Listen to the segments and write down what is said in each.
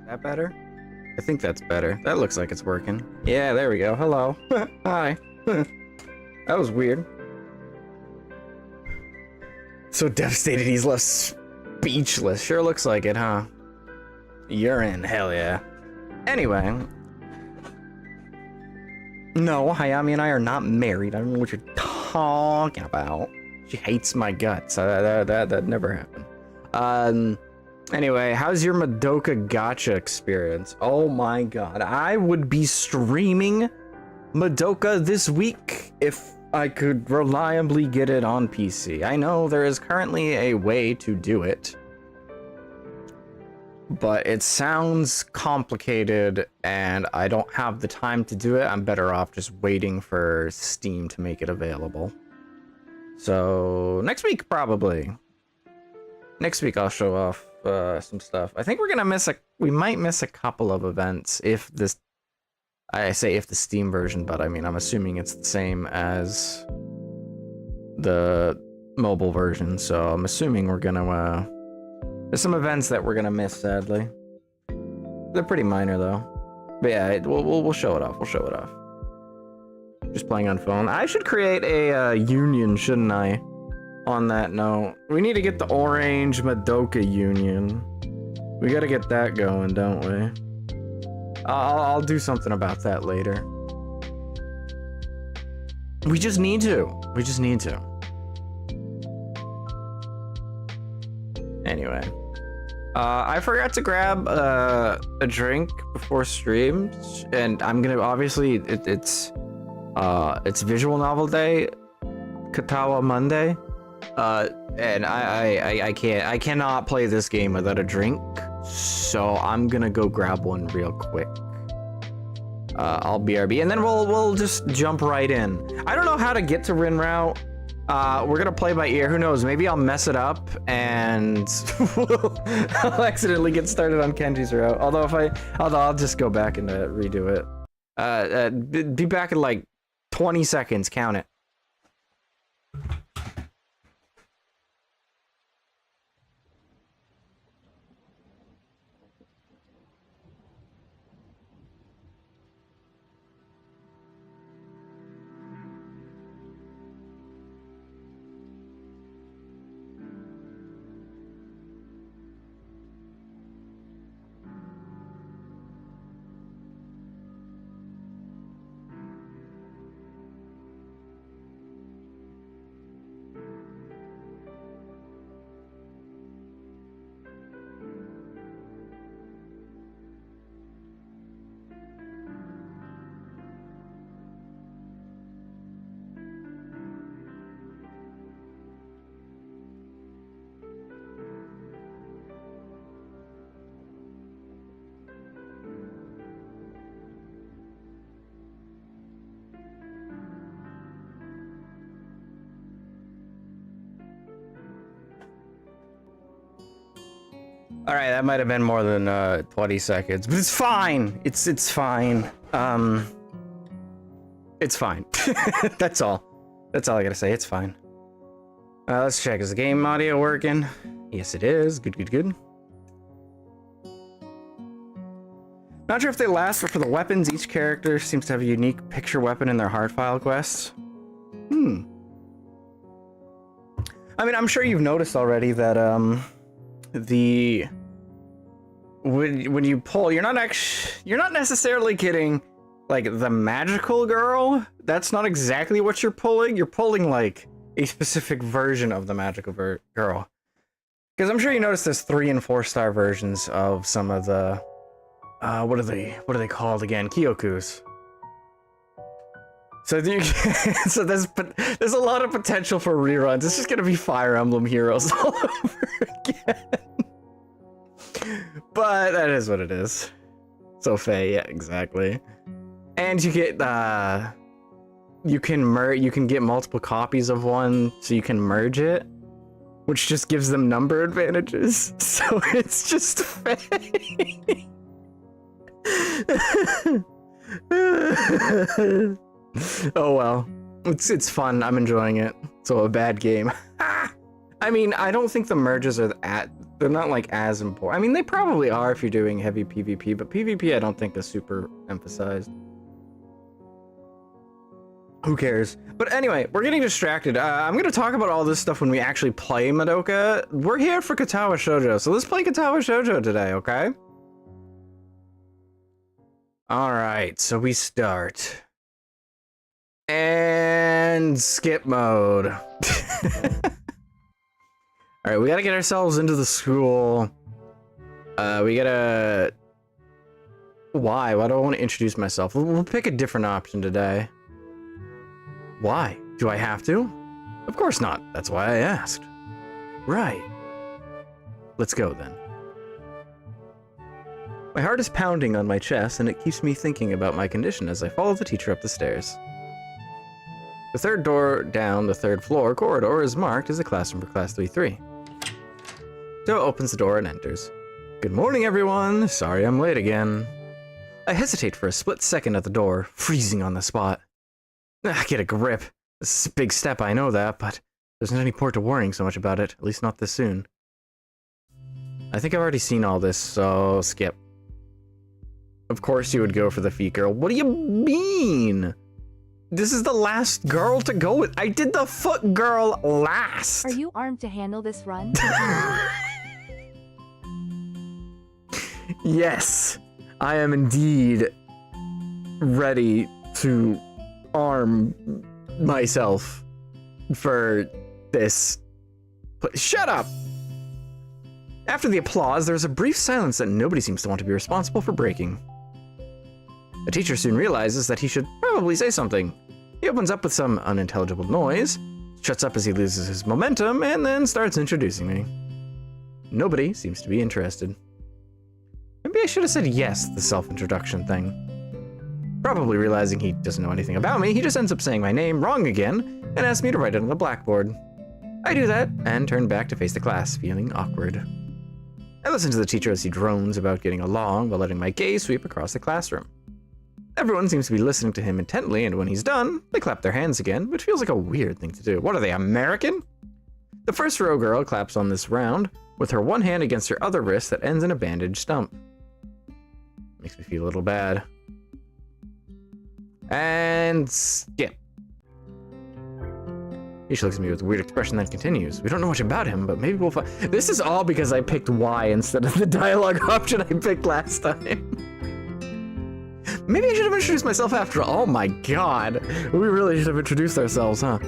That better? I think that's better. That looks like it's working. Yeah, there we go. Hello. Hi. That was weird. So devastated he's left speechless. Sure looks like it, huh? You're in. Hell yeah. Anyway. No, Hayami and I are not married. I don't know what you're talking about. She hates my guts. That never happened. Anyway, how's your Madoka gacha experience? Oh my god. I would be streaming Madoka this week if I could reliably get it on PC. I know there is currently a way to do it, but it sounds complicated and I don't have the time to do it. I'm better off just waiting for Steam to make it available. So next week, probably. Next week I'll show off some stuff. I think we're gonna we might miss a couple of events if this, I say if the Steam version, but I mean, I'm assuming it's the same as the mobile version, so I'm assuming we're gonna, there's some events that we're gonna miss, sadly. They're pretty minor, though. But yeah, we'll show it off, we'll show it off. Just playing on phone. I should create a union, shouldn't I? On that note. We need to get the Orange Madoka Union. We gotta get that going, don't we? I'll do something about that later. We just need to. We just need to. Anyway. I forgot to grab a drink before streams, and I'm gonna, obviously, it's Visual Novel Day, Katawa Monday, and I cannot play this game without a drink. So I'm gonna go grab one real quick. I'll BRB, and then we'll just jump right in. I don't know how to get to RIN route. We're gonna play by ear. Who knows? Maybe I'll mess it up and I'll accidentally get started on Kenji's route. Although I'll just go back and redo it. Be back in like 20 seconds. Count it. All right, that might have been more than 20 seconds, but it's fine. It's fine. It's fine. That's all. That's all I gotta say. It's fine. Let's check. Is the game audio working? Yes, it is. Good, good, good. Not sure if they last, but for the weapons, each character seems to have a unique picture weapon in their hard file quests. I mean, I'm sure you've noticed already that when you pull, you're not necessarily getting like the magical girl. That's not exactly what you're pulling. You're pulling like a specific version of the magical girl. Because I'm sure you noticed there's 3- and 4-star versions of some of the what are they called again? Kyokus. So so there's a lot of potential for reruns. It's just gonna be Fire Emblem Heroes all over again. But that is what it is. So Faye, yeah, exactly. And you get you can get multiple copies of one, so you can merge it, which just gives them number advantages. So it's just Faye. Oh well, it's fun. I'm enjoying it. So a bad game. I mean, I don't think the merges are They're not like as important. I mean, they probably are if you're doing heavy PvP, but PvP I don't think is super emphasized. Who cares? But anyway, we're getting distracted. I'm going to talk about all this stuff when we actually play Madoka. We're here for Katawa Shoujo, so let's play Katawa Shoujo today, okay? Alright, so we start. And skip mode. Alright, we gotta get ourselves into the school. We gotta... Why? Why do I want to introduce myself? We'll pick a different option today. Why? Do I have to? Of course not. That's why I asked. Right. Let's go then. My heart is pounding on my chest, and it keeps me thinking about my condition as I follow the teacher up the stairs. The third door down the third floor corridor is marked as a classroom for Class 3-3. Joe opens the door and enters. Good morning, everyone. Sorry I'm late again. I hesitate for a split second at the door, freezing on the spot. Get a grip. This is a big step, I know that, but there's not any point to worrying so much about it, at least not this soon. I think I've already seen all this, so skip. Of course you would go for the feet girl. What do you mean? This is the last girl to go with. I did the foot girl last. Are you armed to handle this run? Yes, I am indeed ready to arm myself for this. Shut up! After the applause, there's a brief silence that nobody seems to want to be responsible for breaking. The teacher soon realizes that he should probably say something. He opens up with some unintelligible noise, shuts up as he loses his momentum, and then starts introducing me. Nobody seems to be interested. Maybe I should have said yes to the self-introduction thing. Probably realizing he doesn't know anything about me, he just ends up saying my name wrong again and asks me to write it on the blackboard. I do that and turn back to face the class, feeling awkward. I listen to the teacher as he drones about getting along while letting my gaze sweep across the classroom. Everyone seems to be listening to him intently, and when he's done, they clap their hands again, which feels like a weird thing to do. What are they, American? The first row girl claps on this round, with her one hand against her other wrist that ends in a bandaged stump. Makes me feel a little bad. And skip. He looks at me with a weird expression that continues. We don't know much about him, but maybe we'll find... This is all because I picked Y instead of the dialogue option I picked last time. Maybe I should have introduced myself after all. Oh my god. We really should have introduced ourselves, huh?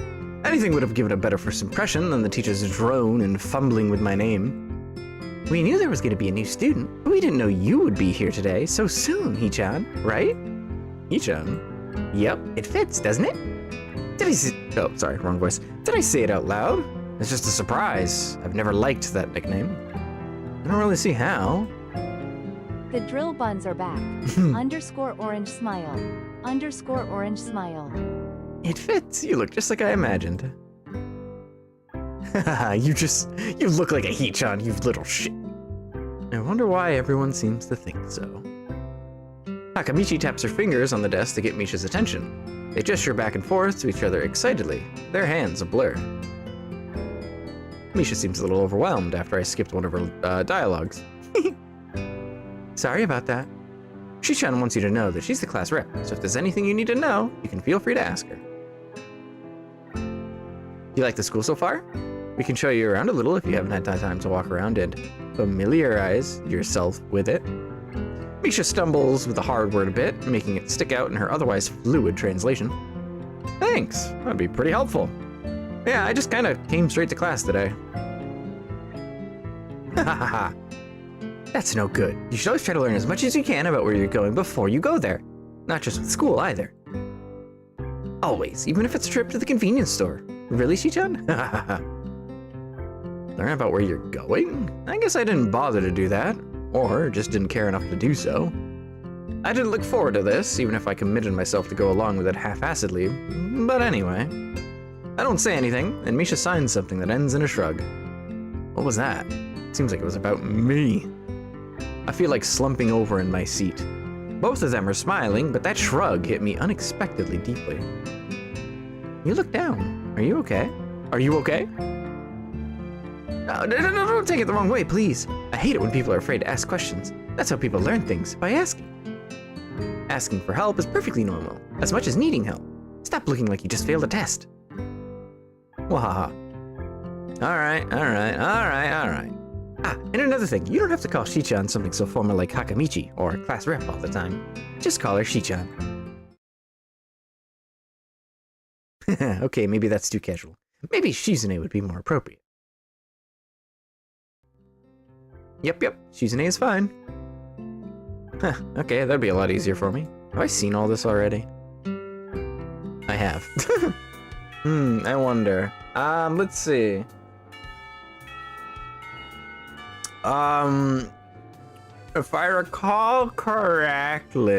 Anything would have given a better first impression than the teacher's drone and fumbling with my name. We knew there was going to be a new student, but we didn't know you would be here today so soon, Hee-chan, right? Hee-chan? Yep, it fits, doesn't it? Did I say... Oh, sorry, wrong voice. Did I say it out loud? It's just a surprise. I've never liked that nickname. I don't really see how. The drill buns are back. Underscore orange smile. Underscore orange smile. It fits. You look just like I imagined. You look like a Hee-chan, you little shit. I wonder why everyone seems to think so. Takamichi taps her fingers on the desk to get Misha's attention. They gesture back and forth to each other excitedly, their hands a blur. Misha seems a little overwhelmed after I skipped one of her dialogues. Sorry about that. Shi-chan wants you to know that she's the class rep, so if there's anything you need to know, you can feel free to ask her. You like the school so far? We can show you around a little if you haven't had time to walk around and familiarize yourself with it. Misha stumbles with the hard word a bit, making it stick out in her otherwise fluid translation. Thanks, that'd be pretty helpful. Yeah, I just kinda came straight to class today. Hahaha. That's no good. You should always try to learn as much as you can about where you're going before you go there. Not just with school, either. Always, even if it's a trip to the convenience store. Really, Shi-chan? Learn about where you're going? I guess I didn't bother to do that. Or just didn't care enough to do so. I didn't look forward to this, even if I committed myself to go along with it half-assedly. But anyway. I don't say anything, and Misha signs something that ends in a shrug. What was that? Seems like it was about me. I feel like slumping over in my seat. Both of them are smiling, but that shrug hit me unexpectedly deeply. You look down. Are you okay? Are you okay? No, don't take it the wrong way, please. I hate it when people are afraid to ask questions. That's how people learn things, by asking. Asking for help is perfectly normal, as much as needing help. Stop looking like you just failed a test. Wahaha. Alright. Ah, and another thing, you don't have to call Shichan something so formal like Hakamichi or class rep all the time. Just call her Shichan. Okay, maybe that's too casual. Maybe Shizune would be more appropriate. Yep, Shizune is fine. Huh, okay, that'd be a lot easier for me. Have I seen all this already? I have. I wonder. Let's see. If I recall correctly,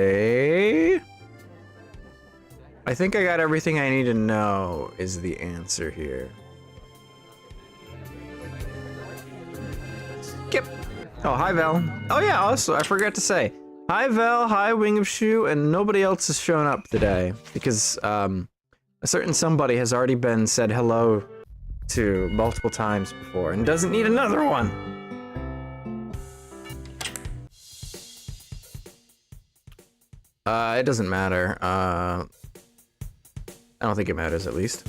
I think I got everything I need to know is the answer here. Skip. Oh, hi, Val. Oh, yeah, also, I forgot to say. Hi, Val, hi, Wing of Shoe, and nobody else has shown up today because, a certain somebody has already been said hello to multiple times before and doesn't need another one. It doesn't matter. I don't think it matters, at least.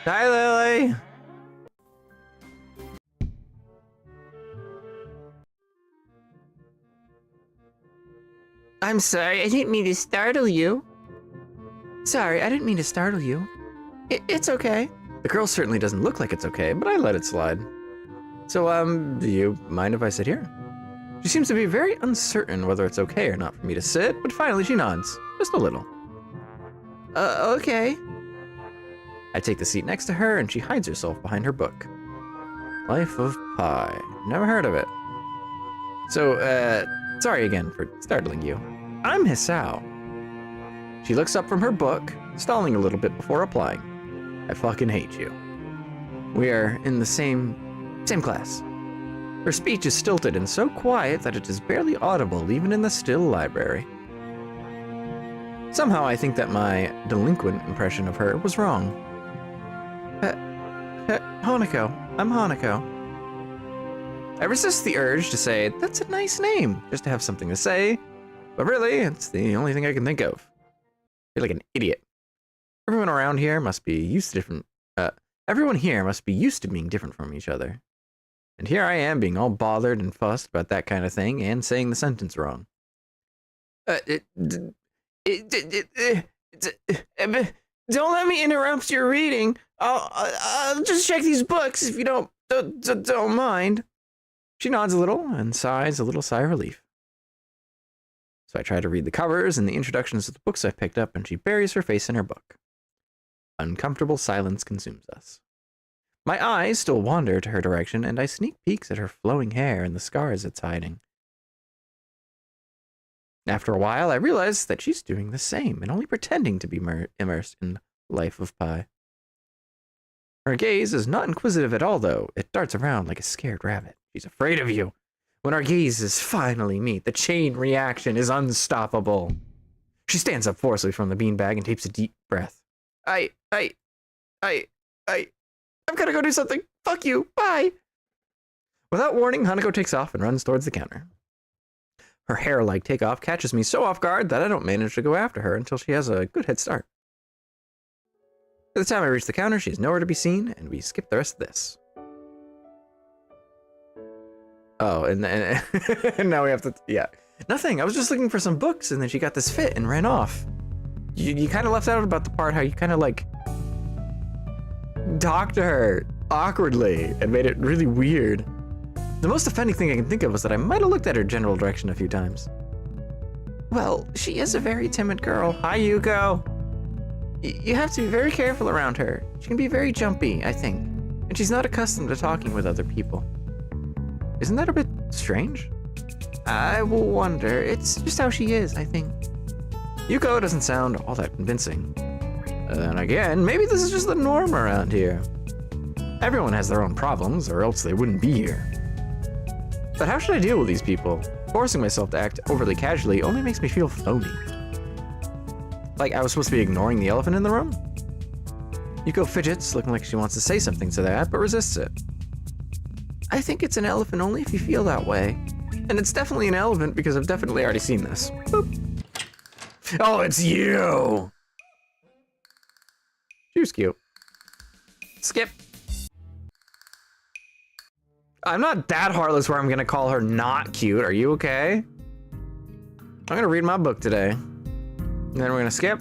Hi, Lily! I'm sorry, I didn't mean to startle you. Sorry, I didn't mean to startle you. It's okay. The girl certainly doesn't look like it's okay, but I let it slide. So, do you mind if I sit here? She seems to be very uncertain whether it's okay or not for me to sit, but finally she nods. Just a little. Okay. I take the seat next to her, and she hides herself behind her book. Life of Pi. Never heard of it. So, sorry again for startling you. I'm Hisao. She looks up from her book, stalling a little bit before replying. I fucking hate you. We are in the same class. Her speech is stilted and so quiet that it is barely audible even in the still library. Somehow I think that my delinquent impression of her was wrong. Hanako. I'm Hanako. I resist the urge to say, that's a nice name, just to have something to say. But really, it's the only thing I can think of. I feel like an idiot. Everyone here must be used to being different from each other. And here I am being all bothered and fussed about that kind of thing and saying the sentence wrong. Don't let me interrupt your reading. I'll just check these books if you don't mind. She nods a little and sighs a little sigh of relief. So I try to read the covers and the introductions of the books I've picked up, and she buries her face in her book. Uncomfortable silence consumes us. My eyes still wander to her direction, and I sneak peeks at her flowing hair and the scars it's hiding. After a while, I realize that she's doing the same and only pretending to be immersed in Life of Pi. Her gaze is not inquisitive at all, though. It darts around like a scared rabbit. She's afraid of you. When our gazes finally meet, the chain reaction is unstoppable. She stands up forcefully from the beanbag and takes a deep breath. I've got to go do something. Fuck you. Bye. Without warning, Hanako takes off and runs towards the counter. Her hair-like takeoff catches me so off guard that I don't manage to go after her until she has a good head start. By the time I reach the counter, she's nowhere to be seen, and we skip the rest of this. Oh, and now we have to, yeah. Nothing, I was just looking for some books, and then she got this fit and ran off. You kind of left out about the part how you kind of like talked to her awkwardly and made it really weird. The most offending thing I can think of was that I might have looked at her general direction a few times. Well, she is a very timid girl. Hi, Yuko. You have to be very careful around her. She can be very jumpy, I think. And she's not accustomed to talking with other people. Isn't that a bit strange? I will wonder. It's just how she is, I think. Yuko doesn't sound all that convincing. Then again, maybe this is just the norm around here. Everyone has their own problems, or else they wouldn't be here. But how should I deal with these people? Forcing myself to act overly casually only makes me feel phony. Like I was supposed to be ignoring the elephant in the room? Yuko fidgets, looking like she wants to say something to that, but resists it. I think it's an elephant only if you feel that way. And it's definitely an elephant because I've definitely already seen this. Boop. Oh, it's you! She was cute. Skip. I'm not that heartless where I'm gonna call her not cute. Are you okay? I'm gonna read my book today. And then we're gonna skip.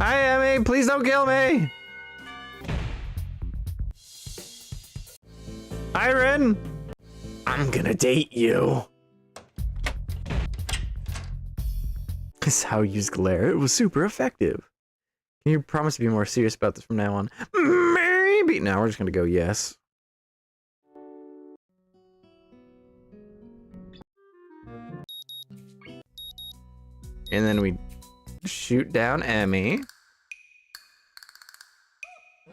Hi, Emmy, please don't kill me! Hi, RIN! I'm gonna date you. This is how you use glare. It was super effective. Can you promise to be more serious about this from now on? Maybe. Now we're just gonna go yes. And then we shoot down Emmy.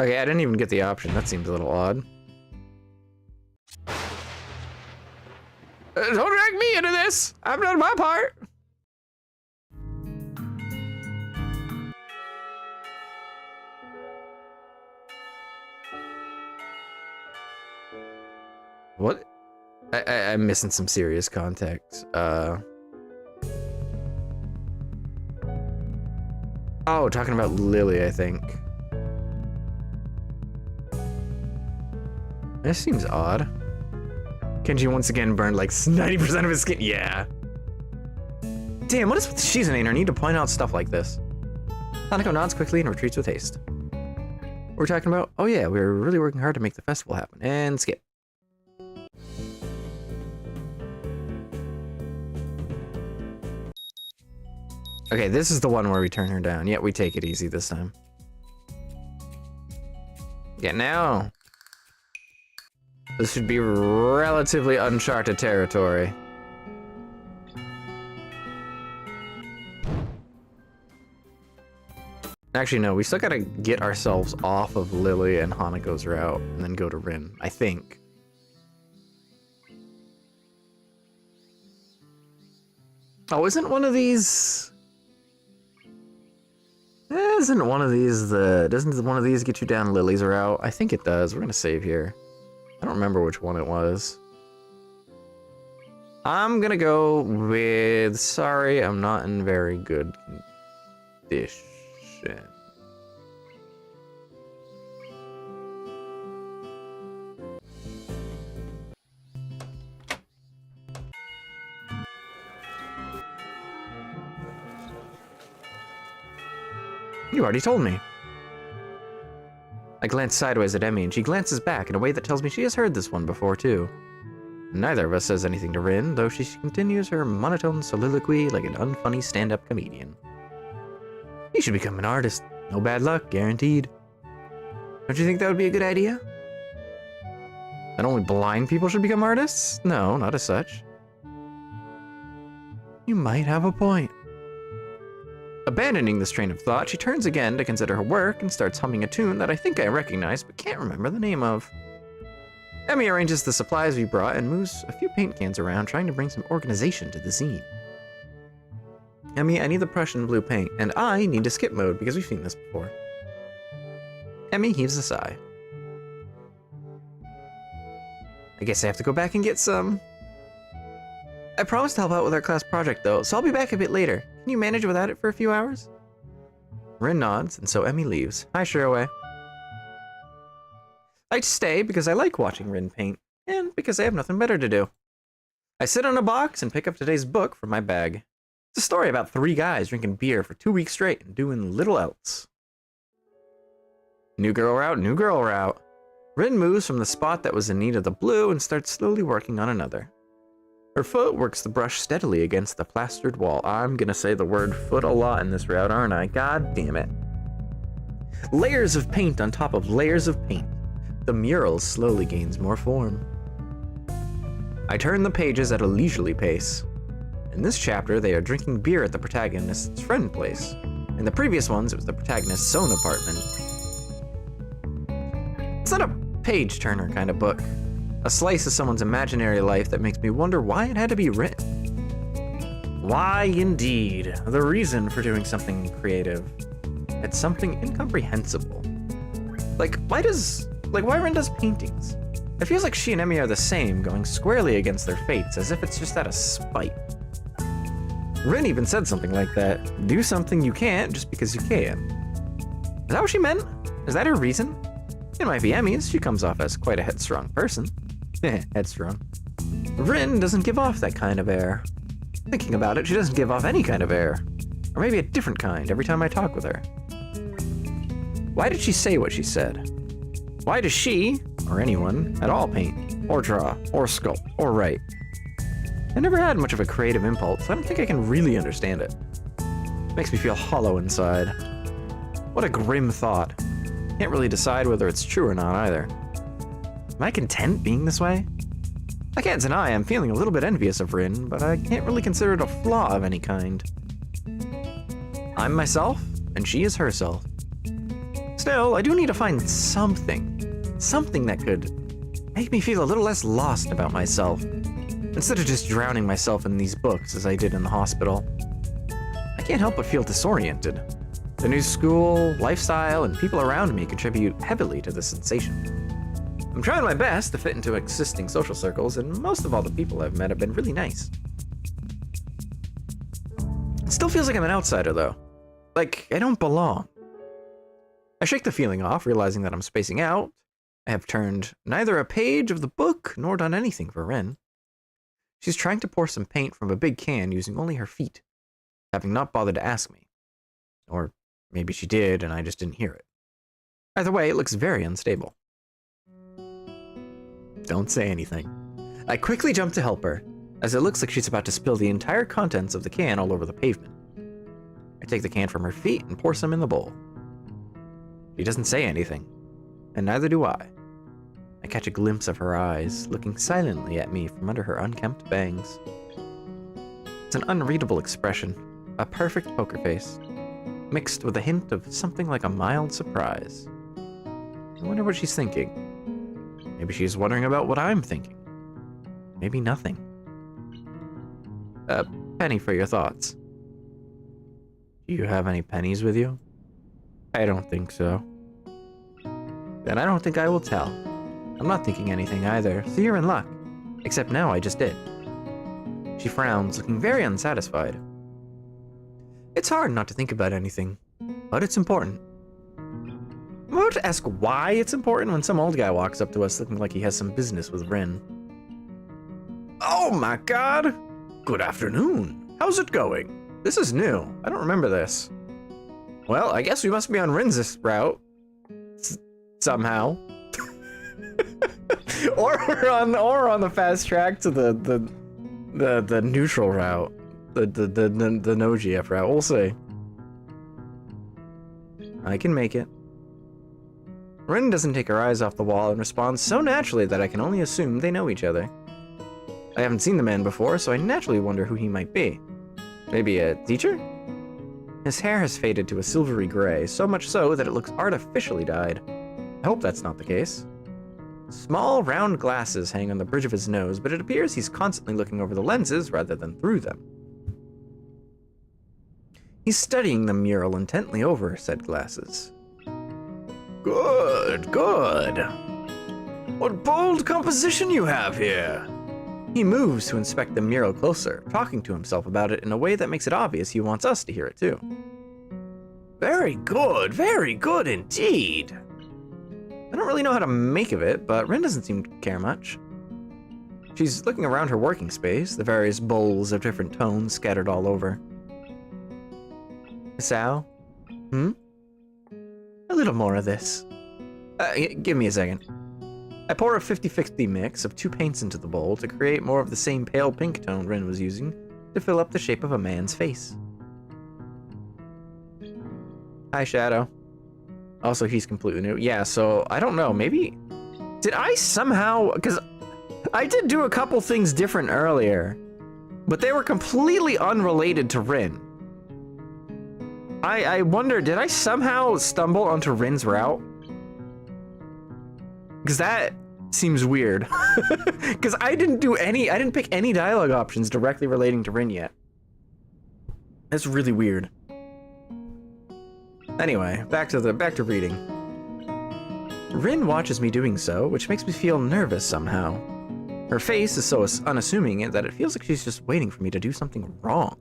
Okay, I didn't even get the option. That seems a little odd. Don't drag me into this! I've done my part! What? I'm missing some serious context. Oh, talking about Lily, I think. This seems odd. Kenji once again burned like 90% of his skin. Yeah. Damn, what is with Shizune? I need to point out stuff like this. Hanako nods quickly and retreats with haste. What we're talking about? Oh yeah, we were really working hard to make the festival happen. And skip. Okay, this is the one where we turn her down. Yeah, we take it easy this time. Yeah, now. This should be relatively uncharted territory. Actually, no, we still gotta get ourselves off of Lily and Hanako's route and then go to RIN, I think. Oh, isn't one of these... Doesn't one of these get you down Lily's route? I think it does. We're gonna save here. I don't remember which one it was. I'm gonna go with... Sorry, I'm not in very good condition. You already told me. I glance sideways at Emmy, and she glances back in a way that tells me she has heard this one before, too. Neither of us says anything to RIN, though she continues her monotone soliloquy like an unfunny stand-up comedian. You should become an artist. No bad luck, guaranteed. Don't you think that would be a good idea? That only blind people should become artists? No, not as such. You might have a point. Abandoning this train of thought, she turns again to consider her work and starts humming a tune that I think I recognize but can't remember the name of. Emmy arranges the supplies we brought and moves a few paint cans around, trying to bring some organization to the scene. Emmy, I need the Prussian blue paint, and I need to skip mode because we've seen this before. Emmy heaves a sigh. I guess I have to go back and get some. I promised to help out with our class project though, so I'll be back a bit later. Can you manage without it for a few hours? RIN nods, and so Emmy leaves. Hi, Shiroway. I stay because I like watching RIN paint, and because I have nothing better to do. I sit on a box and pick up today's book from my bag. It's a story about 3 guys drinking beer for 2 weeks straight and doing little else. New girl route, new girl route. RIN moves from the spot that was in need of the blue and starts slowly working on another. Her foot works the brush steadily against the plastered wall. I'm gonna say the word foot a lot in this route, aren't I? God damn it. Layers of paint on top of layers of paint. The mural slowly gains more form. I turn the pages at a leisurely pace. In this chapter, they are drinking beer at the protagonist's friend place. In the previous ones, it was the protagonist's own apartment. It's not a page-turner kind of book. A slice of someone's imaginary life that makes me wonder why it had to be written. Why, indeed, the reason for doing something creative. It's something incomprehensible. Like, why Rin does paintings? It feels like she and Emmy are the same, going squarely against their fates, as if it's just out of spite. Rin even said something like that. Do something you can't just because you can. Is that what she meant? Is that her reason? It might be Emmy's. She comes off as quite a headstrong person. Headstrong. Rin doesn't give off that kind of air. Thinking about it, she doesn't give off any kind of air. Or maybe a different kind every time I talk with her. Why did she say what she said? Why does she, or anyone, at all paint, or draw, or sculpt, or write? I never had much of a creative impulse, so I don't think I can really understand it. It makes me feel hollow inside. What a grim thought. Can't really decide whether it's true or not either. Am I content being this way? I can't deny I'm feeling a little bit envious of Rin, but I can't really consider it a flaw of any kind. I'm myself, and she is herself. Still, I do need to find something that could make me feel a little less lost about myself, instead of just drowning myself in these books as I did in the hospital. I can't help but feel disoriented. The new school, lifestyle, and people around me contribute heavily to this sensation. I'm trying my best to fit into existing social circles, and most of all the people I've met have been really nice. It still feels like I'm an outsider, though. Like, I don't belong. I shake the feeling off, realizing that I'm spacing out. I have turned neither a page of the book nor done anything for Rin. She's trying to pour some paint from a big can using only her feet, having not bothered to ask me. Or maybe she did and I just didn't hear it. Either way, it looks very unstable. Don't say anything. I quickly jump to help her, as it looks like she's about to spill the entire contents of the can all over the pavement. I take the can from her feet and pour some in the bowl. She doesn't say anything, and neither do I. I catch a glimpse of her eyes, looking silently at me from under her unkempt bangs. It's an unreadable expression, a perfect poker face, mixed with a hint of something like a mild surprise. I wonder what she's thinking. Maybe she's wondering about what I'm thinking. Maybe nothing. A penny for your thoughts. Do you have any pennies with you? I don't think so. Then I don't think I will tell. I'm not thinking anything either, so you're in luck. Except now I just did. She frowns, looking very unsatisfied. It's hard not to think about anything, but it's important. I'm about to ask why it's important when some old guy walks up to us looking like he has some business with Rin. Oh my god! Good afternoon. How's it going? This is new. I don't remember this. Well, I guess we must be on Rin's route. Somehow. or we're on the fast track to the neutral route. The no GF route. We'll see. I can make it. Rin doesn't take her eyes off the wall and responds so naturally that I can only assume they know each other. I haven't seen the man before, so I naturally wonder who he might be. Maybe a teacher? His hair has faded to a silvery gray, so much so that it looks artificially dyed. I hope that's not the case. Small, round glasses hang on the bridge of his nose, but it appears he's constantly looking over the lenses rather than through them. He's studying the mural intently over said glasses. Good, good. What bold composition you have here. He moves to inspect the mural closer, talking to himself about it in a way that makes it obvious he wants us to hear it too. Very good indeed. I don't really know how to make of it, but Rin doesn't seem to care much. She's looking around her working space, the various bowls of different tones scattered all over. Sao? A little more of this. Give me a second. I pour a 50-50 mix of two paints into the bowl to create more of the same pale pink tone Rin was using to fill up the shape of a man's face. Hi, Shadow. Also, he's completely new. Yeah, so, I don't know, maybe... Did I somehow... Because I did do a couple things different earlier, but they were completely unrelated to Rin. I wonder, did I somehow stumble onto Rin's route? Because that seems weird. Because I didn't pick any dialogue options directly relating to Rin yet. That's really weird. Anyway, back to reading. Rin watches me doing so, which makes me feel nervous somehow. Her face is so unassuming that it feels like she's just waiting for me to do something wrong.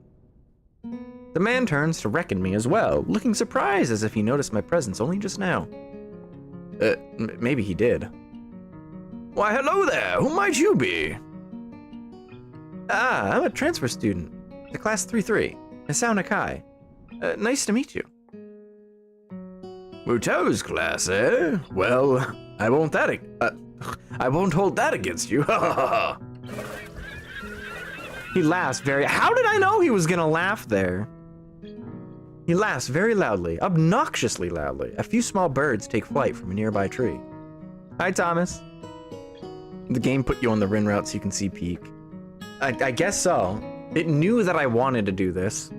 The man turns to reckon me as well, looking surprised as if he noticed my presence only just now. Maybe he did. Why, hello there! Who might you be? Ah, I'm a transfer student. To class 3-3. Misao Nakai. Nice to meet you. Muto's class, eh? Well, I won't hold that against you. He laughs very— How did I know he was gonna laugh there? He laughs very loudly, obnoxiously loudly. A few small birds take flight from a nearby tree. Hi, Thomas. The game put you on the RIN route so you can see Peak. I guess so. It knew that I wanted to do this.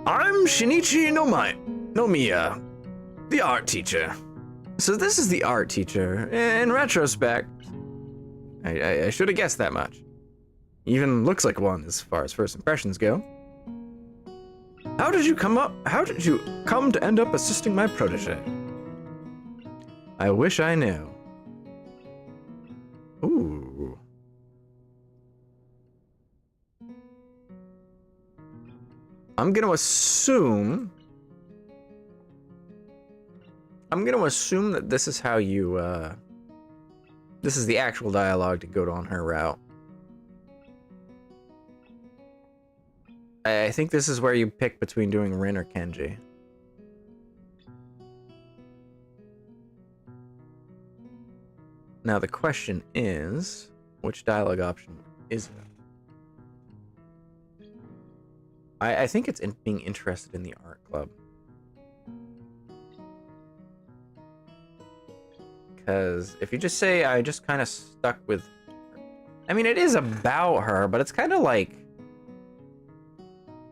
I'm Shinichi Nomiya, the art teacher. So this is the art teacher. In retrospect, I should have guessed that much. Even looks like one as far as first impressions go. How did you come to end up assisting my protege? I wish I knew. Ooh. I'm gonna assume that this is how you, this is the actual dialogue to go on her route. I think this is where you pick between doing Rin or Kenji. Now the question is, which dialogue option is it? I think it's being interested in the art club. Because if you just say I just kind of stuck with her. I mean, it is about her, but it's kind of like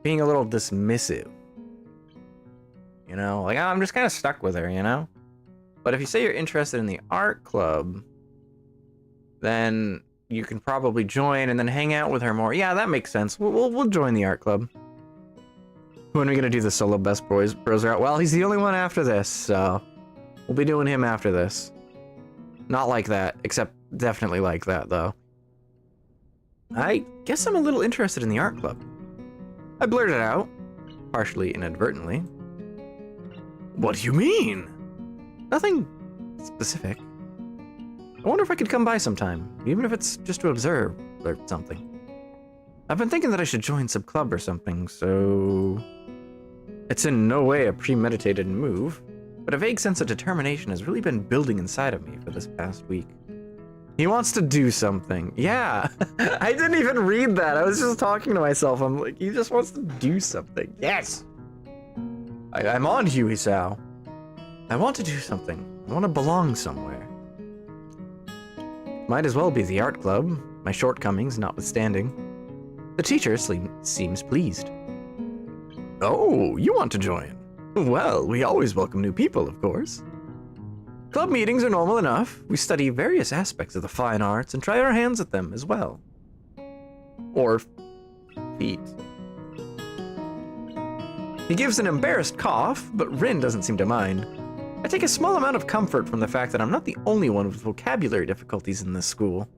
being a little dismissive. You know, like I'm just kind of stuck with her, you know? But if you say you're interested in the art club, then you can probably join and then hang out with her more. Yeah, that makes sense. We'll join the art club. When are we gonna do the solo best bros route? Well, he's the only one after this, so we'll be doing him after this. Not like that, except definitely like that, though. I guess I'm a little interested in the art club. I blurted out, partially inadvertently. What do you mean? Nothing specific. I wonder if I could come by sometime, even if it's just to observe or something. I've been thinking that I should join some club or something, so... It's in no way a premeditated move, but a vague sense of determination has really been building inside of me for this past week. He wants to do something. Yeah, I didn't even read that. I was just talking to myself. I'm like, he just wants to do something. Yes! I'm on you, Isao. I want to do something. I want to belong somewhere. Might as well be the art club, my shortcomings notwithstanding. The teacher seems pleased. Oh, you want to join? Well, we always welcome new people, of course. Club meetings are normal enough. We study various aspects of the fine arts and try our hands at them as well. Or feet. He gives an embarrassed cough, but Rin doesn't seem to mind. I take a small amount of comfort from the fact that I'm not the only one with vocabulary difficulties in this school.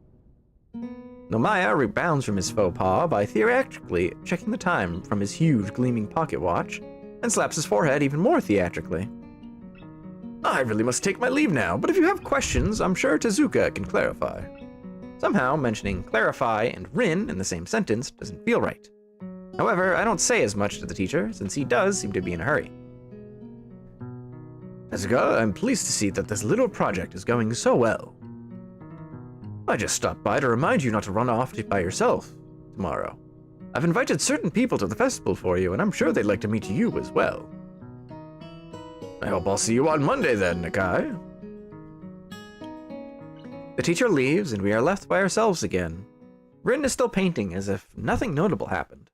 Nomiya rebounds from his faux pas by theatrically checking the time from his huge gleaming pocket watch and slaps his forehead even more theatrically. I really must take my leave now, but if you have questions, I'm sure Tezuka can clarify. Somehow, mentioning clarify and Rin in the same sentence doesn't feel right. However, I don't say as much to the teacher, since he does seem to be in a hurry. Tezuka, I'm pleased to see that this little project is going so well. I just stopped by to remind you not to run off by yourself tomorrow. I've invited certain people to the festival for you, and I'm sure they'd like to meet you as well. I hope I'll see you on Monday then, Nakai. The teacher leaves, and we are left by ourselves again. Rin is still painting as if nothing notable happened.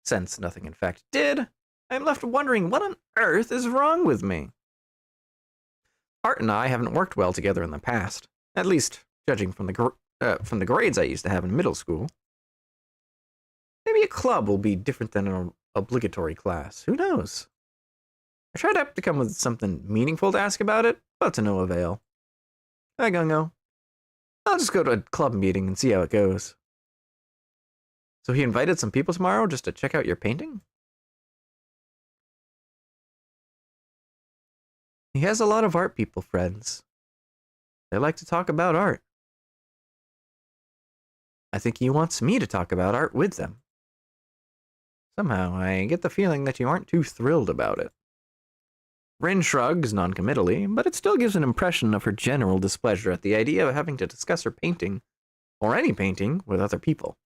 Since nothing in fact did, I am left wondering what on earth is wrong with me. Art and I haven't worked well together in the past, at least judging from the grades I used to have in middle school. Maybe a club will be different than an obligatory class, who knows? I tried to come with something meaningful to ask about it, but to no avail. Hi, Gungo. I'll just go to a club meeting and see how it goes. So he invited some people tomorrow just to check out your painting? He has a lot of art people friends. They like to talk about art. I think he wants me to talk about art with them. Somehow, I get the feeling that you aren't too thrilled about it. RIN shrugs noncommittally, but it still gives an impression of her general displeasure at the idea of having to discuss her painting, or any painting, with other people.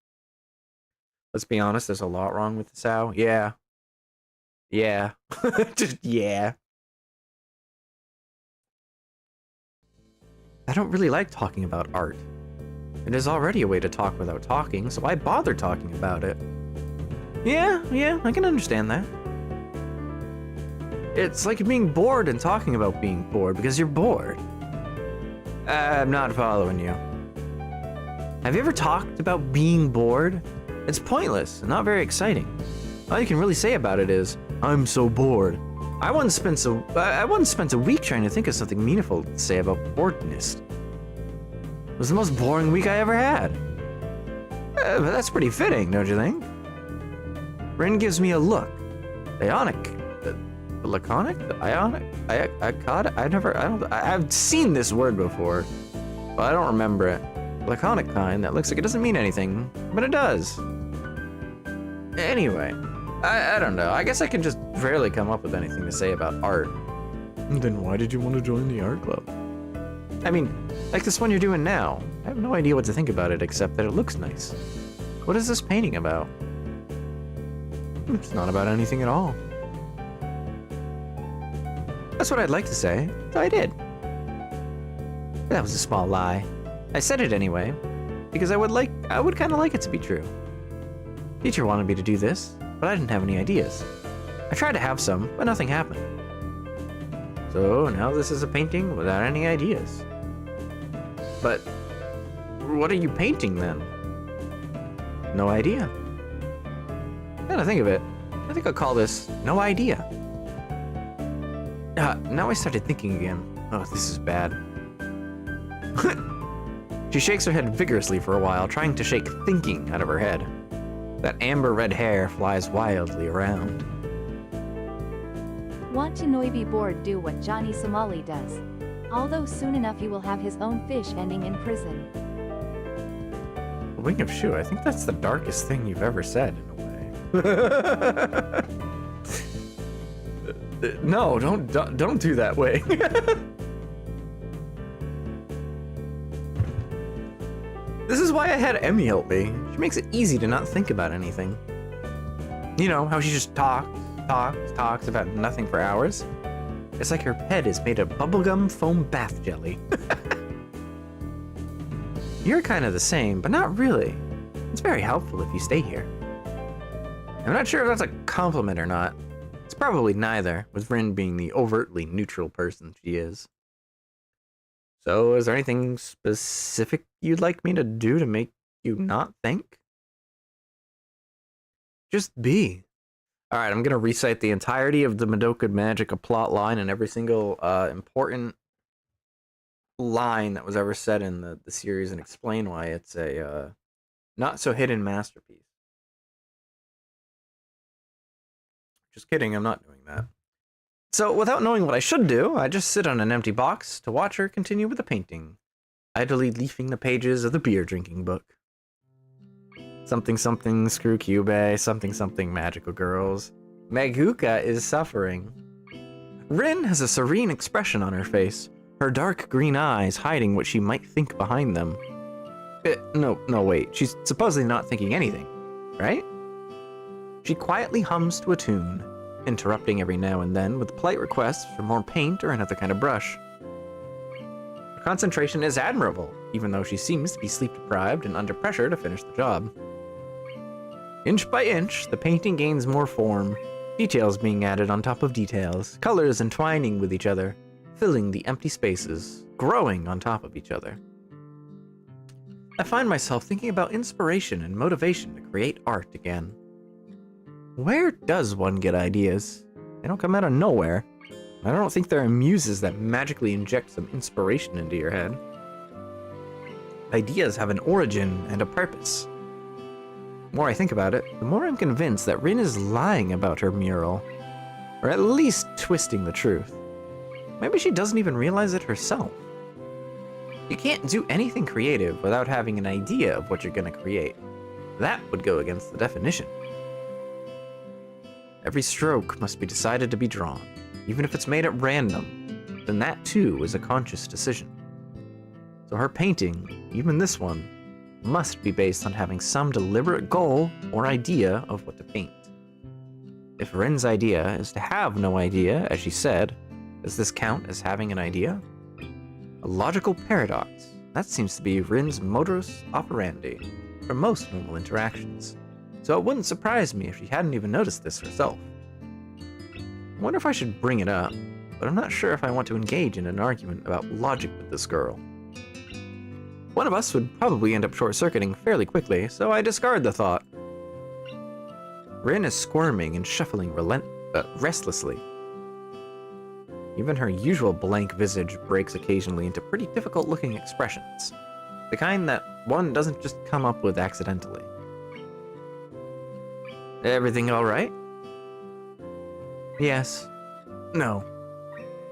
Let's be honest, there's a lot wrong with the Sao. Yeah. Yeah. Just yeah. I don't really like talking about art. It is already a way to talk without talking, so why bother talking about it? Yeah, I can understand that. It's like being bored and talking about being bored because you're bored. I'm not following you. Have you ever talked about being bored? It's pointless and not very exciting. All you can really say about it is, I'm so bored. I once spent a week trying to think of something meaningful to say about boredness. It was the most boring week I ever had. But that's pretty fitting, don't you think? RIN gives me a look. Ionic. Laconic? Ionic? I've seen this word before, but I don't remember it. Laconic kind that looks like it doesn't mean anything, but it does. Anyway, I don't know. I guess I can just rarely come up with anything to say about art. Then why did you want to join the art club? I mean, like this one you're doing now. I have no idea what to think about it except that it looks nice. What is this painting about? It's not about anything at all. That's what I'd like to say, so I did. That was a small lie. I said it anyway, because I would kind of like it to be true. Teacher wanted me to do this, but I didn't have any ideas. I tried to have some, but nothing happened. So now this is a painting without any ideas. But what are you painting then? No idea. Now to think of it, I think I'll call this No Idea. Now I started thinking again. Oh, this is bad. She shakes her head vigorously for a while, trying to shake thinking out of her head. That amber red hair flies wildly around. Want to know be bored, do what Johnny Somali does. Although soon enough he will have his own fish ending in prison. Wing of Shu, I think that's the darkest thing you've ever said, in a way. No, don't do that way. This is why I had Emmy help me. She makes it easy to not think about anything. You know, how she just talks about nothing for hours. It's like her head is made of bubblegum foam bath jelly. You're kind of the same, but not really. It's very helpful if you stay here. I'm not sure if that's a compliment or not. It's probably neither, with RIN being the overtly neutral person she is. So, is there anything specific you'd like me to do to make you not think? Just be. Alright, I'm gonna recite the entirety of the Madoka Magica plot line and every single important line that was ever said in the series and explain why it's a not-so-hidden masterpiece. Just kidding, I'm not doing that. So, without knowing what I should do, I just sit on an empty box to watch her continue with the painting, idly leafing the pages of the beer-drinking book. Something something screw Cube, something something magical girls. Maguka is suffering. RIN has a serene expression on her face, her dark green eyes hiding what she might think behind them. No, wait, she's supposedly not thinking anything, right? She quietly hums to a tune, interrupting every now and then with polite requests for more paint or another kind of brush. Her concentration is admirable, even though she seems to be sleep-deprived and under pressure to finish the job. Inch by inch, the painting gains more form, details being added on top of details, colors entwining with each other, filling the empty spaces, growing on top of each other. I find myself thinking about inspiration and motivation to create art again. Where does one get ideas? They don't come out of nowhere. I don't think there are muses that magically inject some inspiration into your head. Ideas have an origin and a purpose. The more I think about it, the more I'm convinced that Rin is lying about her mural, or at least twisting the truth. Maybe she doesn't even realize it herself. You can't do anything creative without having an idea of what you're going to create. That would go against the definition. Every stroke must be decided to be drawn, even if it's made at random, then that too is a conscious decision. So her painting, even this one, must be based on having some deliberate goal or idea of what to paint. If Rin's idea is to have no idea, as she said, does this count as having an idea? A logical paradox. That seems to be Rin's modus operandi for most normal interactions. So it wouldn't surprise me if she hadn't even noticed this herself. I wonder if I should bring it up, but I'm not sure if I want to engage in an argument about logic with this girl. One of us would probably end up short-circuiting fairly quickly, so I discard the thought. Rin is squirming and shuffling restlessly. Even her usual blank visage breaks occasionally into pretty difficult-looking expressions, the kind that one doesn't just come up with accidentally. Everything all right? Yes. No.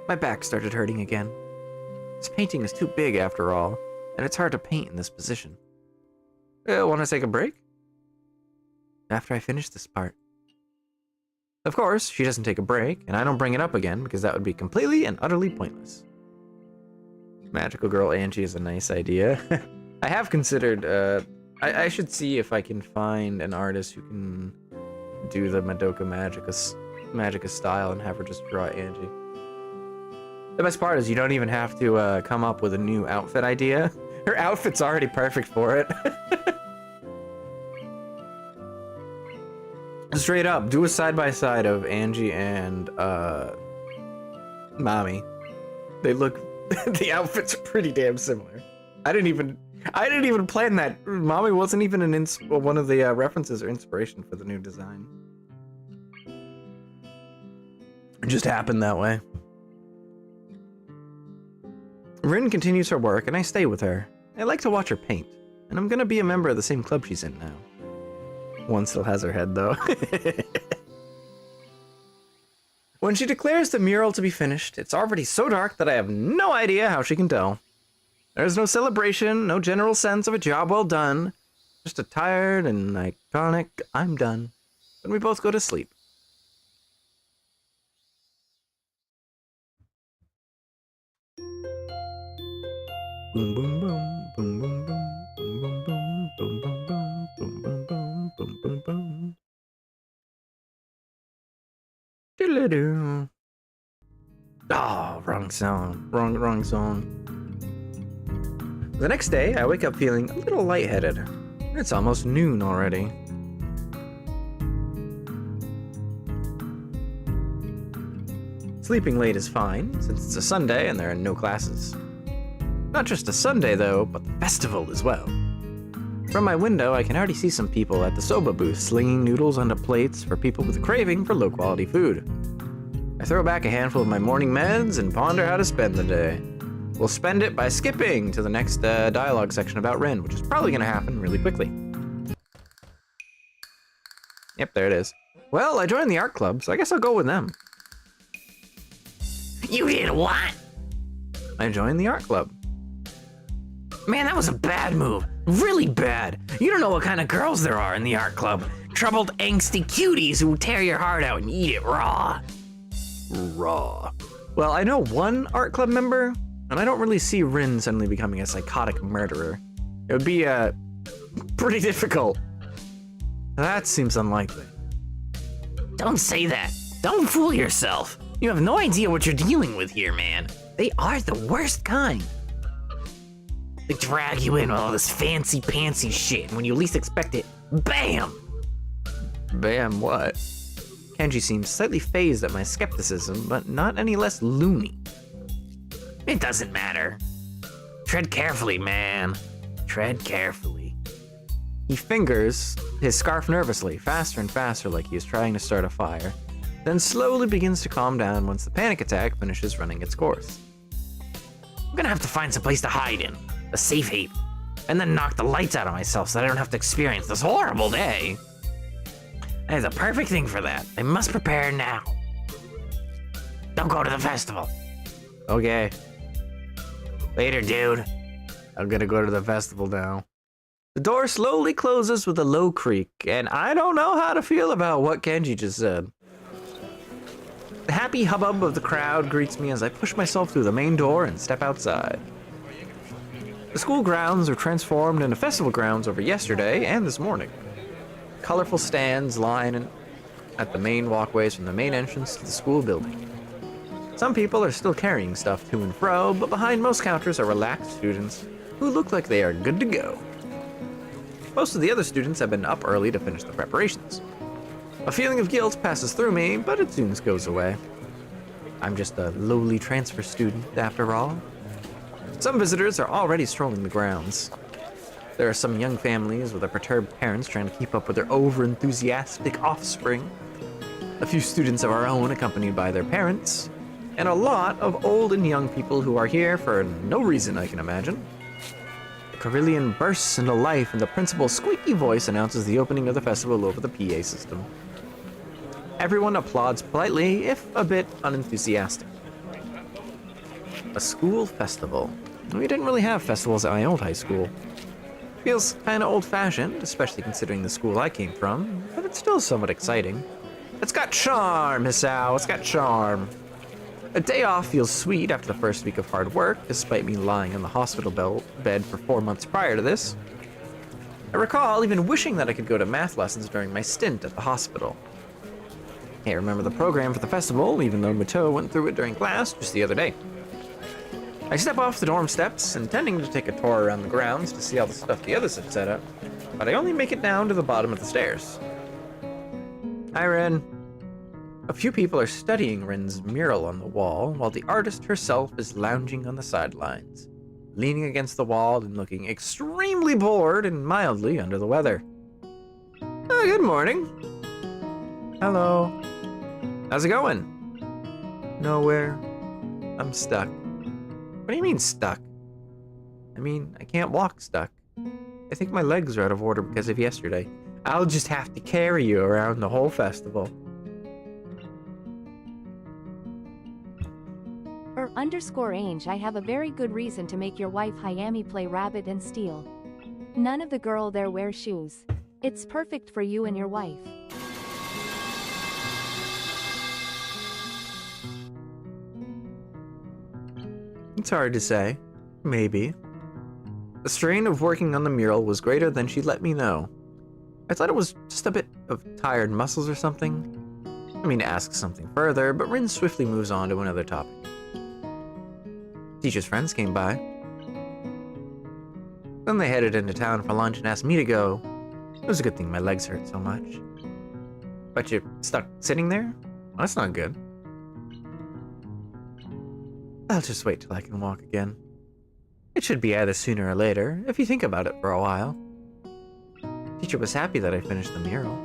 My back started hurting again. This painting is too big after all, and it's hard to paint in this position. Want to take a break? After I finish this part. Of course, she doesn't take a break, and I don't bring it up again because that would be completely and utterly pointless. Magical Girl Angie is a nice idea. I have considered, I should see if I can find an artist who can do the Madoka Magica style and have her just draw Angie. The best part is you don't even have to come up with a new outfit idea. Her outfit's already perfect for it. Straight up, do a side-by-side of Angie and Mami. They look, the outfits are pretty damn similar. I didn't even plan that. Mami wasn't even one of the references or inspiration for the new design. It just happened that way. Rin continues her work, and I stay with her. I like to watch her paint, and I'm gonna be a member of the same club she's in now. One still has her head, though. When she declares the mural to be finished, it's already so dark that I have no idea how she can tell. There's no celebration, no general sense of a job well done. Just a tired and iconic, I'm done. Then we both go to sleep. Boom boom boom, boom boom boom, boom boom boom, boom boom boom, boom boom boom, boom boom boom. Diddle-doo. Oh, wrong song. Wrong song. The next day, I wake up feeling a little lightheaded. It's almost noon already. Sleeping late is fine, since it's a Sunday and there are no classes. Not just a Sunday, though, but the festival as well. From my window, I can already see some people at the soba booth slinging noodles onto plates for people with a craving for low-quality food. I throw back a handful of my morning meds and ponder how to spend the day. We'll spend it by skipping to the next dialogue section about Rin, which is probably going to happen really quickly. Yep, there it is. Well, I joined the art club, so I guess I'll go with them. You did what? I joined the art club. Man, that was a bad move. Really bad. You don't know what kind of girls there are in the art club. Troubled, angsty cuties who tear your heart out and eat it raw. Raw. Well, I know one art club member, and I don't really see Rin suddenly becoming a psychotic murderer. It would be, pretty difficult. That seems unlikely. Don't say that. Don't fool yourself. You have no idea what you're dealing with here, man. They are the worst kind. They drag you in with all this fancy-pantsy shit, and when you least expect it, BAM! Bam, what? Kenji seems slightly phased at my skepticism, but not any less loony. It doesn't matter. Tread carefully, man. Tread carefully. He fingers his scarf nervously, faster and faster like he is trying to start a fire. then slowly begins to calm down once the panic attack finishes running its course. I'm gonna have to find some place to hide in, a safe haven, and then knock the lights out of myself so that I don't have to experience this horrible day. That is a perfect thing for that. I must prepare now. Don't go to the festival. Okay, Later, dude. I'm gonna go to the festival now. The door slowly closes with a low creak, and I don't know how to feel about what Kenji just said. The happy hubbub of the crowd greets me as I push myself through the main door and step outside. The school grounds were transformed into festival grounds over yesterday and this morning. Colorful stands line at the main walkways from the main entrance to the school building. Some people are still carrying stuff to and fro, but behind most counters are relaxed students who look like they are good to go. Most of the other students have been up early to finish the preparations. A feeling of guilt passes through me, but it soon goes away. I'm just a lowly transfer student, after all. Some visitors are already strolling the grounds. There are some young families with their perturbed parents trying to keep up with their over-enthusiastic offspring. A few students of our own accompanied by their parents, and a lot of old and young people who are here for no reason I can imagine. The carillon bursts into life and the principal's squeaky voice announces the opening of the festival over the PA system. Everyone applauds politely, if a bit unenthusiastic. A school festival. We didn't really have festivals at my old high school. Feels kinda old-fashioned, especially considering the school I came from, but it's still somewhat exciting. It's got charm, Hisao, it's got charm. A day off feels sweet after the first week of hard work, despite me lying in the hospital bed for 4 months prior to this. I recall even wishing that I could go to math lessons during my stint at the hospital. Can't remember the program for the festival, even though Muto went through it during class just the other day. I step off the dorm steps, intending to take a tour around the grounds to see all the stuff the others have set up, but I only make it down to the bottom of the stairs. Hi, Rin. A few people are studying Rin's mural on the wall, while the artist herself is lounging on the sidelines, leaning against the wall and looking extremely bored and mildly under the weather. Oh, good morning. Hello. How's it going? Nowhere. I'm stuck. What do you mean stuck? I mean, I can't walk stuck. I think my legs are out of order because of yesterday. I'll just have to carry you around the whole festival. _Ange, I have a very good reason to make your wife Hayami play rabbit and steal. None of the girl there wear shoes. It's perfect for you and your wife. It's hard to say. Maybe. The strain of working on the mural was greater than she let me know. I thought it was just a bit of tired muscles or something. I mean to ask something further, but Rin swiftly moves on to another topic. Teacher's friends came by. Then they headed into town for lunch and asked me to go. It was a good thing my legs hurt so much. But you're stuck sitting there? Well, that's not good. I'll just wait till I can walk again. It should be either sooner or later, if you think about it for a while. Teacher was happy that I finished the mural.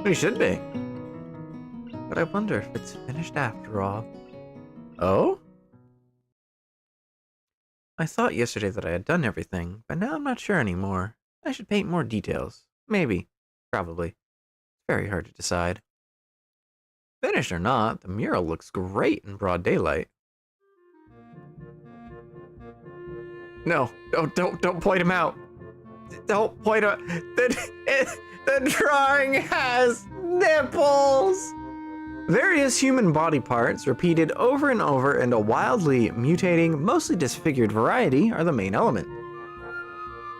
We should be. But I wonder if it's finished after all. Oh? I thought yesterday that I had done everything, but now I'm not sure anymore. I should paint more details. Maybe. Probably. It's very hard to decide. Finished or not, the mural looks great in broad daylight. No, don't point him out. Don't point out. The drawing has nipples. Various human body parts, repeated over and over in a wildly mutating, mostly disfigured variety, are the main element.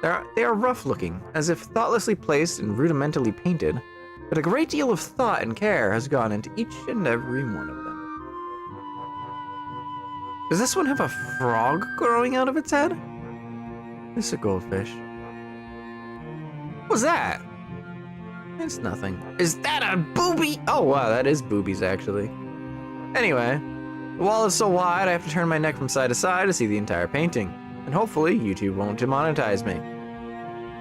They are rough-looking, as if thoughtlessly placed and rudimentarily painted, but a great deal of thought and care has gone into each and every one of them. Does this one have a frog growing out of its head? It's a goldfish. What's that? It's nothing. Is that a boobie? Oh wow, that is boobies actually. Anyway, the wall is so wide I have to turn my neck from side to side to see the entire painting. And hopefully YouTube won't demonetize me.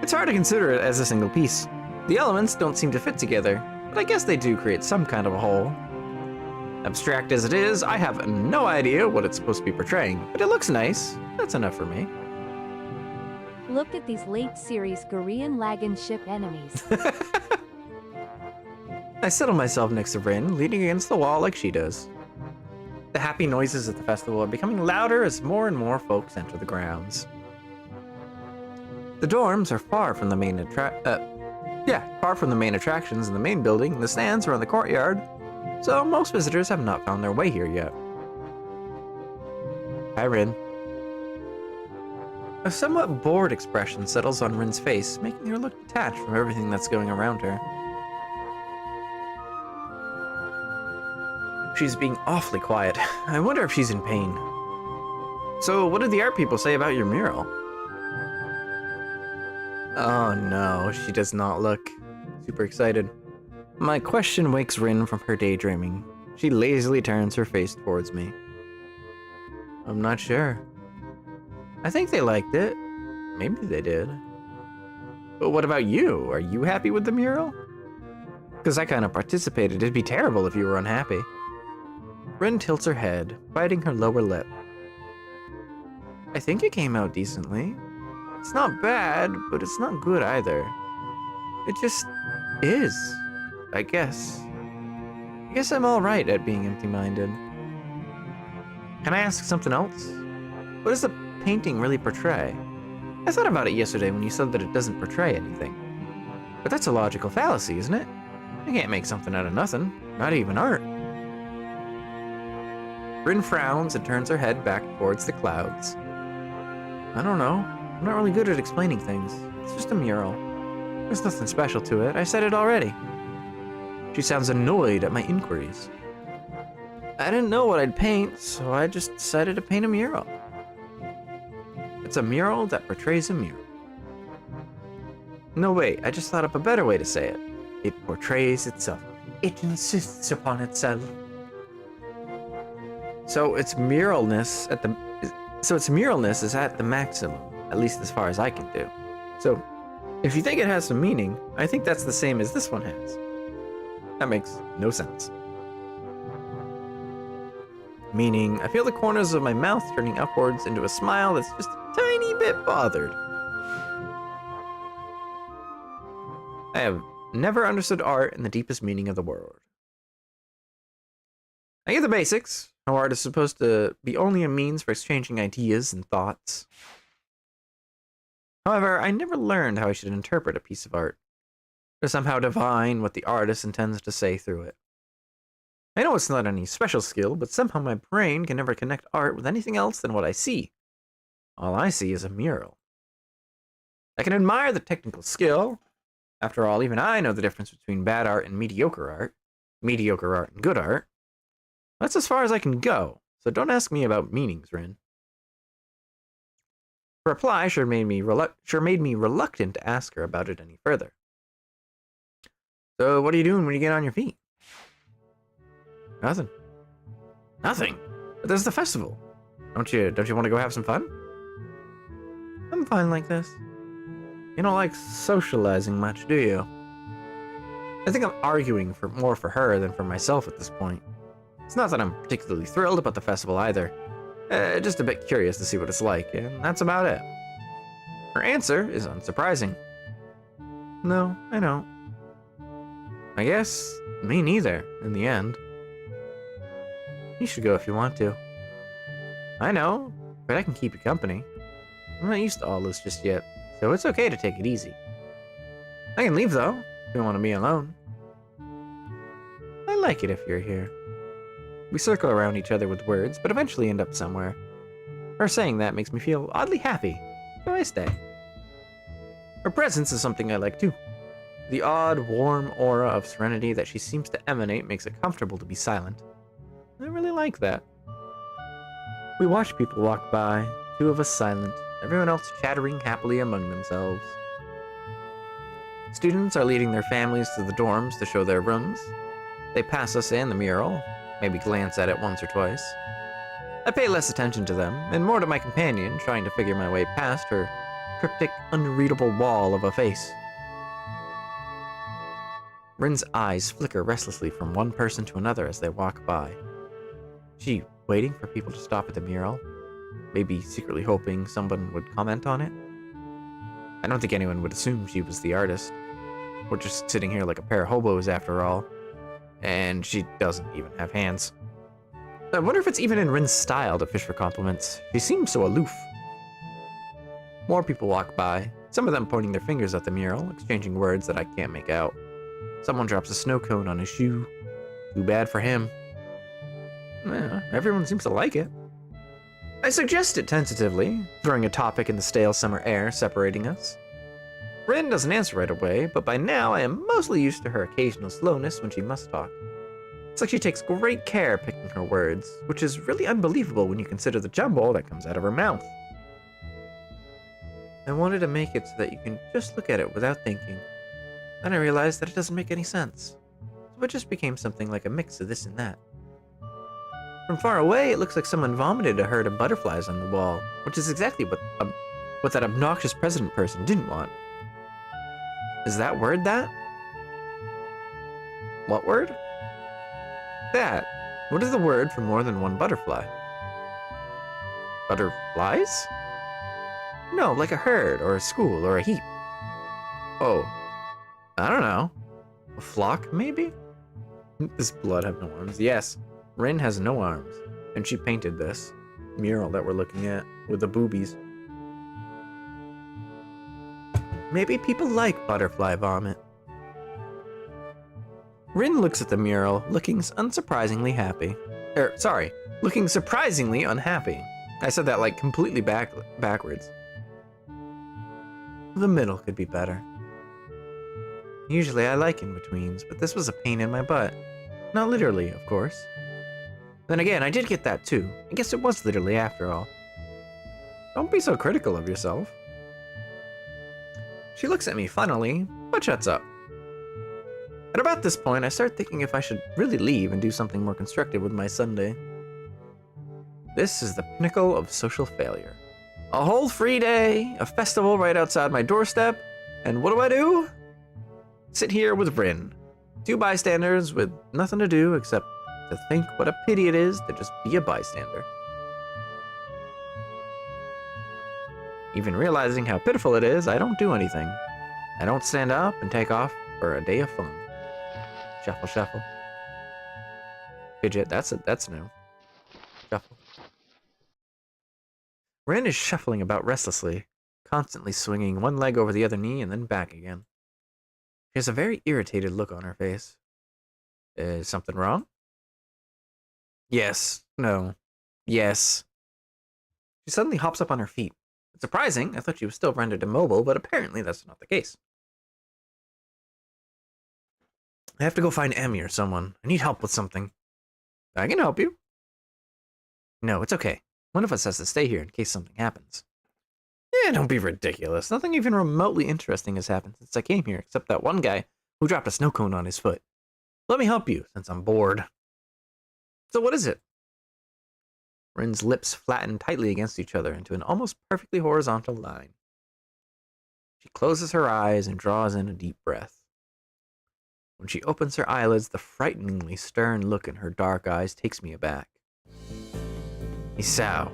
It's hard to consider it as a single piece. The elements don't seem to fit together, but I guess they do create some kind of a whole. Abstract as it is, I have no idea what it's supposed to be portraying, but it looks nice. That's enough for me. Look at these late series Korean Lagan ship enemies. I settle myself next to Rin, leaning against the wall like she does. The happy noises at the festival are becoming louder as more and more folks enter the grounds. The dorms are far from the main attractions in the main building, and the stands are in the courtyard, so most visitors have not found their way here yet. Hi, Rin. A somewhat bored expression settles on Rin's face, making her look detached from everything that's going around her. She's being awfully quiet. I wonder if she's in pain. So, what did the art people say about your mural? Oh no, she does not look super excited. My question wakes Rin from her daydreaming. She lazily turns her face towards me. I'm not sure. I think they liked it. Maybe they did. But what about you? Are you happy with the mural? Because I kind of participated. It'd be terrible if you were unhappy. Rin tilts her head, biting her lower lip. I think it came out decently. It's not bad, but it's not good either. It just is, I guess. I guess I'm alright at being empty-minded. Can I ask something else? What does the painting really portray? I thought about it yesterday when you said that it doesn't portray anything. But that's a logical fallacy, isn't it? You can't make something out of nothing, not even art. Rin frowns and turns her head back towards the clouds. I don't know. I'm not really good at explaining things. It's just a mural. There's nothing special to it. I said it already. She sounds annoyed at my inquiries. I didn't know what I'd paint, so I just decided to paint a mural. It's a mural that portrays a mural. No, wait, I just thought up a better way to say it. It portrays itself. It insists upon itself. So its muralness is at the maximum, at least as far as I can do. So, if you think it has some meaning, I think that's the same as this one has. That makes no sense. Meaning, I feel the corners of my mouth turning upwards into a smile that's just a tiny bit bothered. I have never understood art in the deepest meaning of the word. I get the basics. How art is supposed to be only a means for exchanging ideas and thoughts. However, I never learned how I should interpret a piece of art, or somehow divine what the artist intends to say through it. I know it's not any special skill, but somehow my brain can never connect art with anything else than what I see. All I see is a mural. I can admire the technical skill. After all, even I know the difference between bad art and mediocre art and good art. That's as far as I can go, so don't ask me about meanings, Rin. Her reply sure made me reluctant to ask her about it any further. So what are you doing when you get on your feet? Nothing. Nothing? But there's the festival. Don't you want to go have some fun? I'm fine like this. You don't like socializing much, do you? I think I'm arguing more for her than for myself at this point. It's not that I'm particularly thrilled about the festival either. Just a bit curious to see what it's like, and that's about it. Her answer is unsurprising. No, I don't. I guess me neither, in the end. You should go if you want to. I know, but I can keep you company. I'm not used to all this just yet, so it's okay to take it easy. I can leave though, if you want to be alone. I like it if you're here. We circle around each other with words, but eventually end up somewhere. Her saying that makes me feel oddly happy, so I stay. Her presence is something I like too. The odd, warm aura of serenity that she seems to emanate makes it comfortable to be silent. I really like that. We watch people walk by, two of us silent, everyone else chattering happily among themselves. Students are leading their families to the dorms to show their rooms. They pass us in the mural, maybe glance at it once or twice. I pay less attention to them, and more to my companion, trying to figure my way past her cryptic, unreadable wall of a face. Rin's eyes flicker restlessly from one person to another as they walk by. She waiting for people to stop at the mural? Maybe secretly hoping someone would comment on it? I don't think anyone would assume she was the artist. We're just sitting here like a pair of hobos after all. And she doesn't even have hands. I wonder if it's even in Rin's style to fish for compliments. She seems so aloof. More people walk by, some of them pointing their fingers at the mural, exchanging words that I can't make out. Someone drops a snow cone on his shoe. Too bad for him. Everyone seems to like it. I suggest it tentatively, throwing a topic in the stale summer air separating us. Rin doesn't answer right away, but by now I am mostly used to her occasional slowness when she must talk. It's like she takes great care picking her words, which is really unbelievable when you consider the jumble that comes out of her mouth. I wanted to make it so that you can just look at it without thinking. Then I realized that it doesn't make any sense. So it just became something like a mix of this and that. From far away, it looks like someone vomited a herd of butterflies on the wall, which is exactly what that obnoxious president person didn't want. Is that word that? What word? That. What is the word for more than one butterfly? Butterflies? No, like a herd, or a school, or a heap. Oh. I don't know. A flock, maybe? This blood have no arms. Yes, Rin has no arms, and she painted this mural that we're looking at with the boobies. Maybe people like butterfly vomit. Rin looks at the mural, looking unsurprisingly happy. Looking surprisingly unhappy. I said that like completely backwards. The middle could be better. Usually I like in-betweens, but this was a pain in my butt. Not literally, of course. Then again, I did get that too. I guess it was literally after all. Don't be so critical of yourself. She looks at me funnily, but shuts up. At about this point, I start thinking if I should really leave and do something more constructive with my Sunday. This is the pinnacle of social failure. A whole free day, a festival right outside my doorstep, and what do? Sit here with Rin. Two bystanders with nothing to do except to think what a pity it is to just be a bystander. Even realizing how pitiful it is, I don't do anything. I don't stand up and take off for a day of fun. Shuffle, shuffle. Fidget, that's new. Shuffle. Rin is shuffling about restlessly, constantly swinging one leg over the other knee and then back again. She has a very irritated look on her face. Is something wrong? Yes. No. Yes. She suddenly hops up on her feet. It's surprising. I thought she was still rendered immobile, but apparently that's not the case. I have to go find Emmy or someone. I need help with something. I can help you. No, it's okay. One of us has to stay here in case something happens. Yeah, don't be ridiculous. Nothing even remotely interesting has happened since I came here, except that one guy who dropped a snow cone on his foot. Let me help you, since I'm bored. So what is it? Rin's lips flatten tightly against each other into an almost perfectly horizontal line. She closes her eyes and draws in a deep breath. When she opens her eyelids, the frighteningly stern look in her dark eyes takes me aback. Isao,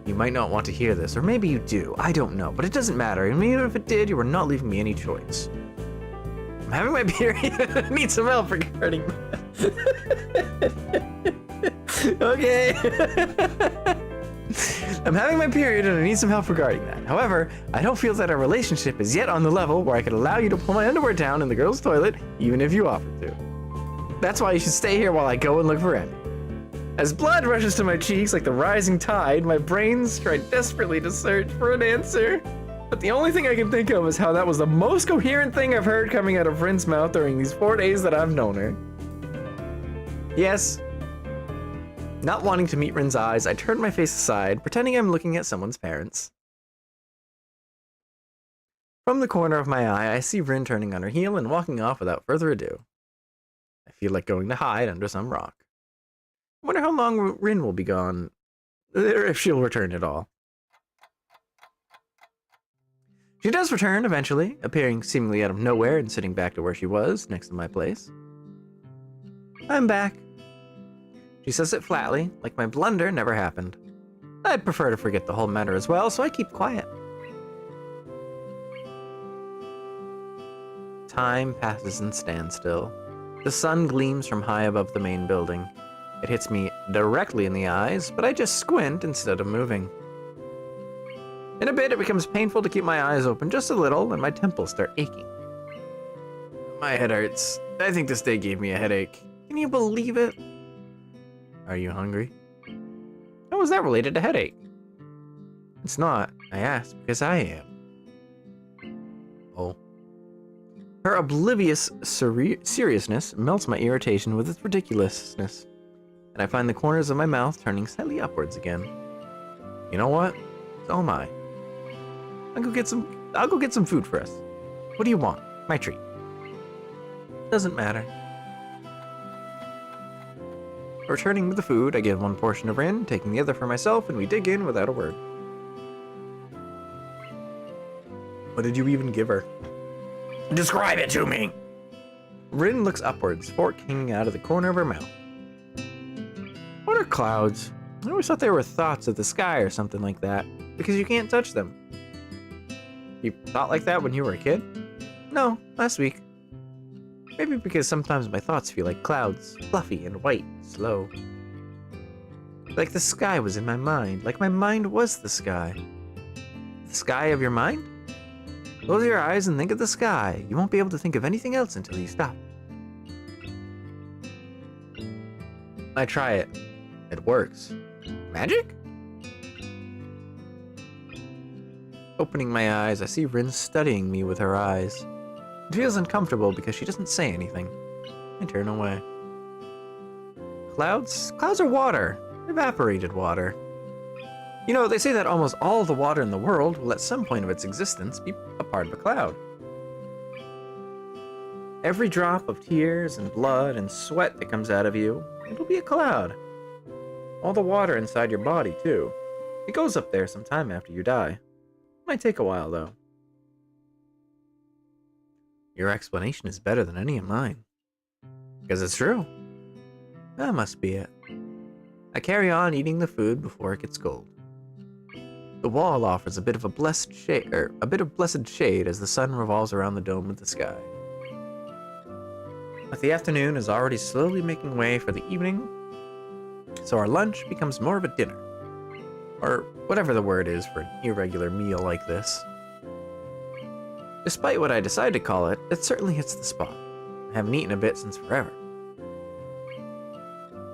you might not want to hear this, or maybe you do, I don't know, but it doesn't matter, and even if it did, you were not leaving me any choice. I'm having my period, I need some help regarding that. Okay. I'm having my period and I need some help regarding that. However, I don't feel that our relationship is yet on the level where I could allow you to pull my underwear down in the girls' toilet, even if you offered to. That's why you should stay here while I go and look for Emmy. As blood rushes to my cheeks like the rising tide, my brains try desperately to search for an answer. But the only thing I can think of is how that was the most coherent thing I've heard coming out of Rin's mouth during these 4 days that I've known her. Yes. Not wanting to meet Rin's eyes, I turn my face aside, pretending I'm looking at someone's parents. From the corner of my eye, I see Rin turning on her heel and walking off without further ado. I feel like going to hide under some rock. I wonder how long Rin will be gone, or if she'll return at all. She does return eventually, appearing seemingly out of nowhere and sitting back to where she was, next to my place. I'm back. She says it flatly, like my blunder never happened. I'd prefer to forget the whole matter as well, so I keep quiet. Time passes in standstill. The sun gleams from high above the main building. It hits me directly in the eyes, but I just squint instead of moving. In a bit, it becomes painful to keep my eyes open just a little, and my temples start aching. My head hurts. I think this day gave me a headache. Can you believe it? Are you hungry? How is that related to headache? It's not. I asked because I am. Oh. Her oblivious seriousness melts my irritation with its ridiculousness, and I find the corners of my mouth turning slightly upwards again. You know what? So am I. I'll go get some food for us. What do you want? My treat. Doesn't matter. Returning with the food, I give one portion of RIN, taking the other for myself, and we dig in without a word. What did you even give her? Describe it to me! RIN looks upwards, fork hanging out of the corner of her mouth. What are clouds? I always thought they were thoughts of the sky or something like that, because you can't touch them. You thought like that when you were a kid? No, last week. Maybe because sometimes my thoughts feel like clouds, fluffy and white, slow. Like the sky was in my mind, like my mind was the sky. The sky of your mind? Close your eyes and think of the sky. You won't be able to think of anything else until you stop. I try it. It works. Magic? Opening my eyes, I see RIN studying me with her eyes. It feels uncomfortable because she doesn't say anything. I turn away. Clouds? Clouds are water. Evaporated water. You know, they say that almost all the water in the world will at some point of its existence be a part of a cloud. Every drop of tears and blood and sweat that comes out of you, it'll be a cloud. All the water inside your body, too. It goes up there sometime after you die. Might take a while, though. Your explanation is better than any of mine. Because it's true. That must be it. I carry on eating the food before it gets cold. The wall offers a bit of blessed shade as the sun revolves around the dome of the sky. But the afternoon is already slowly making way for the evening, so our lunch becomes more of a dinner. Or whatever the word is for an irregular meal like this. Despite what I decide to call it, it certainly hits the spot. I haven't eaten a bit since forever.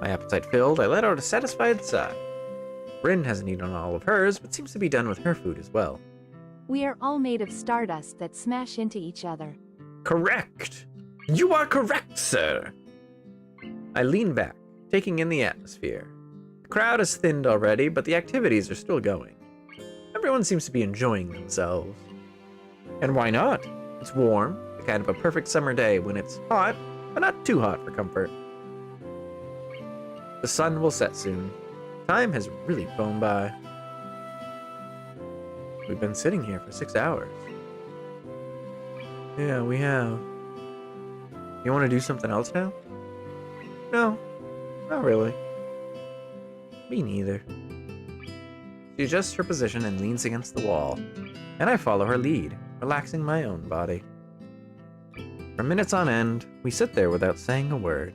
My appetite filled, I let out a satisfied sigh. RIN hasn't eaten all of hers, but seems to be done with her food as well. We are all made of stardust that smash into each other. Correct! You are correct, sir! I lean back, taking in the atmosphere. The crowd has thinned already, but the activities are still going. Everyone seems to be enjoying themselves. And why not? It's warm, the kind of a perfect summer day when it's hot, but not too hot for comfort. The sun will set soon. Time has really flown by. We've been sitting here for 6 hours. Yeah, we have. You want to do something else now? No, not really. Me neither. She adjusts her position and leans against the wall, and I follow her lead, relaxing my own body. For minutes on end, we sit there without saying a word.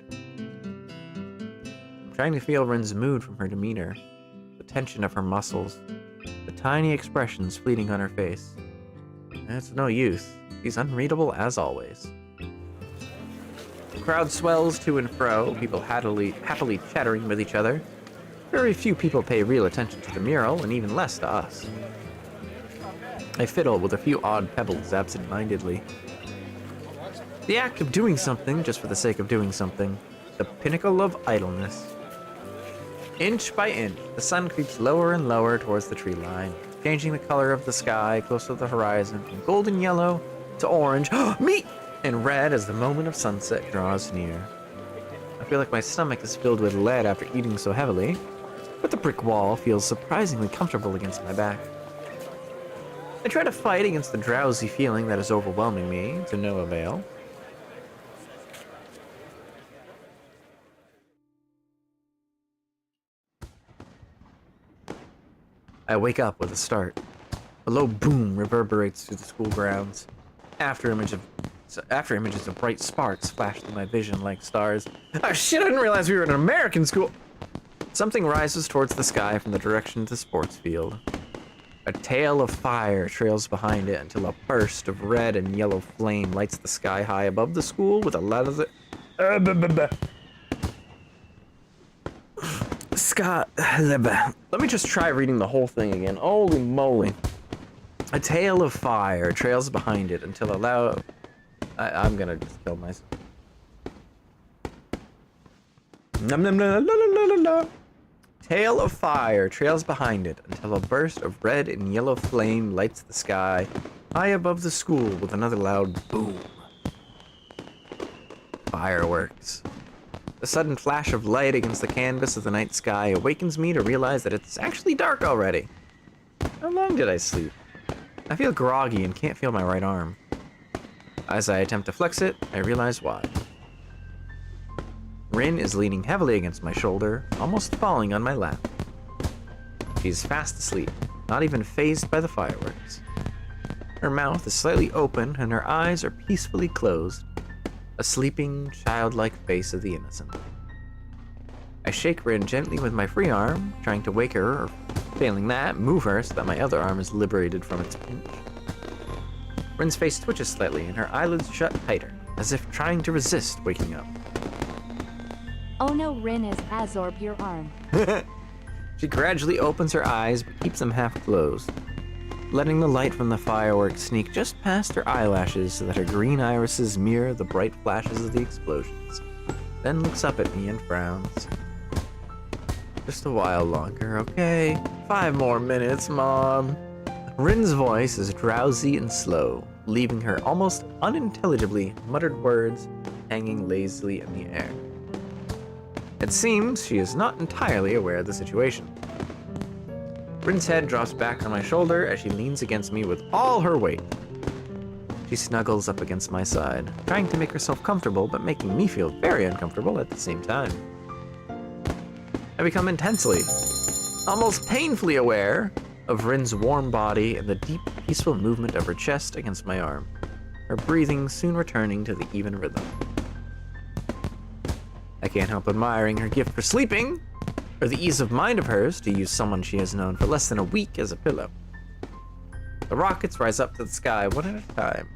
I'm trying to feel RIN's mood from her demeanor, the tension of her muscles, the tiny expressions fleeting on her face. It's no use. She's unreadable as always. The crowd swells to and fro, people happily chattering with each other. Very few people pay real attention to the mural, and even less to us. I fiddle with a few odd pebbles absent-mindedly. The act of doing something just for the sake of doing something. The pinnacle of idleness. Inch by inch, the sun creeps lower and lower towards the tree line, changing the color of the sky close to the horizon from golden yellow to orange, meat, and red as the moment of sunset draws near. I feel like my stomach is filled with lead after eating so heavily, but the brick wall feels surprisingly comfortable against my back. I try to fight against the drowsy feeling that is overwhelming me, to no avail. I wake up with a start. A low boom reverberates through the school grounds. After images of bright sparks flash through my vision like stars. Oh shit, I didn't realize we were in an American school! Something rises towards the sky from the direction of the sports field. A tail of fire trails behind it until a burst of red and yellow flame lights the sky high above the school with a loud... Scott... Let me just try reading the whole thing again. Holy moly. A tail of fire trails behind it until a loud... I'm gonna just kill myself. Nom nom nom nom nom nom nom. Tail of fire trails behind it until a burst of red and yellow flame lights the sky high above the school with another loud boom. Fireworks. The sudden flash of light against the canvas of the night sky awakens me to realize that it's actually dark already. How long did I sleep? I feel groggy and can't feel my right arm. As I attempt to flex it, I realize why. RIN is leaning heavily against my shoulder, almost falling on my lap. She is fast asleep, not even fazed by the fireworks. Her mouth is slightly open and her eyes are peacefully closed, a sleeping, childlike face of the innocent. I shake RIN gently with my free arm, trying to wake her, or failing that, move her so that my other arm is liberated from its pinch. RIN's face twitches slightly and her eyelids shut tighter, as if trying to resist waking up. Oh no, RIN has absorbed your arm. She gradually opens her eyes but keeps them half closed, letting the light from the fireworks sneak just past her eyelashes so that her green irises mirror the bright flashes of the explosions, then looks up at me and frowns. Just a while longer, okay? 5 more minutes, Mom. RIN's voice is drowsy and slow, leaving her almost unintelligibly muttered words hanging lazily in the air. It seems she is not entirely aware of the situation. RIN's head drops back on my shoulder as she leans against me with all her weight. She snuggles up against my side, trying to make herself comfortable but making me feel very uncomfortable at the same time. I become intensely, almost painfully aware of RIN's warm body and the deep, peaceful movement of her chest against my arm, her breathing soon returning to the even rhythm. I can't help admiring her gift for sleeping, or the ease of mind of hers to use someone she has known for less than a week as a pillow. The rockets rise up to the sky one at a time,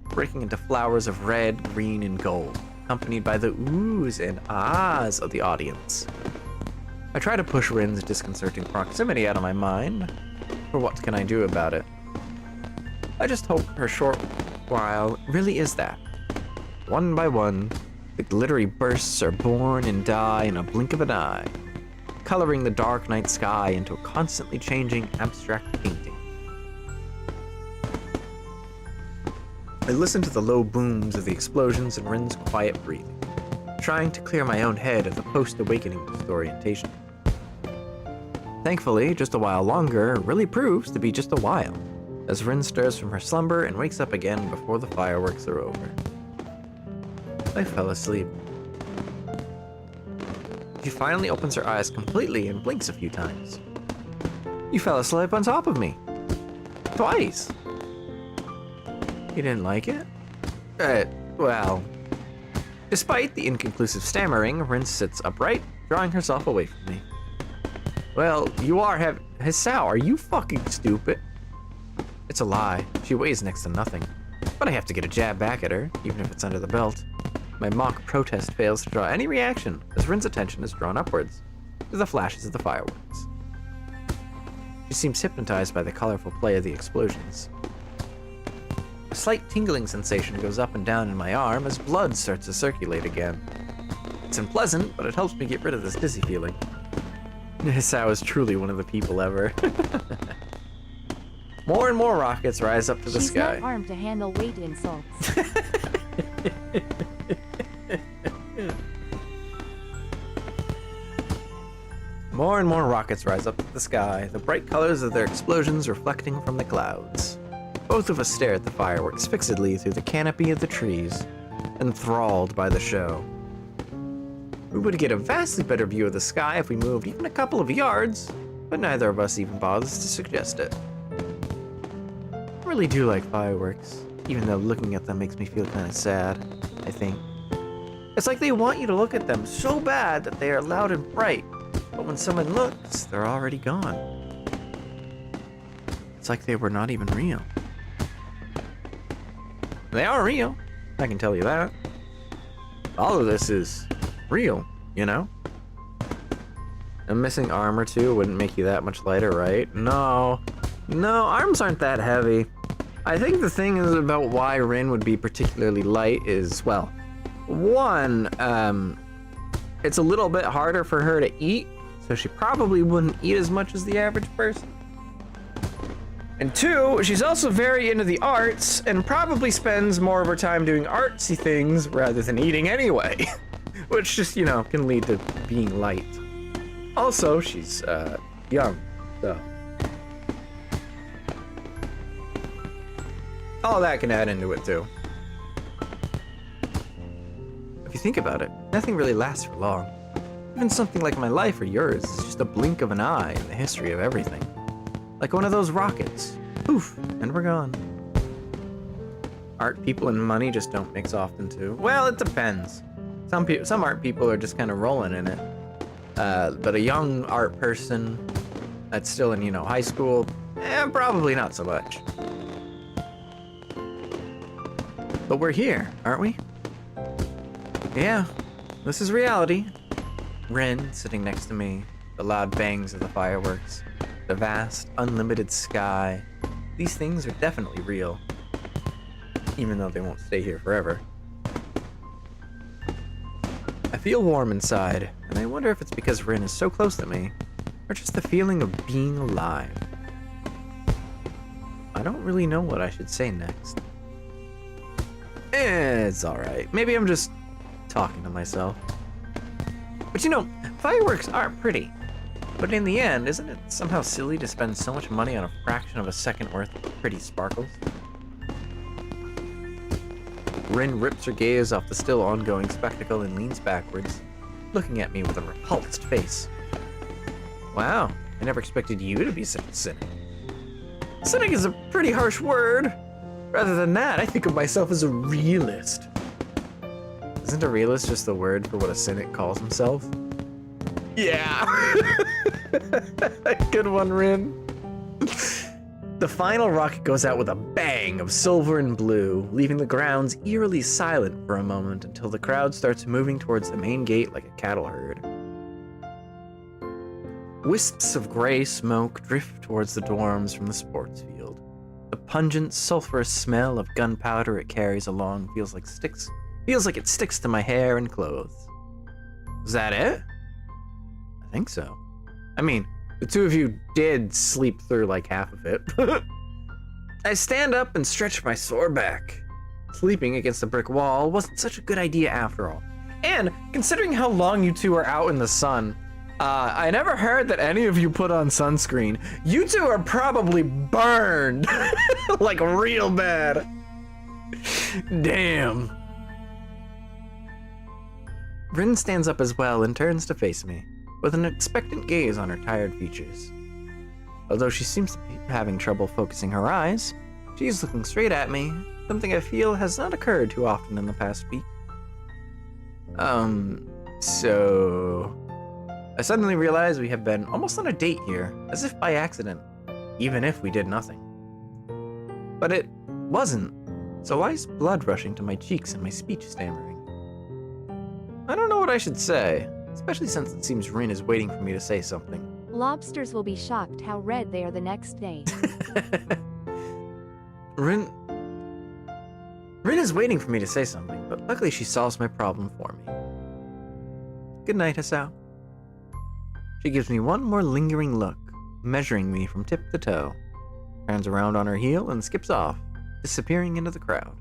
breaking into flowers of red, green, and gold, accompanied by the oohs and ahs of the audience. I try to push RIN's disconcerting proximity out of my mind, but what can I do about it? I just hope her short while really is that. One by one, the glittery bursts are born and die in a blink of an eye, coloring the dark night sky into a constantly changing abstract painting. I listen to the low booms of the explosions and RIN's quiet breathing, trying to clear my own head of the post-awakening disorientation. Thankfully, just a while longer really proves to be just a while, as RIN stirs from her slumber and wakes up again before the fireworks are over. I fell asleep. She finally opens her eyes completely and blinks a few times. You fell asleep on top of me. Twice. You didn't like it? Well... Despite the inconclusive stammering, RIN sits upright, drawing herself away from me. Well, you are Hisao, are you fucking stupid? It's a lie. She weighs next to nothing. But I have to get a jab back at her, even if it's under the belt. My mock protest fails to draw any reaction, as RIN's attention is drawn upwards, to the flashes of the fireworks. She seems hypnotized by the colorful play of the explosions. A slight tingling sensation goes up and down in my arm as blood starts to circulate again. It's unpleasant, but it helps me get rid of this dizzy feeling. Hisao is truly one of the people ever. More and more rockets rise up to the sky. She's not armed to handle weight insults. More and more rockets rise up to the sky, the bright colors of their explosions reflecting from the clouds. Both of us stare at the fireworks fixedly through the canopy of the trees, enthralled by the show. We would get a vastly better view of the sky if we moved even a couple of yards, but neither of us even bothers to suggest it. I really do like fireworks, even though looking at them makes me feel kind of sad, I think. It's like they want you to look at them so bad that they are loud and bright, but when someone looks, they're already gone. It's like they were not even real. They are real, I can tell you that. All of this is real, you know? A missing arm or two wouldn't make you that much lighter, right? No, arms aren't that heavy. I think the thing is about why Rin would be particularly light is, well, one, it's a little bit harder for her to eat, so she probably wouldn't eat as much as the average person. And two, she's also very into the arts and probably spends more of her time doing artsy things rather than eating anyway, which just, you know, can lead to being light. Also, she's, young, so. All that can add into it, too. If you think about it, nothing really lasts for long. Even something like my life or yours is just a blink of an eye in the history of everything. Like one of those rockets. Poof, and we're gone. Art people and money just don't mix often, too. Well, it depends. Some art people are just kind of rolling in it. But a young art person that's still in, you know, high school, probably not so much. But we're here, aren't we? Yeah, this is reality. Rin sitting next to me, the loud bangs of the fireworks, the vast, unlimited sky. These things are definitely real, even though they won't stay here forever. I feel warm inside, and I wonder if it's because Rin is so close to me, or just the feeling of being alive. I don't really know what I should say next. It's alright. Maybe I'm just talking to myself. But you know, fireworks are pretty. But in the end, isn't it somehow silly to spend so much money on a fraction of a second worth of pretty sparkles? Rin rips her gaze off the still ongoing spectacle and leans backwards, looking at me with a repulsed face. Wow, I never expected you to be such a cynic. Cynic is a pretty harsh word. Rather than that, I think of myself as a realist. Isn't a realist just the word for what a cynic calls himself? Yeah! Good one, Rin. The final rocket goes out with a bang of silver and blue, leaving the grounds eerily silent for a moment until the crowd starts moving towards the main gate like a cattle herd. Wisps of gray smoke drift towards the dorms from the sports field. The pungent, sulfurous smell of gunpowder it carries along feels like it sticks to my hair and clothes. Is that it? I think so. I mean, the two of you did sleep through like half of it. I stand up and stretch my sore back. Sleeping against a brick wall wasn't such a good idea after all. And considering how long you two are out in the sun, I never heard that any of you put on sunscreen. You two are probably burned. Like real bad. Damn. Rin stands up as well and turns to face me, with an expectant gaze on her tired features. Although she seems to be having trouble focusing her eyes, she's looking straight at me, something I feel has not occurred too often in the past week. So... I suddenly realize we have been almost on a date here, as if by accident, even if we did nothing. But it wasn't, so why is blood rushing to my cheeks and my speech stammering? I don't know what I should say, especially since it seems Rin is waiting for me to say something. Lobsters will be shocked how red they are the next day. Rin is waiting for me to say something, but luckily she solves my problem for me. Good night, Hasao. She gives me one more lingering look, measuring me from tip to toe, turns around on her heel and skips off, disappearing into the crowd.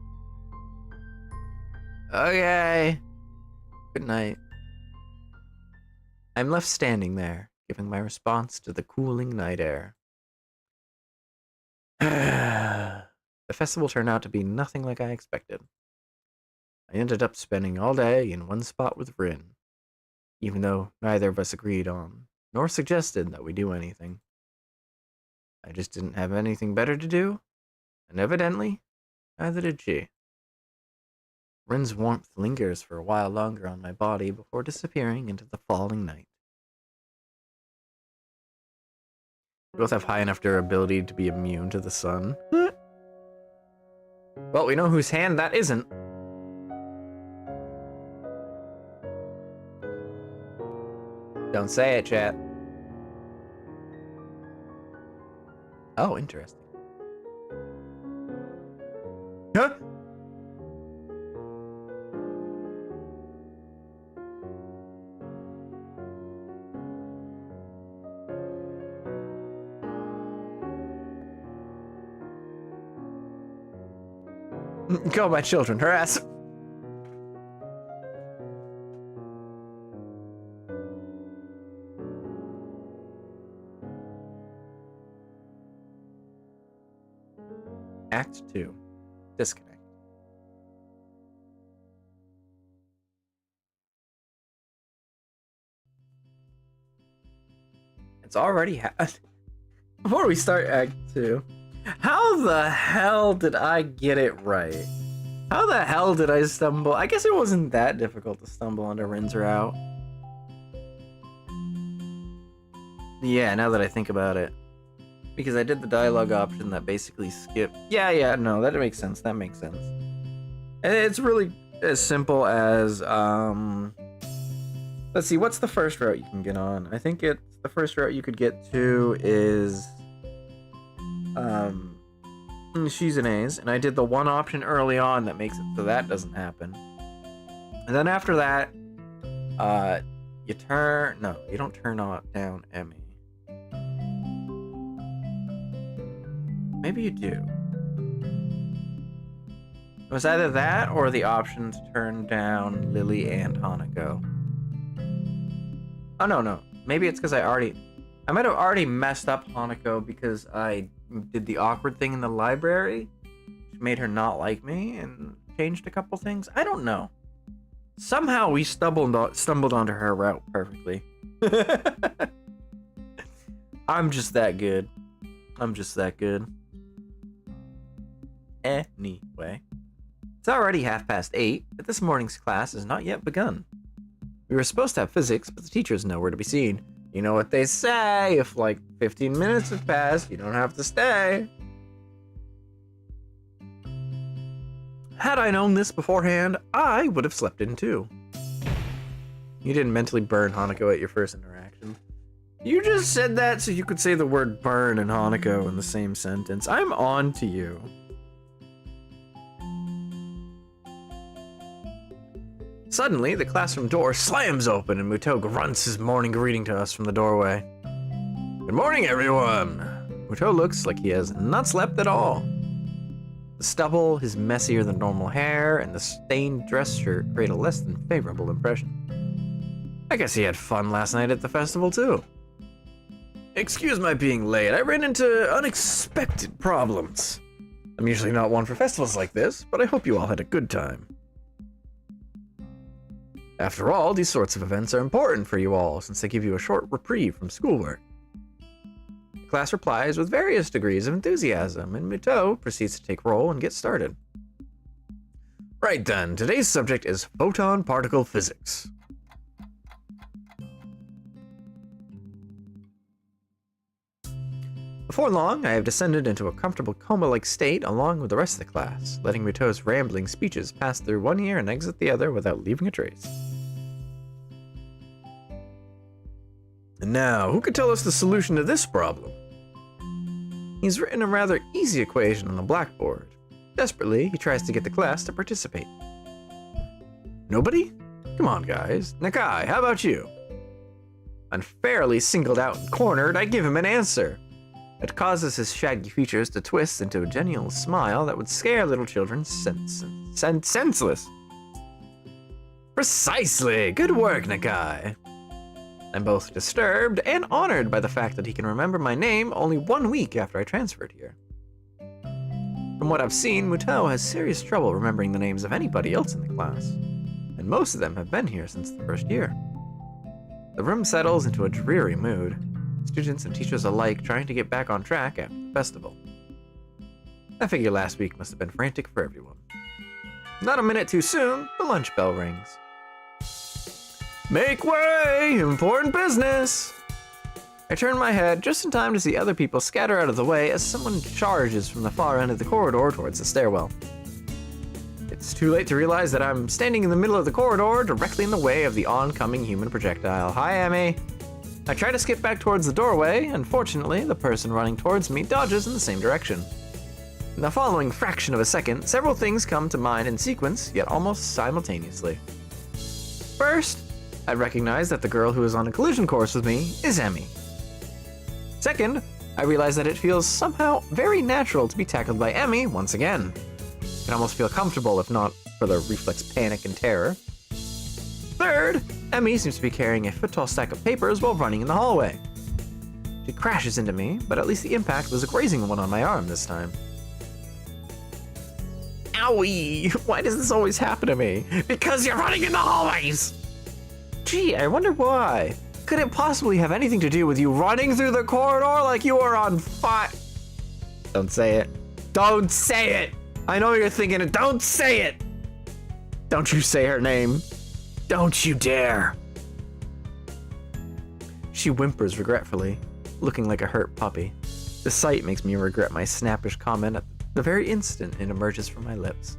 Okay. Good night. I'm left standing there, giving my response to the cooling night air. The festival turned out to be nothing like I expected. I ended up spending all day in one spot with Rin, even though neither of us agreed on nor suggested that we do anything. I just didn't have anything better to do, and evidently, neither did she. Rin's warmth lingers for a while longer on my body before disappearing into the falling night. We both have high enough durability to be immune to the sun. Well, we know whose hand that isn't. Don't say it, chat. Oh, interesting. Huh? Go, my children, harass. Act 2. Disconnect. It's already before we start Act 2. How the hell did I get it right? How the hell did I stumble? I guess it wasn't that difficult to stumble onto Rin's route. Yeah, now that I think about it. Because I did the dialogue option that basically skipped. Yeah, no, that makes sense. That makes sense. And it's really as simple as, let's see, what's the first route you can get on? I think it's the first route you could get to is, She's an A's, and I did the one option early on that makes it so that doesn't happen. And then after that, you don't turn down Emmy. Maybe you do. It was either that or the option to turn down Lily and Hanako. Oh, no. Maybe it's because I might have already messed up Hanako because I did the awkward thing in the library, which made her not like me and changed a couple things. I don't know. Somehow we stumbled onto her route perfectly. I'm just that good. Anyway, it's already 8:30, but this morning's class has not yet begun. We were supposed to have physics, but the teacher is nowhere to be seen. You know what they say, if like 15 minutes have passed, you don't have to stay. Had I known this beforehand, I would have slept in too. You didn't mentally burn Hanako at your first interaction. You just said that so you could say the word burn and Hanako in the same sentence. I'm on to you. Suddenly, the classroom door slams open and Muto grunts his morning greeting to us from the doorway. Good morning, everyone! Muto looks like he has not slept at all. The stubble, his messier than normal hair, and the stained dress shirt create a less than favorable impression. I guess he had fun last night at the festival, too. Excuse my being late, I ran into unexpected problems. I'm usually not one for festivals like this, but I hope you all had a good time. After all, these sorts of events are important for you all, since they give you a short reprieve from schoolwork. The class replies with various degrees of enthusiasm, and Muto proceeds to take roll and get started. Right then, today's subject is photon particle physics. Before long, I have descended into a comfortable coma-like state along with the rest of the class, letting Muto's rambling speeches pass through one ear and exit the other without leaving a trace. And now, who could tell us the solution to this problem? He's written a rather easy equation on the blackboard. Desperately, he tries to get the class to participate. Nobody? Come on, guys. Nakai, how about you? Unfairly singled out and cornered, I give him an answer. It causes his shaggy features to twist into a genial smile that would scare little children senseless. Precisely! Good work, Nakai. I'm both disturbed and honored by the fact that he can remember my name only 1 week after I transferred here. From what I've seen, Muto has serious trouble remembering the names of anybody else in the class, and most of them have been here since the first year. The room settles into a dreary mood, students and teachers alike trying to get back on track after the festival. I figure last week must have been frantic for everyone. Not a minute too soon, the lunch bell rings. Make way! Important business! I turn my head just in time to see other people scatter out of the way as someone charges from the far end of the corridor towards the stairwell. It's too late to realize that I'm standing in the middle of the corridor, directly in the way of the oncoming human projectile. Hi, Emmy! I try to skip back towards the doorway. Unfortunately, the person running towards me dodges in the same direction. In the following fraction of a second, several things come to mind in sequence, yet almost simultaneously. First, I recognize that the girl who is on a collision course with me is Emmy. Second, I realize that it feels somehow very natural to be tackled by Emmy once again. I can almost feel comfortable if not for the reflex panic and terror. Third, Emmy seems to be carrying a foot-tall stack of papers while running in the hallway. She crashes into me, but at least the impact was a grazing one on my arm this time. Owie! Why does this always happen to me? Because you're running in the hallways! Gee, I wonder why. Could it possibly have anything to do with you running through the corridor like you were on fire? Don't say it. Don't say it! I know you're thinking it. Don't say it! Don't you say her name. Don't you dare. She whimpers regretfully, looking like a hurt puppy. The sight makes me regret my snappish comment at the very instant it emerges from my lips.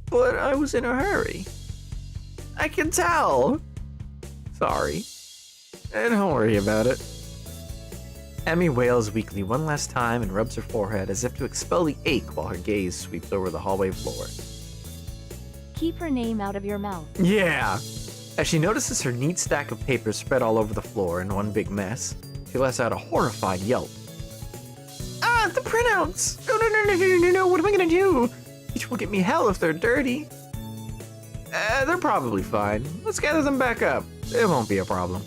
But I was in a hurry. I can tell. Sorry. Don't worry about it. Emmy wails weakly one last time and rubs her forehead as if to expel the ache while her gaze sweeps over the hallway floor. Keep her name out of your mouth. Yeah! As she notices her neat stack of papers spread all over the floor in one big mess, she lets out a horrified yelp. Ah, the printouts! No, what am I gonna do? Each will get me hell if they're dirty. They're probably fine. Let's gather them back up. It won't be a problem.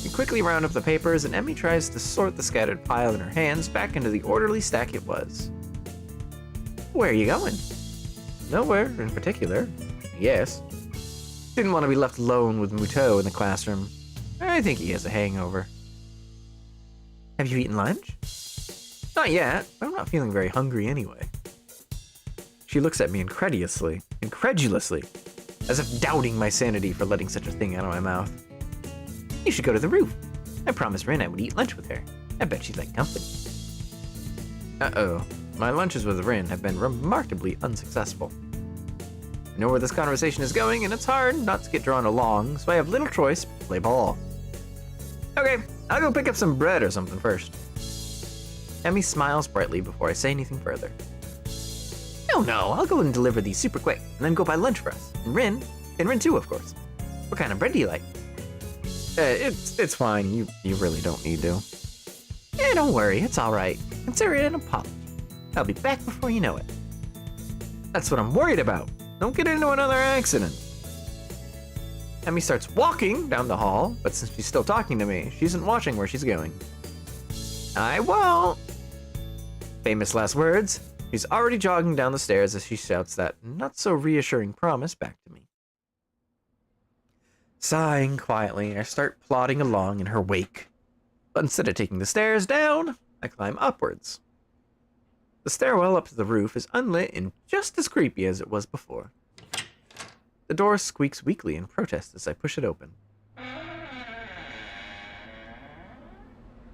We quickly round up the papers, and Emmy tries to sort the scattered pile in her hands back into the orderly stack it was. Where are you going? Nowhere in particular. Yes. Didn't want to be left alone with Muto in the classroom. I think he has a hangover. Have you eaten lunch? Not yet, but I'm not feeling very hungry anyway. She looks at me incredulously, as if doubting my sanity for letting such a thing out of my mouth. You should go to the roof. I promised Rin I would eat lunch with her. I bet she'd like company. Uh-oh. My lunches with Rin have been remarkably unsuccessful. I know where this conversation is going, and it's hard not to get drawn along, so I have little choice but to play ball. Okay, I'll go pick up some bread or something first. Emmy smiles brightly before I say anything further. No, I'll go and deliver these super quick, and then go buy lunch for us. And Rin too, of course. What kind of bread do you like? It's fine. You really don't need to. Yeah, don't worry. It's all right. Consider it an apology. I'll be back before you know it. That's what I'm worried about. Don't get into another accident. Emmy starts walking down the hall, but since she's still talking to me, she isn't watching where she's going. I won't. Famous last words. She's already jogging down the stairs as she shouts that not-so-reassuring promise back to me. Sighing quietly, I start plodding along in her wake. But instead of taking the stairs down, I climb upwards. The stairwell up to the roof is unlit and just as creepy as it was before. The door squeaks weakly in protest as I push it open.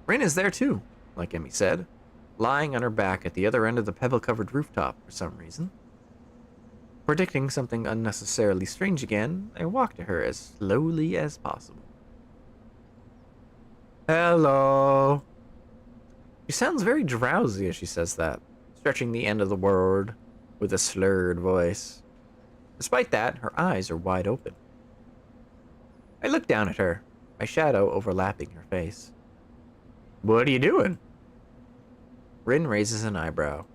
Rin is there too, like Emmy said, lying on her back at the other end of the pebble-covered rooftop for some reason. Predicting something unnecessarily strange again, I walk to her as slowly as possible. Hello. She sounds very drowsy as she says that, stretching the end of the word with a slurred voice. Despite that, her eyes are wide open. I look down at her, my shadow overlapping her face. What are you doing? Rin raises an eyebrow.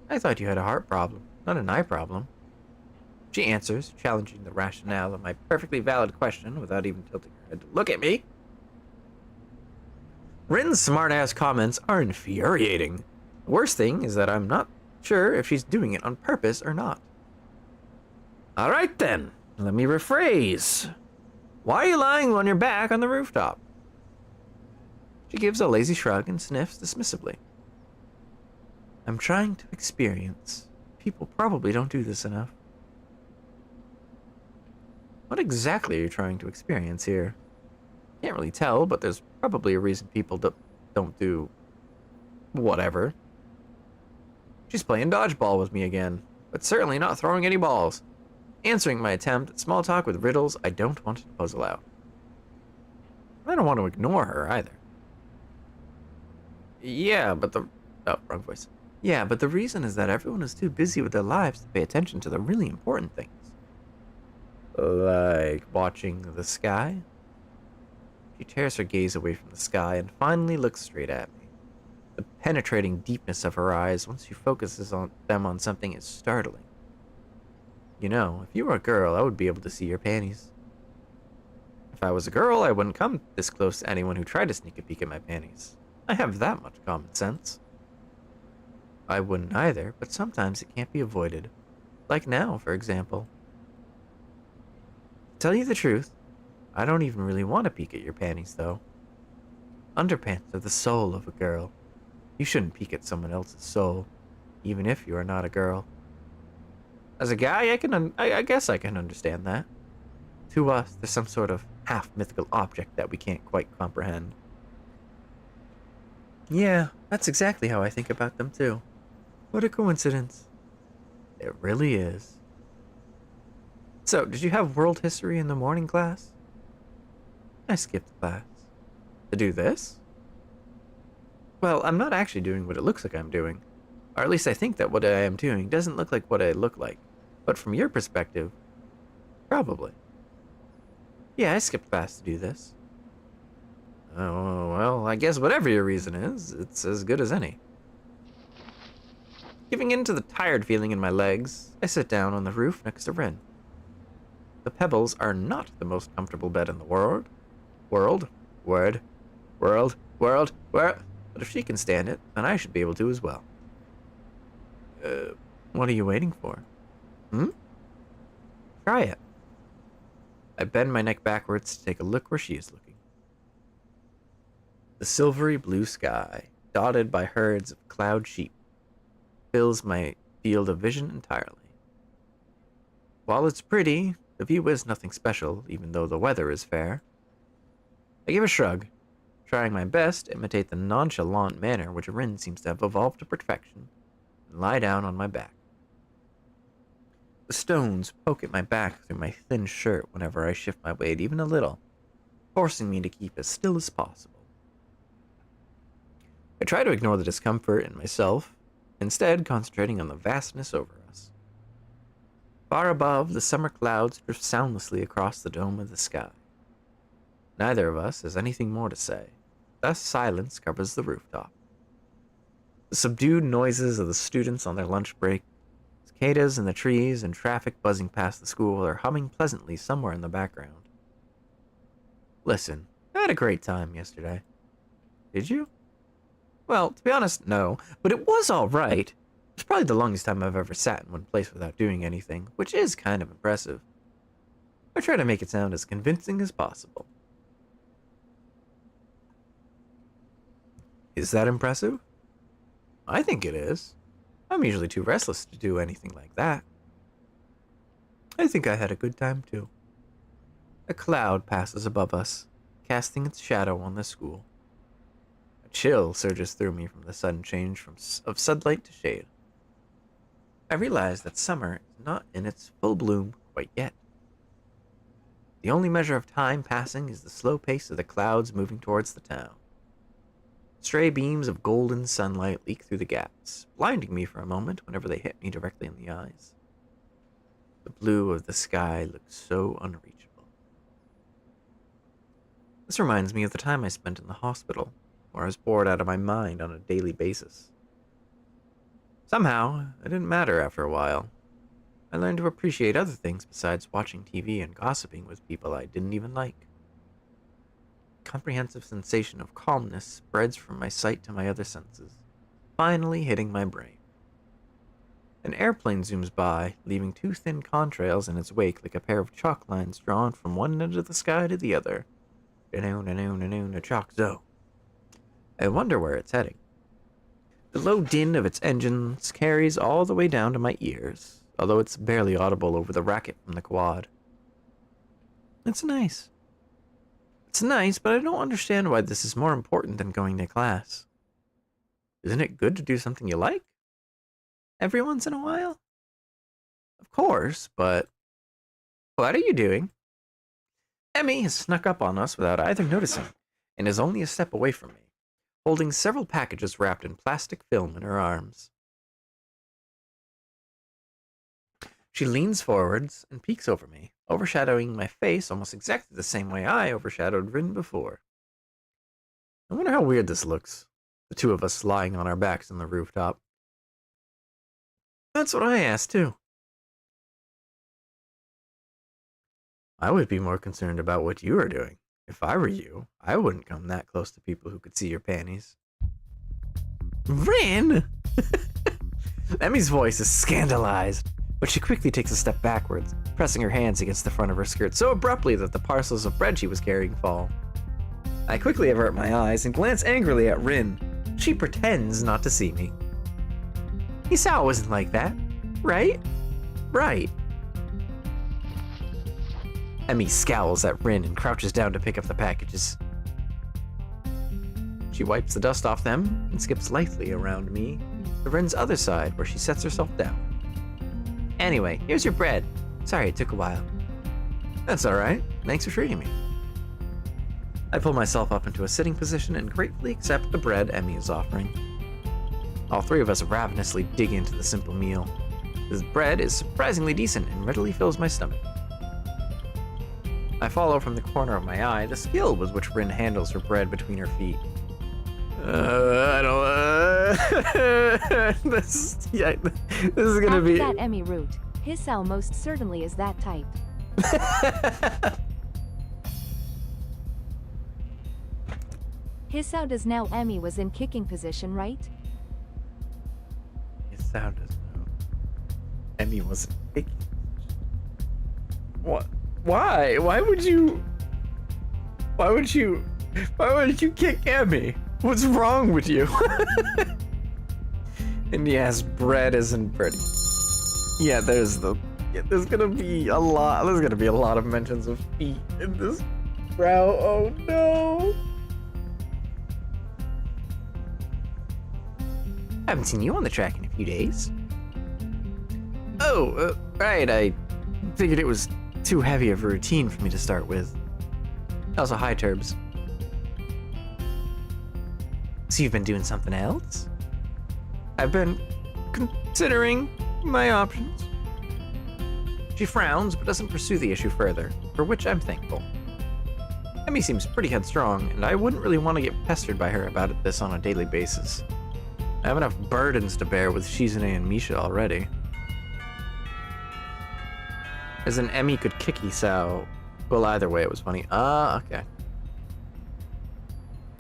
I thought you had a heart problem, not an eye problem. She answers, challenging the rationale of my perfectly valid question without even tilting her head to look at me. Rin's smart-ass comments are infuriating. The worst thing is that I'm not sure if she's doing it on purpose or not. All right then, let me rephrase. Why are you lying on your back on the rooftop? She gives a lazy shrug and sniffs dismissively. I'm trying to experience. People probably don't do this enough. What exactly are you trying to experience here? Can't really tell, but there's probably a reason people don't do whatever. She's playing dodgeball with me again, but certainly not throwing any balls. Answering my attempt at small talk with riddles I don't want to puzzle out. I don't want to ignore her either. Yeah, but the... Oh, wrong voice. Yeah, but the reason is that everyone is too busy with their lives to pay attention to the really important things. Like watching the sky? She tears her gaze away from the sky and finally looks straight at me. The penetrating deepness of her eyes, once she focuses on them on something, is startling. You know, if you were a girl, I would be able to see your panties. If I was a girl, I wouldn't come this close to anyone who tried to sneak a peek at my panties. I have that much common sense. I wouldn't either, but sometimes it can't be avoided. Like now, for example. To tell you the truth, I don't even really want to peek at your panties, though. Underpants are the soul of a girl. You shouldn't peek at someone else's soul, even if you are not a girl. As a guy, I guess I can understand that. To us, there's some sort of half-mythical object that we can't quite comprehend. Yeah, that's exactly how I think about them, too. What a coincidence. It really is. So, did you have world history in the morning class? I skipped class. To do this? Well, I'm not actually doing what it looks like I'm doing. Or at least I think that what I am doing doesn't look like what I look like. But from your perspective, probably. Yeah, I skipped class to do this. Oh, well, I guess whatever your reason is, it's as good as any. Giving in to the tired feeling in my legs, I sit down on the roof next to RIN. The pebbles are not the most comfortable bed in the world. But if she can stand it, then I should be able to as well. What are you waiting for? Try it. I bend my neck backwards to take a look where she is looking. The silvery blue sky, dotted by herds of cloud sheep, fills my field of vision entirely. While it's pretty, the view is nothing special, even though the weather is fair. I give a shrug, trying my best to imitate the nonchalant manner which RIN seems to have evolved to perfection, and lie down on my back. The stones poke at my back through my thin shirt whenever I shift my weight even a little, forcing me to keep as still as possible. I try to ignore the discomfort in myself, instead concentrating on the vastness over us. Far above, the summer clouds drift soundlessly across the dome of the sky. Neither of us has anything more to say, thus silence covers the rooftop. The subdued noises of the students on their lunch break, cicadas in the trees, and traffic buzzing past the school are humming pleasantly somewhere in the background. Listen, I had a great time yesterday. Did you? Well, to be honest, no, but it was alright. It's probably the longest time I've ever sat in one place without doing anything, which is kind of impressive. I try to make it sound as convincing as possible. Is that impressive? I think it is. I'm usually too restless to do anything like that. I think I had a good time too. A cloud passes above us, casting its shadow on the school. A chill surges through me from the sudden change of sunlight to shade. I realize that summer is not in its full bloom quite yet. The only measure of time passing is the slow pace of the clouds moving towards the town. Stray beams of golden sunlight leak through the gaps, blinding me for a moment whenever they hit me directly in the eyes. The blue of the sky looks so unreachable. This reminds me of the time I spent in the hospital, where I was bored out of my mind on a daily basis. Somehow, it didn't matter after a while. I learned to appreciate other things besides watching TV and gossiping with people I didn't even like. A comprehensive sensation of calmness spreads from my sight to my other senses, finally hitting my brain. An airplane zooms by, leaving two thin contrails in its wake like a pair of chalk lines drawn from one end of the sky to the other. Chalk zo. I wonder where it's heading. The low din of its engines carries all the way down to my ears, although it's barely audible over the racket from the quad. It's nice. It's nice, but I don't understand why this is more important than going to class. Isn't it good to do something you like? Every once in a while? Of course, but what are you doing? Emmy has snuck up on us without either noticing, and is only a step away from me, holding several packages wrapped in plastic film in her arms. She leans forwards and peeks over me, overshadowing my face almost exactly the same way I overshadowed RIN before. I wonder how weird this looks, the two of us lying on our backs on the rooftop. That's what I asked, too. I would be more concerned about what you are doing. If I were you, I wouldn't come that close to people who could see your panties. RIN! Emmy's voice is scandalized, but she quickly takes a step backwards, pressing her hands against the front of her skirt so abruptly that the parcels of bread she was carrying fall. I quickly avert my eyes and glance angrily at RIN. She pretends not to see me. You saw it wasn't like that, right? Right. Emmy scowls at RIN and crouches down to pick up the packages. She wipes the dust off them and skips lightly around me to RIN's other side where she sets herself down. Anyway, here's your bread. Sorry it took a while. That's alright. Thanks for treating me. I pull myself up into a sitting position and gratefully accept the bread Emmy is offering. All three of us ravenously dig into the simple meal. This bread is surprisingly decent and readily fills my stomach. I follow from the corner of my eye the skill with which RIN handles her bread between her feet. I don't. This is gonna be. That Emmy root. His cell most certainly is that type. His sound is now Emmy was in kicking position, right? His sound is no. Emmy wasn't kicking. What? Why? Why would you kick Emmy? What's wrong with you? And yes, bread isn't pretty. Yeah, there's gonna be a lot of mentions of feet in this row. Oh no. Haven't seen you on the track in a few days. Oh, right, I figured it was too heavy of a routine for me to start with. Also, hi, Turbs. So you've been doing something else? I've been considering my options. She frowns, but doesn't pursue the issue further, for which I'm thankful. Emmy seems pretty headstrong, and I wouldn't really want to get pestered by her about this on a daily basis. I have enough burdens to bear with Shizune and Misha already. As in Emmy could kick Isao. Well, either way, it was funny. Okay.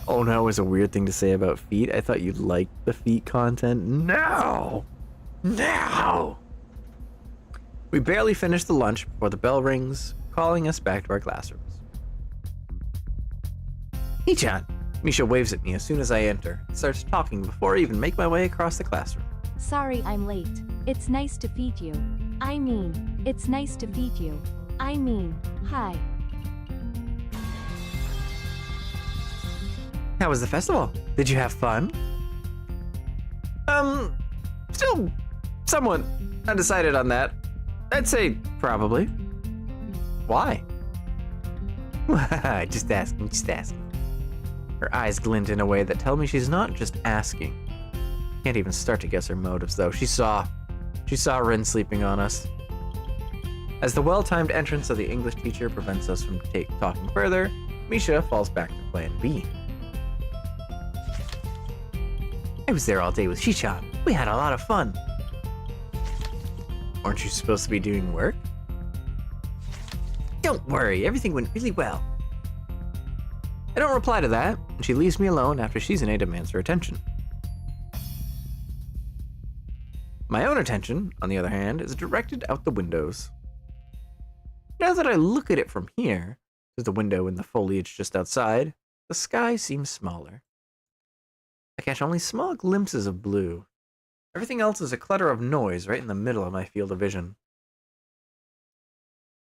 Oh no is a weird thing to say about feet. I thought you'd like the feet content. No! Now! We barely finish the lunch before the bell rings, calling us back to our classrooms. Hee-chan! Misha waves at me as soon as I enter, and starts talking before I even make my way across the classroom. Sorry I'm late. It's nice to feed you. It's nice to feed you. Hi. How was the festival? Did you have fun? Still somewhat undecided on that. I'd say probably. Why? Just asking. Her eyes glint in a way that tell me she's not just asking. Can't even start to guess her motives, though. She saw RIN sleeping on us. As the well-timed entrance of the English teacher prevents us from talking further, Misha falls back to plan B. I was there all day with Shi-chan. We had a lot of fun. Aren't you supposed to be doing work? Don't worry, everything went really well. I don't reply to that, and she leaves me alone after Shizune demands her attention. My own attention, on the other hand, is directed out the windows. Now that I look at it from here, through the window in the foliage just outside, the sky seems smaller. I catch only small glimpses of blue. Everything else is a clutter of noise right in the middle of my field of vision.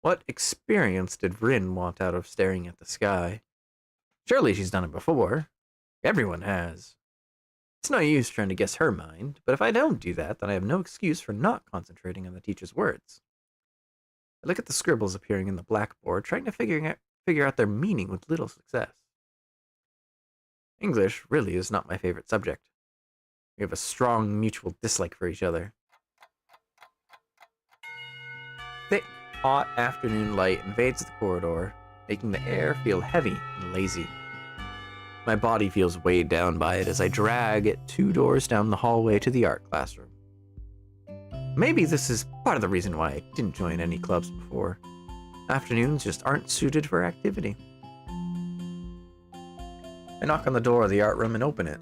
What experience did RIN want out of staring at the sky? Surely she's done it before. Everyone has. It's no use trying to guess her mind, but if I don't do that, then I have no excuse for not concentrating on the teacher's words. I look at the scribbles appearing in the blackboard, trying to figure out their meaning with little success. English really is not my favorite subject. We have a strong mutual dislike for each other. Thick, hot afternoon light invades the corridor, making the air feel heavy and lazy. My body feels weighed down by it as I drag it 2 doors down the hallway to the art classroom. Maybe this is part of the reason why I didn't join any clubs before. Afternoons just aren't suited for activity. I knock on the door of the art room and open it.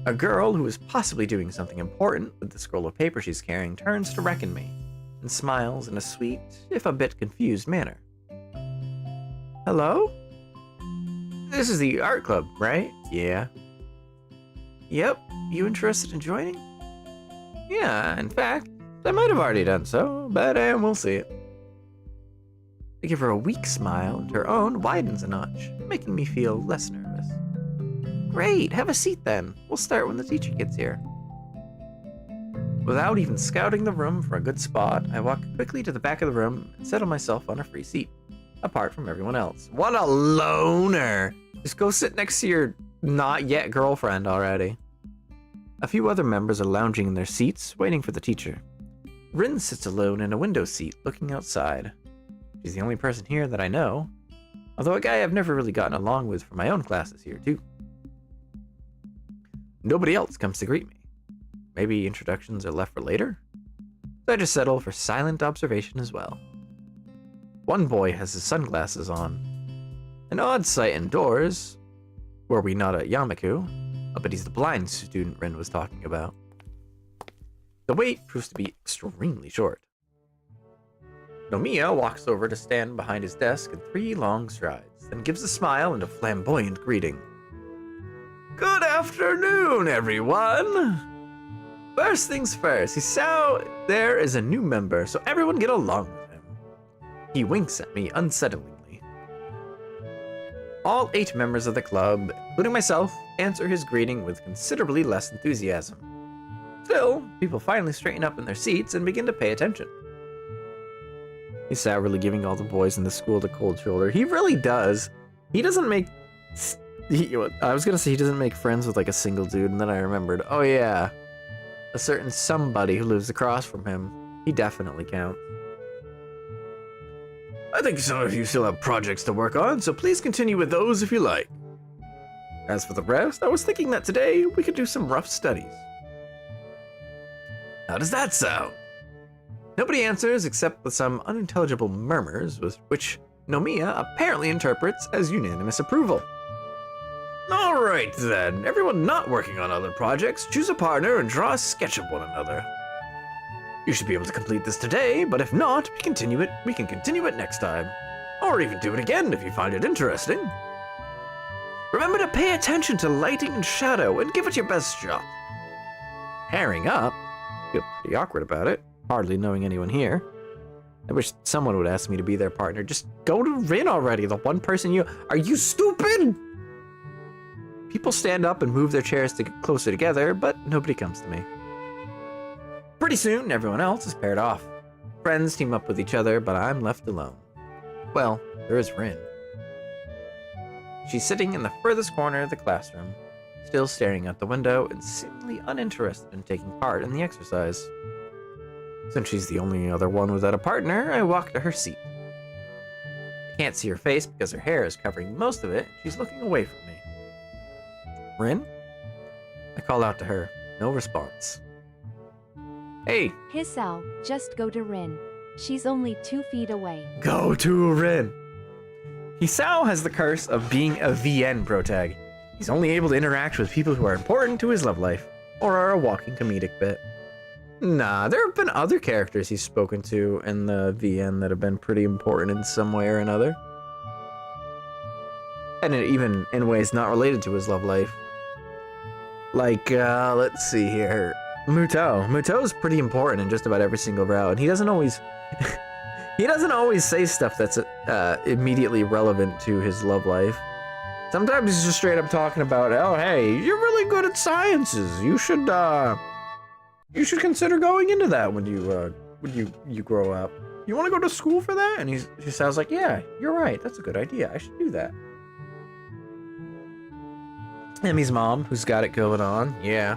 A girl who is possibly doing something important with the scroll of paper she's carrying turns to reckon me and smiles in a sweet, if a bit confused manner. Hello? This is the art club, right? Yeah. Yep, you interested in joining? Yeah, in fact, I might have already done so, but we'll see. I give her a weak smile, and her own widens a notch, making me feel less nervous. Great, have a seat then. We'll start when the teacher gets here. Without even scouting the room for a good spot, I walk quickly to the back of the room and settle myself on a free seat, apart from everyone else. What a loner! Just go sit next to your not-yet girlfriend already. A few other members are lounging in their seats, waiting for the teacher. RIN sits alone in a window seat, looking outside. She's the only person here that I know, although a guy I've never really gotten along with from my own classes here, too. Nobody else comes to greet me. Maybe introductions are left for later? So I just settle for silent observation as well. One boy has his sunglasses on. An odd sight indoors. Were we not at Yamaku? But he's the blind student RIN was talking about. The wait proves to be extremely short. Nomiya walks over to stand behind his desk in 3 long strides, then gives a smile and a flamboyant greeting. Good afternoon, everyone! First things first, Hisao there is a new member, so everyone get along with him. He winks at me unsettlingly. All 8 members of the club, including myself, answer his greeting with considerably less enthusiasm. Still, people finally straighten up in their seats and begin to pay attention. Hisao really giving all the boys in the school the cold shoulder. He really does. He doesn't make... I was gonna say he doesn't make friends with like a single dude, and then I remembered, oh yeah, a certain somebody who lives across from him. He definitely counts. I think some of you still have projects to work on, so please continue with those if you like. As for the rest, I was thinking that today we could do some rough studies. How does that sound? Nobody answers except with some unintelligible murmurs, which Nomiya apparently interprets as unanimous approval. Alright then, everyone not working on other projects, choose a partner and draw a sketch of one another. You should be able to complete this today, but if not, we can continue it next time. Or even do it again if you find it interesting. Remember to pay attention to lighting and shadow and give it your best shot. Pairing up? I feel pretty awkward about it, hardly knowing anyone here. I wish someone would ask me to be their partner. Just go to RIN already, the one person you... Are you stupid? People stand up and move their chairs to get closer together, but nobody comes to me. Pretty soon, everyone else is paired off. Friends team up with each other, but I'm left alone. Well, there is RIN. She's sitting in the furthest corner of the classroom, still staring out the window and seemingly uninterested in taking part in the exercise. Since she's the only other one without a partner, I walk to her seat. I can't see her face because her hair is covering most of it. She's looking away from me. RIN? I call out to her. No response. Hey! Hisao, just go to RIN. She's only 2 feet away. Go to RIN! Hisao has the curse of being a VN protag. He's only able to interact with people who are important to his love life, or are a walking comedic bit. Nah, there have been other characters he's spoken to in the VN that have been pretty important in some way or another. And even in ways not related to his love life. Like, let's see here. Muto. Muto's pretty important in just about every single route, and he doesn't always... he doesn't always say stuff that's immediately relevant to his love life. Sometimes he's just straight up talking about, oh, hey, you're really good at sciences. You should consider going into that when you grow up. You want to go to school for that? And he sounds like, yeah, you're right. That's a good idea. I should do that. Emmy's mom, who's got it going on, yeah.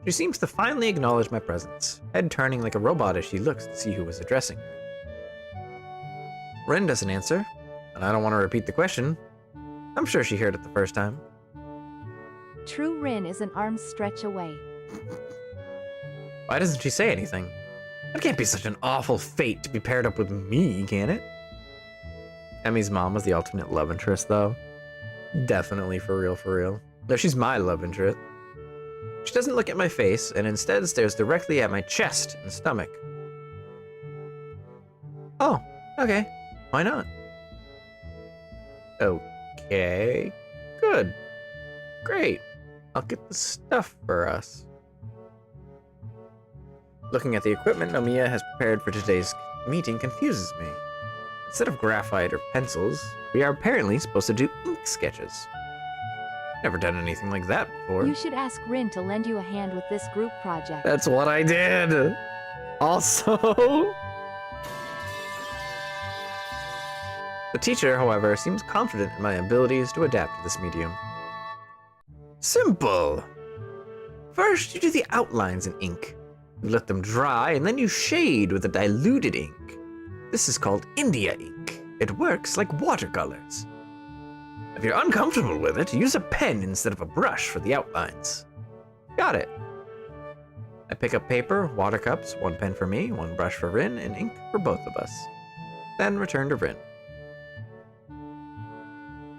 She seems to finally acknowledge my presence, head turning like a robot as she looks to see who was addressing her. RIN doesn't answer, and I don't want to repeat the question. I'm sure she heard it the first time. True RIN is an arm's stretch away. Why doesn't she say anything? It can't be such an awful fate to be paired up with me, can it? Emmy's mom was the ultimate love interest, though. Definitely for real, for real. No, she's my love interest. She doesn't look at my face, and instead stares directly at my chest and stomach. Oh, okay. Why not? Okay. Good. Great. I'll get the stuff for us. Looking at the equipment Nomiya has prepared for today's meeting confuses me. Instead of graphite or pencils, we are apparently supposed to do ink sketches. Never done anything like that before. You should ask RIN to lend you a hand with this group project. That's what I did! Also... The teacher, however, seems confident in my abilities to adapt to this medium. Simple! First, you do the outlines in ink. You let them dry, and then you shade with a diluted ink. This is called India ink. It works like watercolors. If you're uncomfortable with it, use a pen instead of a brush for the outlines. Got it. I pick up paper, water cups, one pen for me, one brush for RIN, and ink for both of us. Then return to RIN.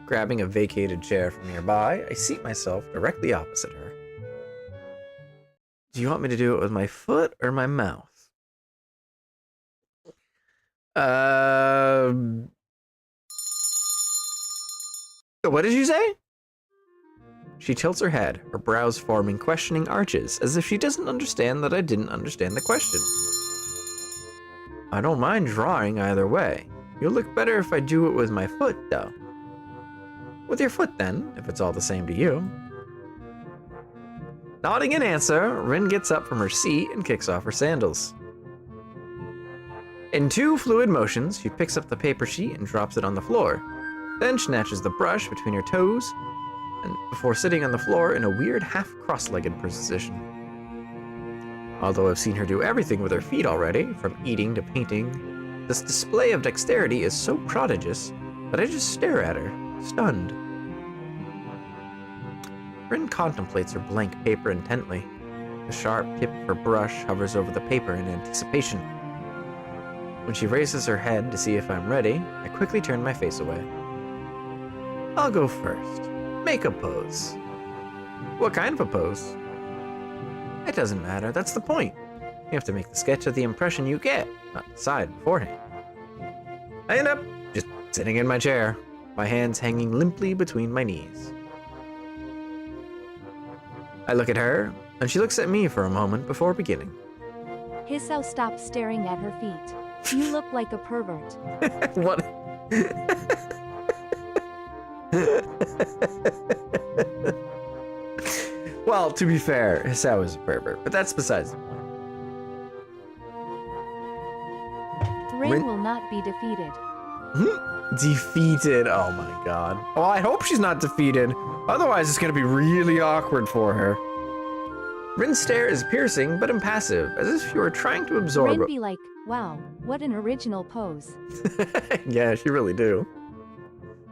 Grabbing a vacated chair from nearby, I seat myself directly opposite her. Do you want me to do it with my foot or my mouth? What did you say? She tilts her head, her brows forming questioning arches, as if she doesn't understand that I didn't understand the question. I don't mind drawing either way. You'll look better if I do it with my foot, though. With your foot, then, if it's all the same to you. Nodding in answer, RIN gets up from her seat and kicks off her sandals. In two fluid motions, she picks up the paper sheet and drops it on the floor. Then snatches the brush between her toes, and before sitting on the floor in a weird half-cross-legged position. Although I've seen her do everything with her feet already, from eating to painting, this display of dexterity is so prodigious that I just stare at her, stunned. RIN contemplates her blank paper intently. The sharp tip of her brush hovers over the paper in anticipation. When she raises her head to see if I'm ready, I quickly turn my face away. I'll go first. Make a pose. What kind of a pose? It doesn't matter, that's the point. You have to make the sketch of the impression you get, not decide beforehand. I end up just sitting in my chair, my hands hanging limply between my knees. I look at her, and she looks at me for a moment before beginning. Hisao stopped staring at her feet. You look like a pervert. What? Well, to be fair, Hisao is a pervert, but that's besides the point. RIN will not be defeated. Defeated, oh my god. Oh, I hope she's not defeated. Otherwise, it's gonna be really awkward for her. RIN's stare is piercing, but impassive, as if she were trying to absorb... RIN be like, wow, what an original pose. Yeah, she really do.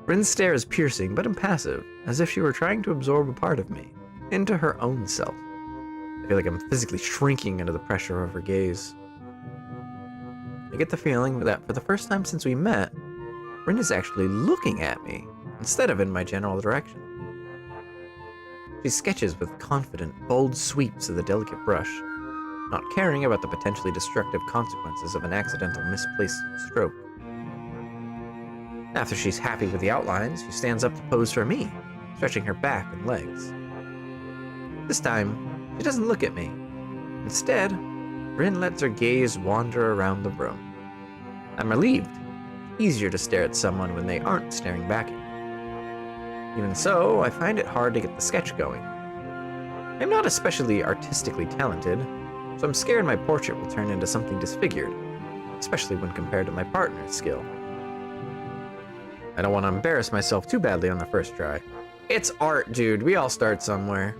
RIN's stare is piercing, but impassive, as if she were trying to absorb a part of me, into her own self. I feel like I'm physically shrinking under the pressure of her gaze. I get the feeling that for the first time since we met, RIN is actually looking at me, instead of in my general direction. She sketches with confident, bold sweeps of the delicate brush, not caring about the potentially destructive consequences of an accidental misplaced stroke. After she's happy with the outlines, she stands up to pose for me, stretching her back and legs. This time, she doesn't look at me. Instead, Rin lets her gaze wander around the room. I'm relieved. Easier to stare at someone when they aren't staring back at me. Even so, I find it hard to get the sketch going. I'm not especially artistically talented, so I'm scared my portrait will turn into something disfigured, especially when compared to my partner's skill. I don't want to embarrass myself too badly on the first try. It's art, dude. We all start somewhere.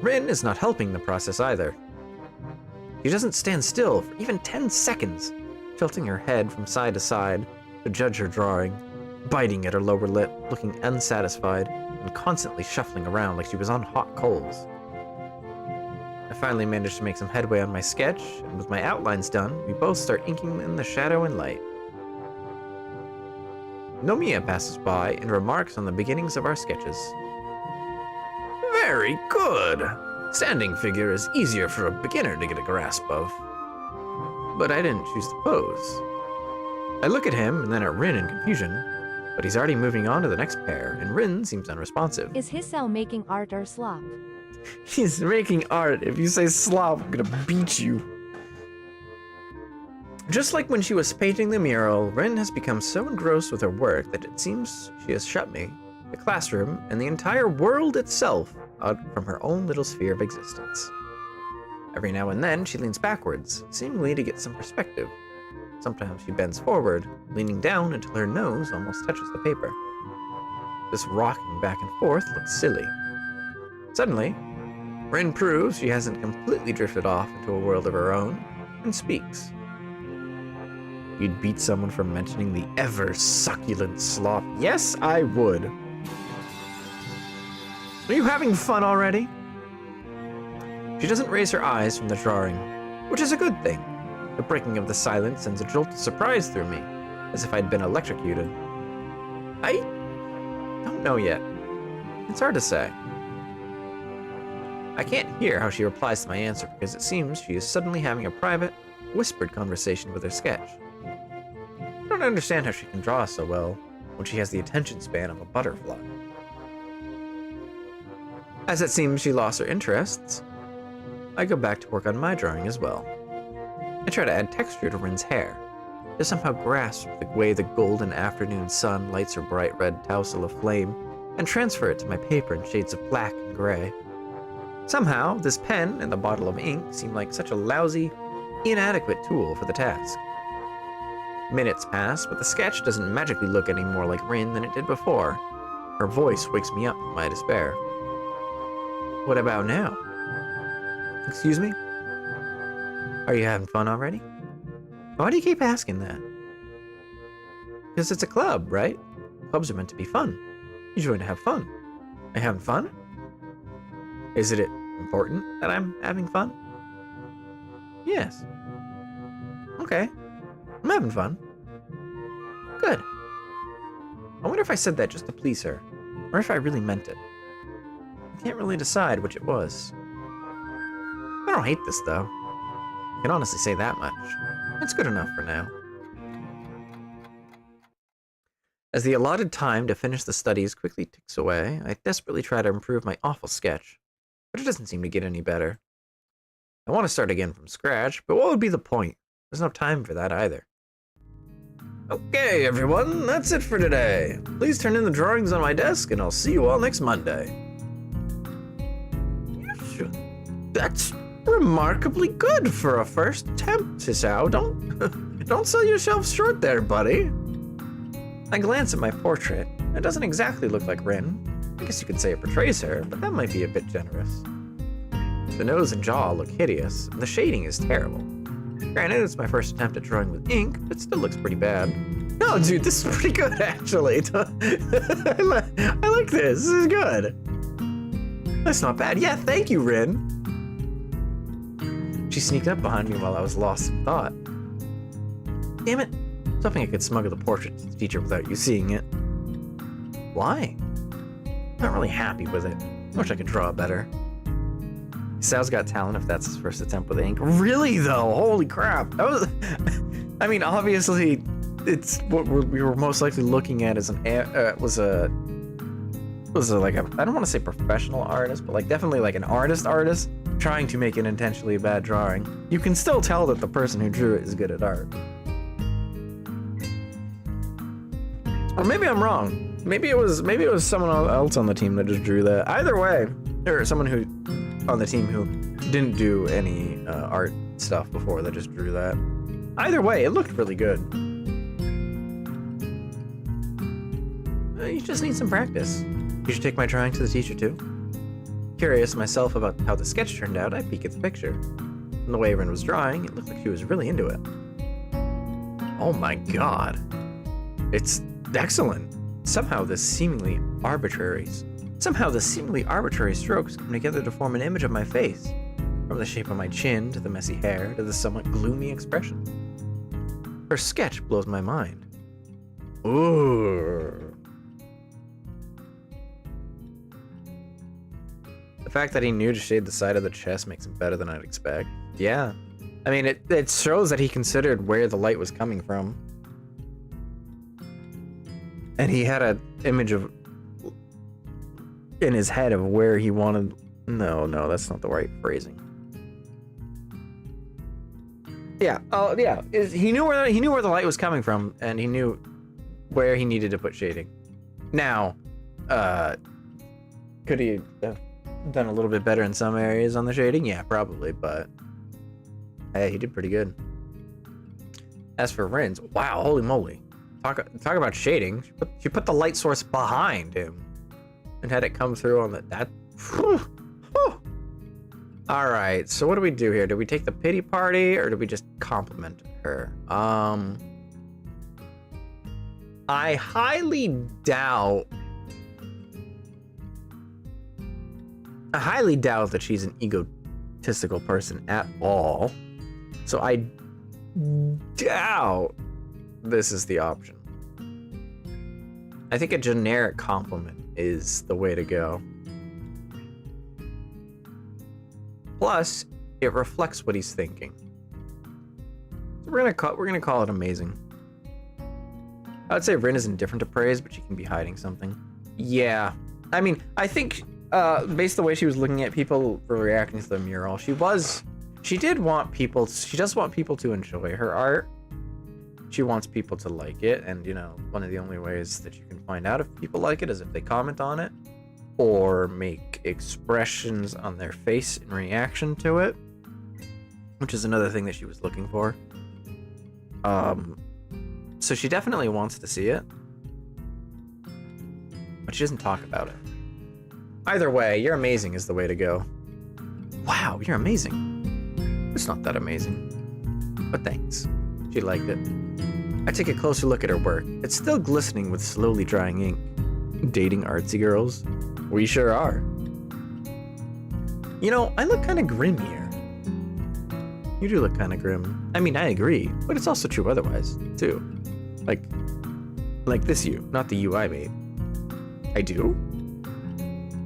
Rin is not helping the process either. She doesn't stand still for even 10 seconds, tilting her head from side to side to judge her drawing, biting at her lower lip, looking unsatisfied, and constantly shuffling around like she was on hot coals. I finally managed to make some headway on my sketch, and with my outlines done, we both start inking in the shadow and light. Nomiya passes by and remarks on the beginnings of our sketches. Very good! Standing figure is easier for a beginner to get a grasp of. But I didn't choose the pose. I look at him and then at Rin in confusion, but he's already moving on to the next pair, and Rin seems unresponsive. Is Hisao making art or slop? He's making art. If you say slop, I'm gonna beat you. Just like when she was painting the mural, Rin has become so engrossed with her work that it seems she has shut me, the classroom, and the entire world itself out from her own little sphere of existence. Every now and then, she leans backwards, seemingly to get some perspective. Sometimes she bends forward, leaning down until her nose almost touches the paper. This rocking back and forth looks silly. Suddenly, Rin proves she hasn't completely drifted off into a world of her own, and speaks. You'd beat someone for mentioning the ever-succulent slop. Yes, I would. Are you having fun already? She doesn't raise her eyes from the drawing, which is a good thing. The breaking of the silence sends a jolt of surprise through me, as if I'd been electrocuted. I don't know yet. It's hard to say. I can't hear how she replies to my answer because it seems she is suddenly having a private, whispered conversation with her sketch. I don't understand how she can draw so well when she has the attention span of a butterfly. As it seems she lost her interests, I go back to work on my drawing as well. I try to add texture to Rin's hair, to somehow grasp the way the golden afternoon sun lights her bright red tousle aflame, and transfer it to my paper in shades of black and gray. Somehow, this pen and the bottle of ink seem like such a lousy, inadequate tool for the task. Minutes pass, but the sketch doesn't magically look any more like Rin than it did before. Her voice wakes me up from my despair. What about now? Excuse me? Are you having fun already? Why do you keep asking that? Because it's a club, right? Clubs are meant to be fun. You join to have fun. Are you having fun? Is it important that I'm having fun? Yes. Okay. I'm having fun. Good. I wonder if I said that just to please her, or if I really meant it. I can't really decide which it was. I don't hate this, though. I can honestly say that much. It's good enough for now. As the allotted time to finish the studies quickly ticks away, I desperately try to improve my awful sketch, but it doesn't seem to get any better. I want to start again from scratch, but what would be the point? There's no time for that either. Okay, everyone, that's it for today. Please turn in the drawings on my desk, and I'll see you all next Monday. That's remarkably good for a first attempt, Hisao. Don't sell yourself short there, buddy. I glance at my portrait. It doesn't exactly look like Rin. I guess you could say it portrays her, but that might be a bit generous. The nose and jaw look hideous, and the shading is terrible. Granted, it's my first attempt at drawing with ink, but it still looks pretty bad. No, dude, this is pretty good, actually. I like this. This is good. That's not bad. Yeah, thank you, Rin. She sneaked up behind me while I was lost in thought. Damn it. I was hoping I could smuggle the portrait to the teacher without you seeing it. Why? I'm not really happy with it. I wish I could draw better. Sal's got talent if that's his first attempt with ink. Really though? Holy crap. That was I mean, obviously it's what we were most likely looking at as was a like a, I don't want to say professional artist, but like definitely like an artist trying to make an intentionally bad drawing. You can still tell that the person who drew it is good at art. Or maybe I'm wrong. Maybe it was someone else on the team that just drew that. Either way, or someone who on the team who didn't do any art stuff before that just drew that. Either way, it looked really good. You just need some practice. You should take my drawing to the teacher too. Curious myself about how the sketch turned out, I peek at the picture. From the way RIN was drawing, it looked like she was really into it. Oh my god. It's excellent. Somehow the seemingly arbitrary strokes come together to form an image of my face. From the shape of my chin, to the messy hair, to the somewhat gloomy expression. Her sketch blows my mind. Ooh. The fact that he knew to shade the side of the chest makes him better than I'd expect. Yeah. I mean, it shows that he considered where the light was coming from. And he had an image of in his head of where he wanted. No, that's not the right phrasing. Yeah. Oh, yeah. He knew where the light was coming from, and he knew where he needed to put shading. Now, could he have done a little bit better in some areas on the shading? Yeah, probably, but hey, he did pretty good. As for RIN's, wow, holy moly. Talk about shading. She put the light source behind him and had it come through on that. All right, so what do we do here? Do we take the pity party or do we just compliment her? I highly doubt that she's an egotistical person at all. So I doubt this is the option. I think a generic compliment is the way to go. Plus, it reflects what he's thinking. So we're gonna call it amazing. I would say RIN is indifferent to praise, but she can be hiding something. Yeah, I mean, I think based on the way she was looking at people for reacting to the mural, she does want people to enjoy her art. She wants people to like it, and you know, one of the only ways that you can find out if people like it is if they comment on it or make expressions on their face in reaction to it, which is another thing that she was looking for. So she definitely wants to see it, but she doesn't talk about it. Either way, you're amazing is the way to go. Wow, you're amazing. It's not that amazing, but thanks. She liked it. I take a closer look at her work. It's still glistening with slowly drying ink. Dating artsy girls? We sure are. You know, I look kind of grim here. You do look kind of grim. I mean, I agree, but it's also true otherwise, too. Like this you, not the you I made. I do?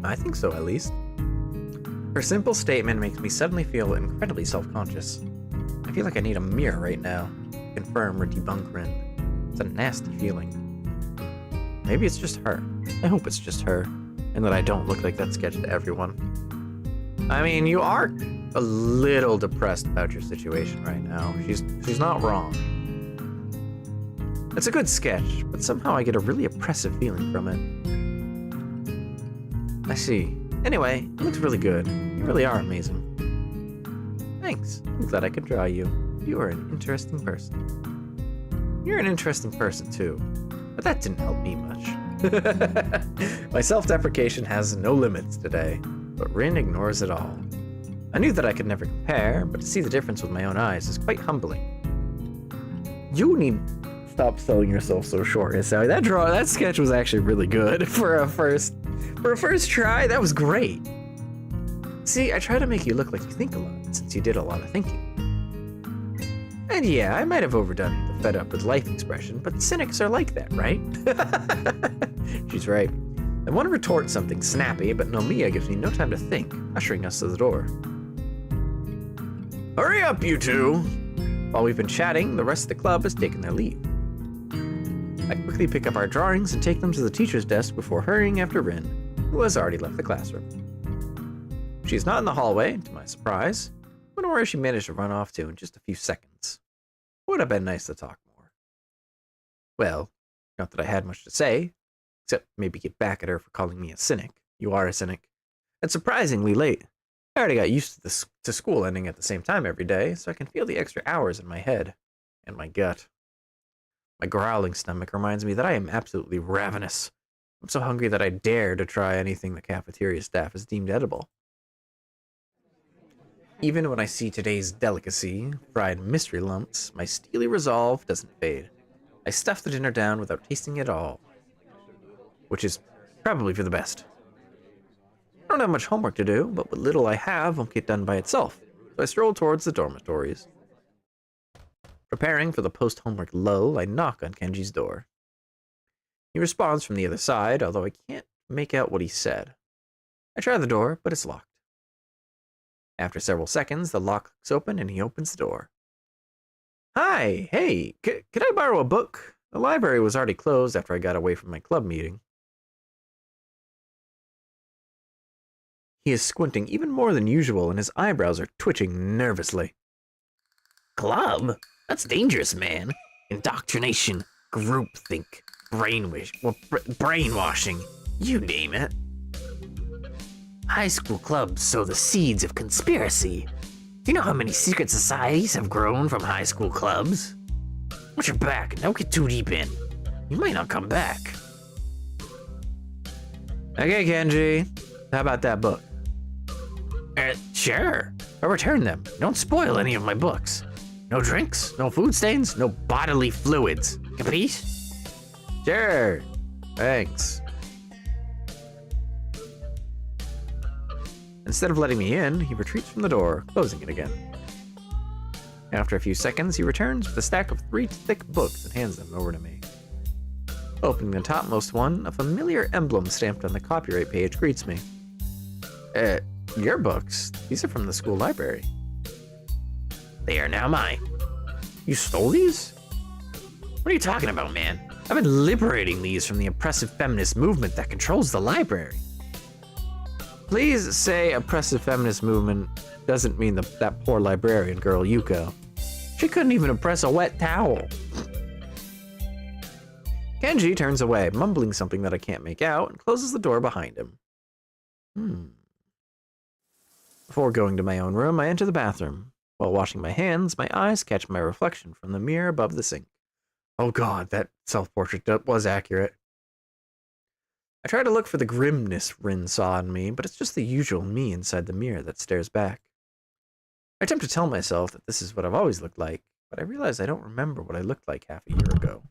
I think so, at least. Her simple statement makes me suddenly feel incredibly self-conscious. I feel like I need a mirror right now. Confirm or debunk RIN. It's a nasty feeling. Maybe it's just her. I hope it's just her, and that I don't look like that sketch to everyone. I mean, you are a little depressed about your situation right now. She's not wrong. It's a good sketch, but somehow I get a really oppressive feeling from it. I see. Anyway, it looks really good. You really are amazing. Thanks. I'm glad I could draw you. You are an interesting person. You're an interesting person, too. But that didn't help me much. My self-deprecation has no limits today, but RIN ignores it all. I knew that I could never compare, but to see the difference with my own eyes is quite humbling. You need to stop selling yourself so short, Sally. That sketch was actually really good for a first try. That was great. See, I try to make you look like you think a lot, since you did a lot of thinking. And yeah, I might have overdone the fed up with life expression, but cynics are like that, right? She's right. I want to retort something snappy, but Nomiya gives me no time to think, ushering us to the door. Hurry up, you two! While we've been chatting, the rest of the club has taken their leave. I quickly pick up our drawings and take them to the teacher's desk before hurrying after Rin, who has already left the classroom. She is not in the hallway, to my surprise. I wonder where she managed to run off to in just a few seconds. It would have been nice to talk more. Well, not that I had much to say, except maybe get back at her for calling me a cynic. You are a cynic. It's surprisingly late. I already got used to school ending at the same time every day, so I can feel the extra hours in my head and my gut. My growling stomach reminds me that I am absolutely ravenous. I'm so hungry that I dare to try anything the cafeteria staff has deemed edible. Even when I see today's delicacy, fried mystery lumps, my steely resolve doesn't fade. I stuff the dinner down without tasting it all, which is probably for the best. I don't have much homework to do, but what little I have won't get done by itself, so I stroll towards the dormitories. Preparing for the post-homework lull, I knock on Kenji's door. He responds from the other side, although I can't make out what he said. I try the door, but it's locked. After several seconds, the lock clicks open and he opens the door. Hi, hey, could I borrow a book? The library was already closed after I got away from my club meeting. He is squinting even more than usual and his eyebrows are twitching nervously. Club? That's dangerous, man. Indoctrination, groupthink, brainwashing, you name it. High school clubs sow the seeds of conspiracy. Do you know how many secret societies have grown from high school clubs? Watch your back, don't get too deep in. You might not come back. Okay, Kenji. How about that book? Sure. I'll return them. Don't spoil any of my books. No drinks, no food stains, no bodily fluids. Capiche? Sure. Thanks. Instead of letting me in, he retreats from the door, closing it again. After a few seconds, he returns with a stack of 3 thick books and hands them over to me. Opening the topmost one, a familiar emblem stamped on the copyright page greets me. Your books? These are from the school library. They are now mine. You stole these? What are you talking about, man? I've been liberating these from the oppressive feminist movement that controls the library. Please say oppressive feminist movement doesn't mean that poor librarian girl, Yuko. She couldn't even oppress a wet towel. Kenji turns away, mumbling something that I can't make out, and closes the door behind him. Before going to my own room, I enter the bathroom. While washing my hands, my eyes catch my reflection from the mirror above the sink. Oh god, that self-portrait was accurate. I try to look for the grimness Rin saw in me, but it's just the usual me inside the mirror that stares back. I attempt to tell myself that this is what I've always looked like, but I realize I don't remember what I looked like half a year ago.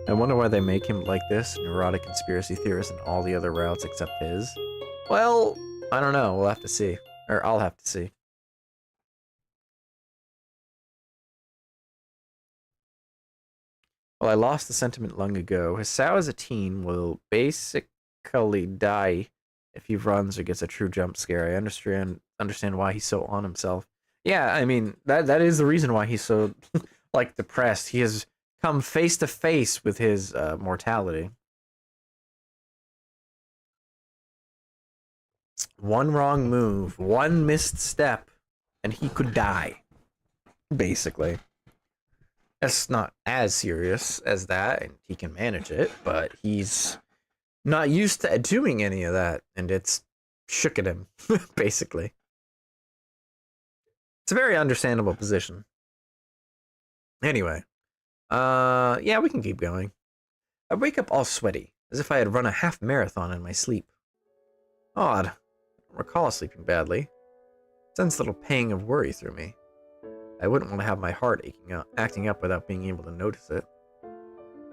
I wonder why they make him like this, neurotic conspiracy theorist, and all the other routes except his. Well, I don't know. We'll have to see. Or I'll have to see. Well, I lost the sentiment long ago. Hisao as a teen will basically die if he runs or gets a true jump scare. I understand why he's so on himself. Yeah, I mean, that is the reason why he's so, like, depressed. He has come face to face with his mortality. One wrong move, one missed step, and he could die. Basically. That's not as serious as that, and he can manage it, but he's not used to doing any of that, and it's shook at him, basically. It's a very understandable position. Anyway. Yeah, we can keep going. I wake up all sweaty, as if I had run a half marathon in my sleep. Odd. I don't recall sleeping badly. It sends a little pang of worry through me. I wouldn't want to have my heart acting up without being able to notice it.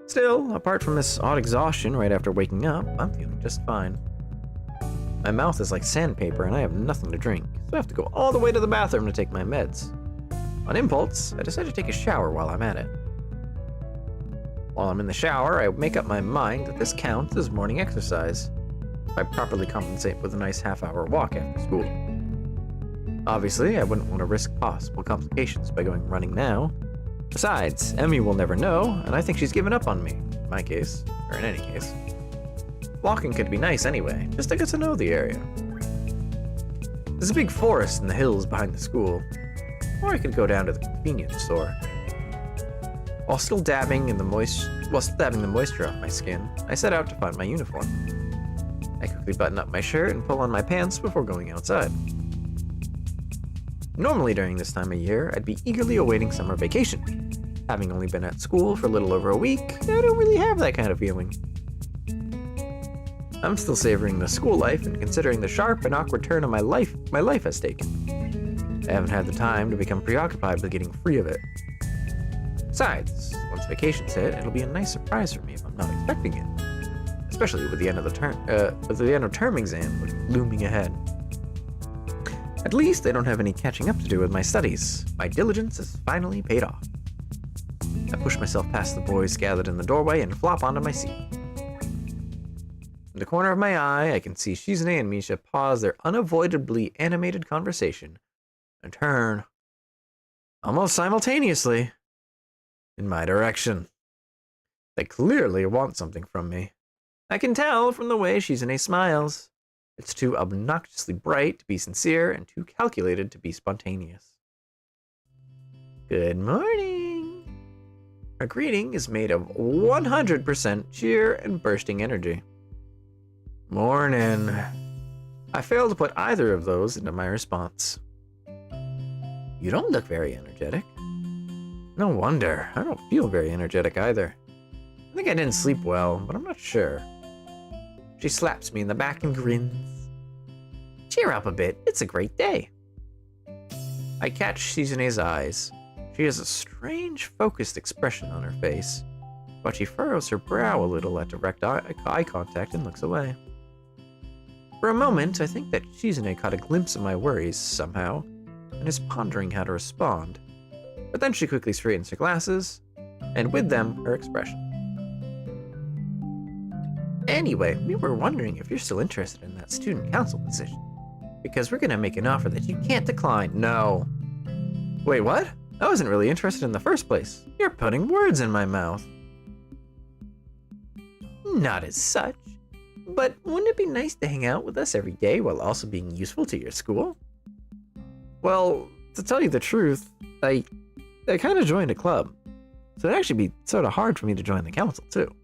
Still, apart from this odd exhaustion right after waking up, I'm feeling just fine. My mouth is like sandpaper and I have nothing to drink, so I have to go all the way to the bathroom to take my meds. On impulse, I decide to take a shower while I'm at it. While I'm in the shower, I make up my mind that this counts as morning exercise, if I properly compensate with a nice half-hour walk after school. Obviously, I wouldn't want to risk possible complications by going running now. Besides, Emmy will never know, and I think she's given up on me, in my case, or in any case. Walking could be nice anyway, just to get to know the area. There's a big forest in the hills behind the school, or I could go down to the convenience store. While still dabbing the moisture off my skin, I set out to find my uniform. I quickly button up my shirt and pull on my pants before going outside. Normally during this time of year, I'd be eagerly awaiting summer vacation. Having only been at school for a little over a week, I don't really have that kind of feeling. I'm still savoring the school life and considering the sharp and awkward turn of my life has taken. I haven't had the time to become preoccupied with getting free of it. Besides, once vacation's hit, it'll be a nice surprise for me if I'm not expecting it. Especially with the end of term exam looming ahead. At least I don't have any catching up to do with my studies. My diligence has finally paid off. I push myself past the boys gathered in the doorway and flop onto my seat. In the corner of my eye, I can see Shizune and Misha pause their unavoidably animated conversation and turn, almost simultaneously, in my direction. They clearly want something from me. I can tell from the way Shizune smiles. It's too obnoxiously bright to be sincere and too calculated to be spontaneous. Good morning. Her greeting is made of 100% cheer and bursting energy. Morning. I fail to put either of those into my response. You don't look very energetic. No wonder. I don't feel very energetic either. I think I didn't sleep well, but I'm not sure. She slaps me in the back and grins. Cheer up a bit. It's a great day. I catch Shizune's eyes. She has a strange, focused expression on her face, but she furrows her brow a little at direct eye contact and looks away. For a moment, I think that Shizune caught a glimpse of my worries somehow, and is pondering how to respond. But then she quickly straightens her glasses, and with them, her expression. Anyway, we were wondering if you're still interested in that student council position, because we're gonna make an offer that you can't decline. No. Wait, what? I wasn't really interested in the first place. You're putting words in my mouth. Not as such. But wouldn't it be nice to hang out with us every day while also being useful to your school? Well, to tell you the truth, I kind of joined a club, so it'd actually be sort of hard for me to join the council too.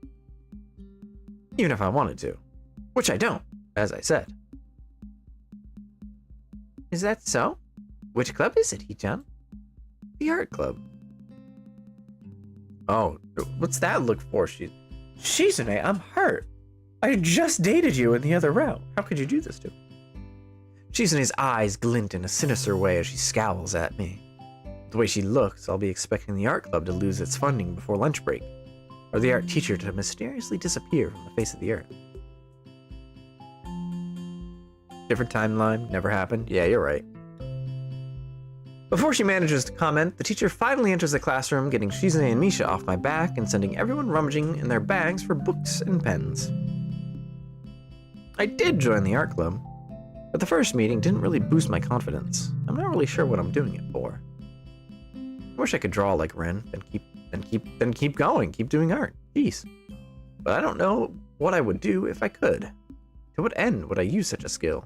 Even if I wanted to, which I don't, as I said. Is that so? Which club is it, Hichan? The art club. Oh, what's that look for? Shizune, I'm hurt. I just dated you in the other route. How could you do this to me? Shizune's eyes glint in a sinister way as she scowls at me. The way she looks, I'll be expecting the art club to lose its funding before lunch break, or the art teacher to mysteriously disappear from the face of the earth. Different timeline, never happened. Yeah, you're right. Before she manages to comment, the teacher finally enters the classroom, getting Shizune and Misha off my back and sending everyone rummaging in their bags for books and pens. I did join the art club, but the first meeting didn't really boost my confidence. I'm not really sure what I'm doing it for. I wish I could draw like RIN, then keep going, keep doing art. Jeez. But I don't know what I would do if I could. To what end would I use such a skill?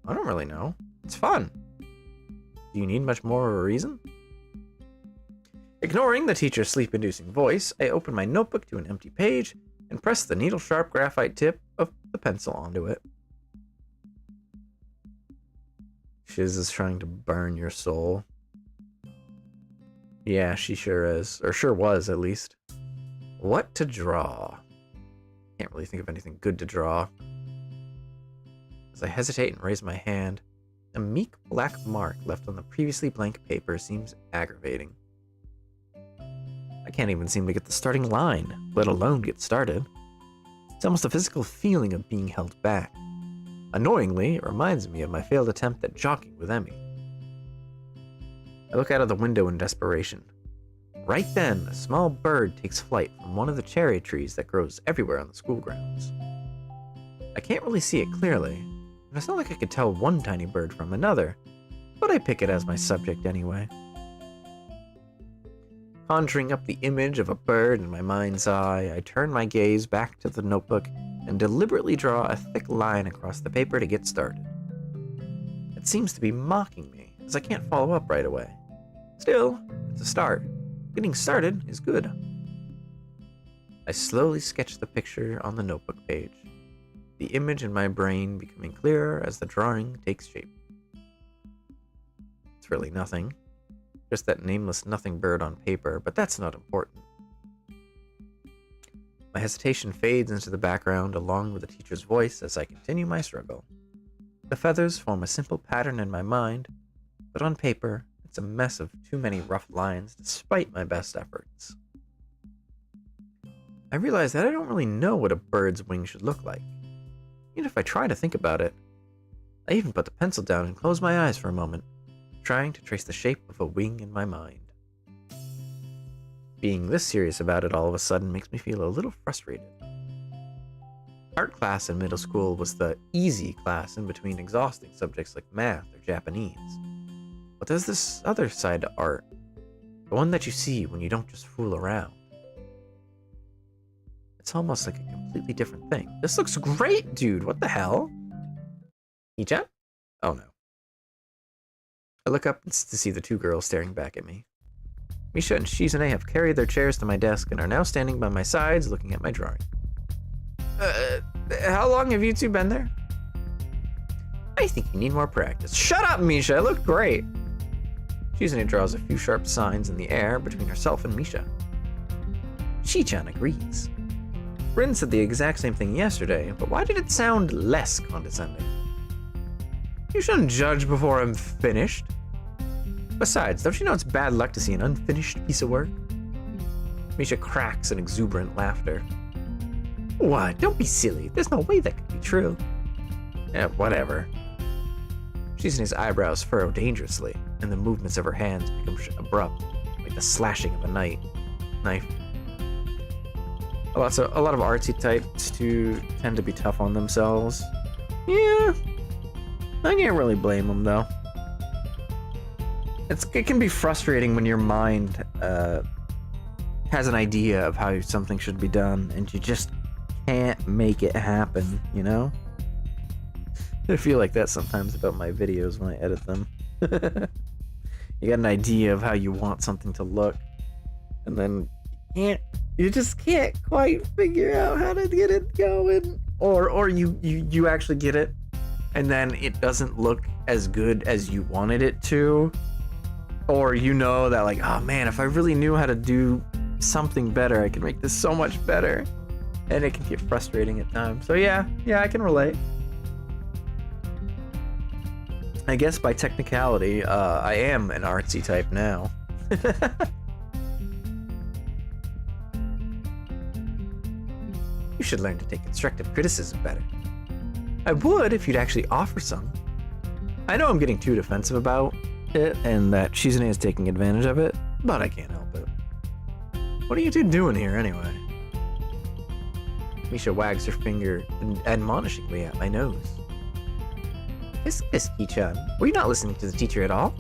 I don't really know. It's fun. Do you need much more of a reason? Ignoring the teacher's sleep-inducing voice, I open my notebook to an empty page and press the needle-sharp graphite tip of the pencil onto it. Shiz is trying to burn your soul. Yeah, she sure is. Or sure was, at least. What to draw? Can't really think of anything good to draw. As I hesitate and raise my hand, a meek black mark left on the previously blank paper seems aggravating. I can't even seem to get the starting line, let alone get started. It's almost a physical feeling of being held back. Annoyingly, it reminds me of my failed attempt at jogging with Emmy. I look out of the window in desperation. Right then, a small bird takes flight from one of the cherry trees that grows everywhere on the school grounds. I can't really see it clearly, and it's not like I could tell one tiny bird from another, but I pick it as my subject anyway. Conjuring up the image of a bird in my mind's eye, I turn my gaze back to the notebook and deliberately draw a thick line across the paper to get started. It seems to be mocking me, as I can't follow up right away. Still, it's a start. Getting started is good. I slowly sketch the picture on the notebook page, the image in my brain becoming clearer as the drawing takes shape. It's really nothing. Just that nameless nothing bird on paper, but that's not important. My hesitation fades into the background along with the teacher's voice as I continue my struggle. The feathers form a simple pattern in my mind, but on paper, it's a mess of too many rough lines despite my best efforts. I realize that I don't really know what a bird's wing should look like, even if I try to think about it. I even put the pencil down and close my eyes for a moment, trying to trace the shape of a wing in my mind. Being this serious about it all of a sudden makes me feel a little frustrated. Art class in middle school was the easy class in between exhausting subjects like math or Japanese. But there's this other side to art, the one that you see when you don't just fool around. It's almost like a completely different thing. This looks great, dude! What the hell? Hichan? Oh no. I look up to see the two girls staring back at me. Misha and Shizune have carried their chairs to my desk and are now standing by my sides looking at my drawing. How long have you two been there? I think you need more practice. Shut up, Misha! It looked great! Shizune draws a few sharp signs in the air between herself and Misha. Shi-chan agrees. RIN said the exact same thing yesterday, but why did it sound less condescending? You shouldn't judge before I'm finished. Besides, don't you know it's bad luck to see an unfinished piece of work? Misha cracks in exuberant laughter. What? Don't be silly. There's no way that could be true. Yeah, whatever. Shizune's eyebrows furrow dangerously, and the movements of her hands become abrupt, like the slashing of a knife. A lot of artsy types tend to be tough on themselves. Yeah, I can't really blame them though. It can be frustrating when your mind has an idea of how something should be done, and you just can't make it happen, you know? I feel like that sometimes about my videos when I edit them. You got an idea of how you want something to look, and then you just can't quite figure out how to get it going. Or you actually get it, and then it doesn't look as good as you wanted it to. Or you know that like, oh man, if I really knew how to do something better, I could make this so much better. And it can get frustrating at times. So yeah, I can relate. I guess by technicality, I am an artsy type now. You should learn to take constructive criticism better. I would if you'd actually offer some. I know I'm getting too defensive about it, and that Shizune is taking advantage of it, but I can't help it. What are you two doing here anyway? Misha wags her finger admonishingly at my nose. Ki-chan, were you not listening to the teacher at all?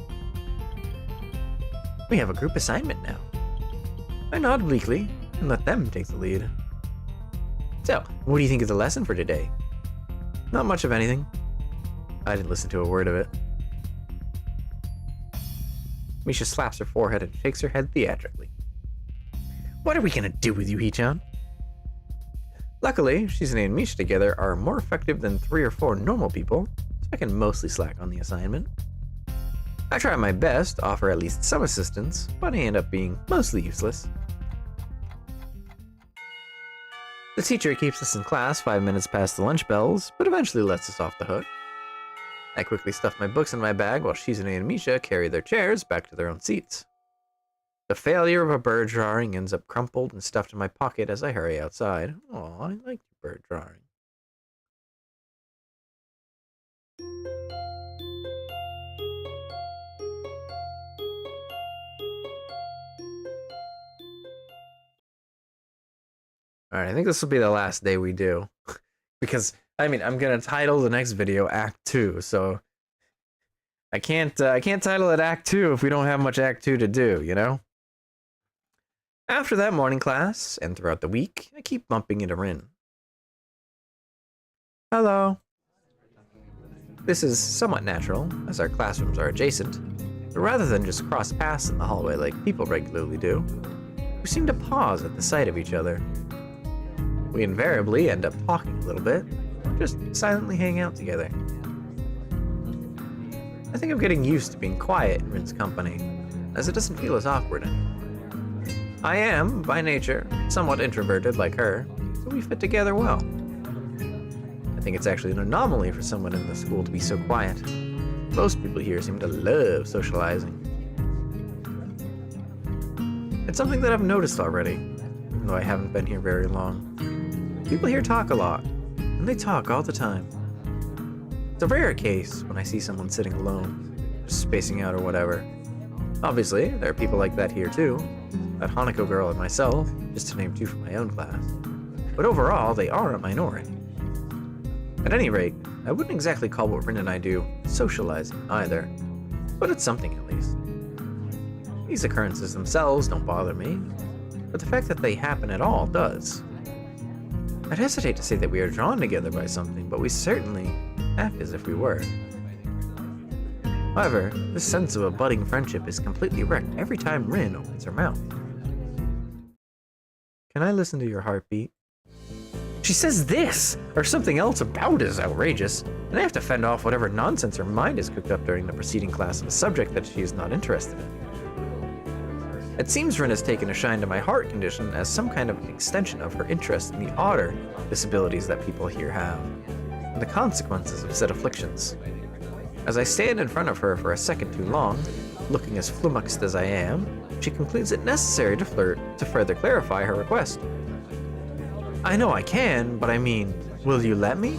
We have a group assignment now. I nod weakly and let them take the lead. So, what do you think of the lesson for today? Not much of anything. I didn't listen to a word of it. Misha slaps her forehead and shakes her head theatrically. What are we gonna do with you, Hichan? Luckily, Shizune and Misha together are more effective than 3 or 4 normal people, so I can mostly slack on the assignment. I try my best to offer at least some assistance, but I end up being mostly useless. The teacher keeps us in class 5 minutes past the lunch bells, but eventually lets us off the hook. I quickly stuff my books in my bag while Shizune and Misha carry their chairs back to their own seats. The failure of a bird drawing ends up crumpled and stuffed in my pocket as I hurry outside. Aw, I like the bird drawing. Alright, I think this will be the last day we do. Because, I mean, I'm gonna title the next video Act 2, so... I can't title it Act 2 if we don't have much Act 2 to do, you know? After that morning class, and throughout the week, I keep bumping into RIN. Hello. This is somewhat natural, as our classrooms are adjacent, but rather than just cross paths in the hallway like people regularly do, we seem to pause at the sight of each other. We invariably end up talking a little bit, or just silently hang out together. I think I'm getting used to being quiet in RIN's company, as it doesn't feel as awkward anymore. I am, by nature, somewhat introverted like her, so we fit together well. I think it's actually an anomaly for someone in the school to be so quiet. Most people here seem to love socializing. It's something that I've noticed already, even though I haven't been here very long. People here talk a lot, and they talk all the time. It's a rare case when I see someone sitting alone, just spacing out or whatever. Obviously, there are people like that here too. That Hanako girl and myself, just to name two from my own class. But overall, they are a minority. At any rate, I wouldn't exactly call what RIN and I do socializing either, but it's something at least. These occurrences themselves don't bother me, but the fact that they happen at all does. I'd hesitate to say that we are drawn together by something, but we certainly act as if we were. However, this sense of a budding friendship is completely wrecked every time RIN opens her mouth. Can I listen to your heartbeat? She says this, or something else about as outrageous, and I have to fend off whatever nonsense her mind has cooked up during the preceding class of a subject that she is not interested in. It seems RIN has taken a shine to my heart condition as some kind of extension of her interest in the odder disabilities that people here have, and the consequences of said afflictions. As I stand in front of her for a second too long, looking as flummoxed as I am, she concludes it necessary to flirt to further clarify her request. I know I can, but I mean, will you let me?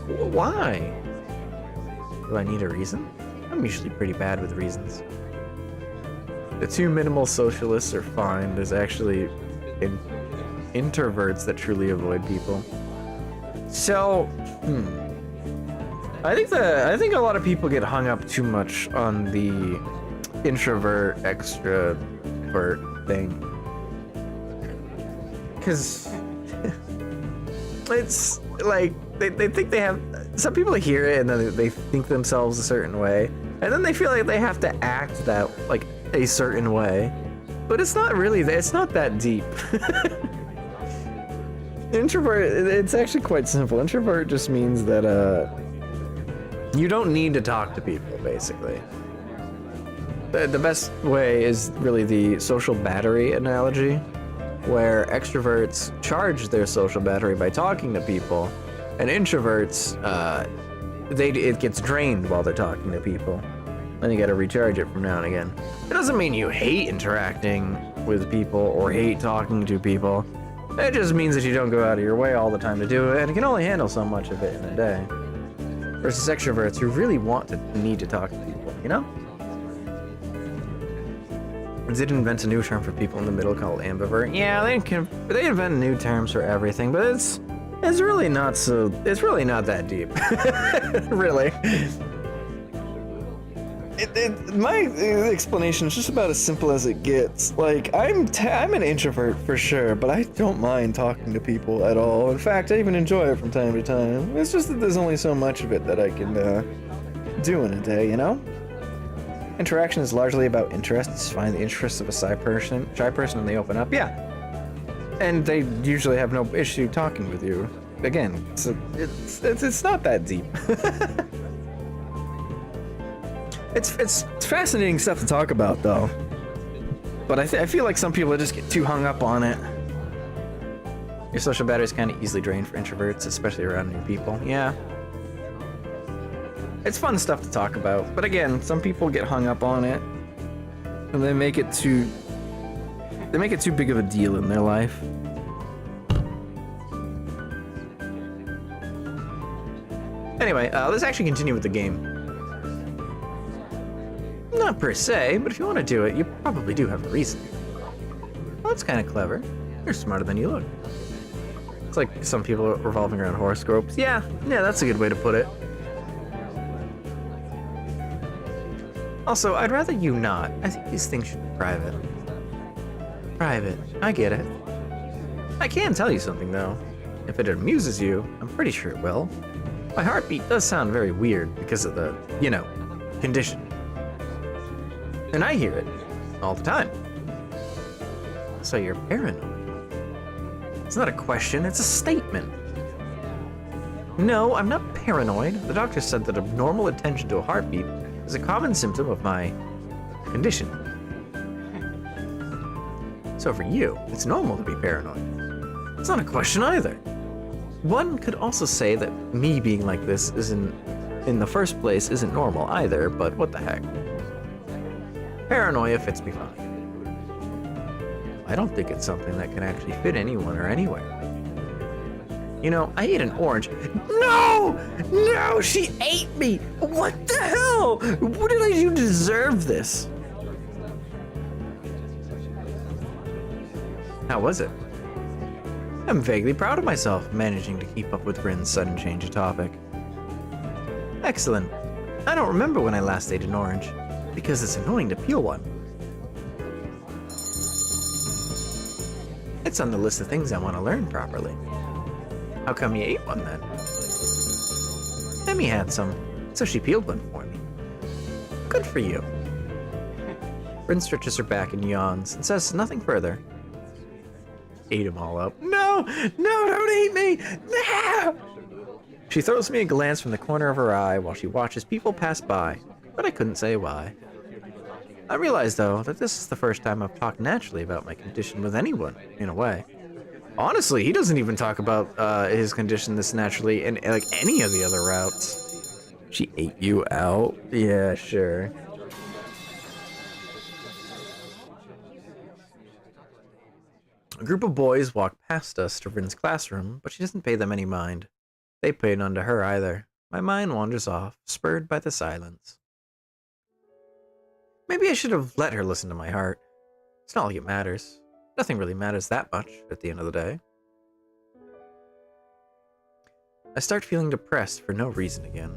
Why? Do I need a reason? I'm usually pretty bad with reasons. The two minimal socialists are fine. There's actually introverts that truly avoid people. So, I think a lot of people get hung up too much on the introvert extrovert thing, because it's like they think they have. Some people hear it and then they think themselves a certain way, and then they feel like they have to act that like a certain way, but it's not really. It's not that deep. Introvert. It's actually quite simple. Introvert just means that you don't need to talk to people, basically. The best way is really the social battery analogy, where extroverts charge their social battery by talking to people, and introverts, it gets drained while they're talking to people. Then you gotta recharge it from now and again. It doesn't mean you hate interacting with people or hate talking to people. It just means that you don't go out of your way all the time to do it, and you can only handle so much of it in a day. Versus extroverts who really need to talk to people, you know? They did invent a new term for people in the middle called ambivert. Yeah, they invent new terms for everything, but it's really not that deep. Really. My explanation is just about as simple as it gets. Like, I'm an introvert for sure, but I don't mind talking to people at all. In fact, I even enjoy it from time to time. It's just that there's only so much of it that I can do in a day, you know? Interaction is largely about interests. Find the interests of a shy person and they open up. Yeah. And they usually have no issue talking with you. Again, it's not that deep. It's fascinating stuff to talk about, though. But I feel like some people just get too hung up on it. Your social battery is kind of easily drained for introverts, especially around new people. Yeah. It's fun stuff to talk about. But again, some people get hung up on it, and they make it too big of a deal in their life. Anyway, let's actually continue with the game. Not per se, but if you want to do it, you probably do have a reason. Well, that's kind of clever. You're smarter than you look. It's like some people revolving around horoscopes. Yeah, that's a good way to put it. Also, I'd rather you not. I think these things should be private. Private. I get it. I can tell you something, though. If it amuses you, I'm pretty sure it will. My heartbeat does sound very weird because of the, condition. And I hear it all the time. So you're paranoid. It's not a question, it's a statement. No, I'm not paranoid. The doctor said that abnormal attention to a heartbeat is a common symptom of my condition. So for you, it's normal to be paranoid. It's not a question either. One could also say that me being like this in the first place isn't normal either, but what the heck. Paranoia fits me fine. I don't think it's something that can actually fit anyone or anywhere. I ate an orange. No! No, she ate me! What the hell? What did I do to deserve this? How was it? I'm vaguely proud of myself managing to keep up with RIN's sudden change of topic. Excellent. I don't remember when I last ate an orange, because it's annoying to peel one. It's on the list of things I want to learn properly. How come you ate one then? Emmy had some, so she peeled one for me. Good for you. RIN stretches her back and yawns and says nothing further. Ate them all up. No, don't eat me! No! She throws me a glance from the corner of her eye while she watches people pass by, but I couldn't say why. I realize, though, that this is the first time I've talked naturally about my condition with anyone, in a way. Honestly, he doesn't even talk about his condition this naturally in like any of the other routes. She ate you out? Yeah, sure. A group of boys walk past us to RIN's classroom, but she doesn't pay them any mind. They pay none to her either. My mind wanders off, spurred by the silence. Maybe I should have let her listen to my heart. It's not like it matters. Nothing really matters that much at the end of the day. I start feeling depressed for no reason again.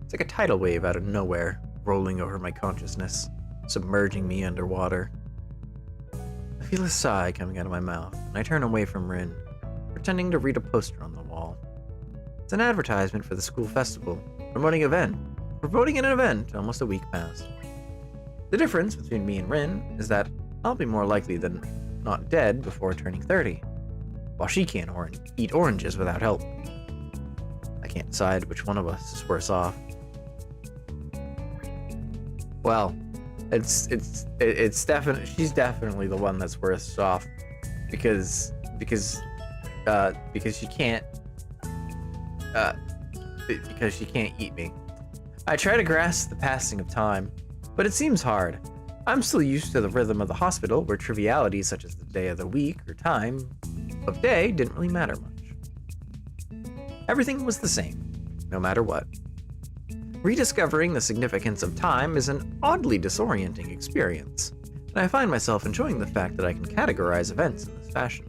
It's like a tidal wave out of nowhere, rolling over my consciousness, submerging me underwater. I feel a sigh coming out of my mouth, and I turn away from RIN, pretending to read a poster on the wall. It's an advertisement for the school festival, promoting an event almost a week past. The difference between me and RIN is that I'll be more likely than not dead before turning 30, while she can't eat oranges without help. I can't decide which one of us is worse off. Well, it's definitely she's definitely the one that's worse off because she can't eat me. I try to grasp the passing of time, but it seems hard. I'm still used to the rhythm of the hospital, where trivialities such as the day of the week or time of day didn't really matter much. Everything was the same, no matter what. Rediscovering the significance of time is an oddly disorienting experience, and I find myself enjoying the fact that I can categorize events in this fashion.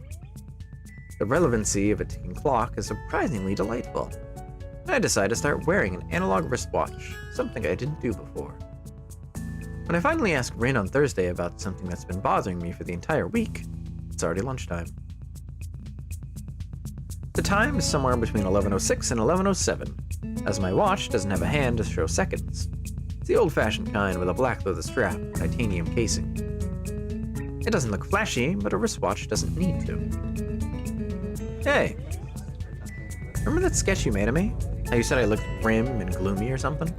The relevancy of a ticking clock is surprisingly delightful, and I decide to start wearing an analog wristwatch, something I didn't do before. When I finally ask RIN on Thursday about something that's been bothering me for the entire week, it's already lunchtime. The time is somewhere between 11:06 and 11:07, as my watch doesn't have a hand to show seconds. It's the old-fashioned kind with a black leather strap and titanium casing. It doesn't look flashy, but a wristwatch doesn't need to. Hey, remember that sketch you made of me? How you said I looked grim and gloomy or something?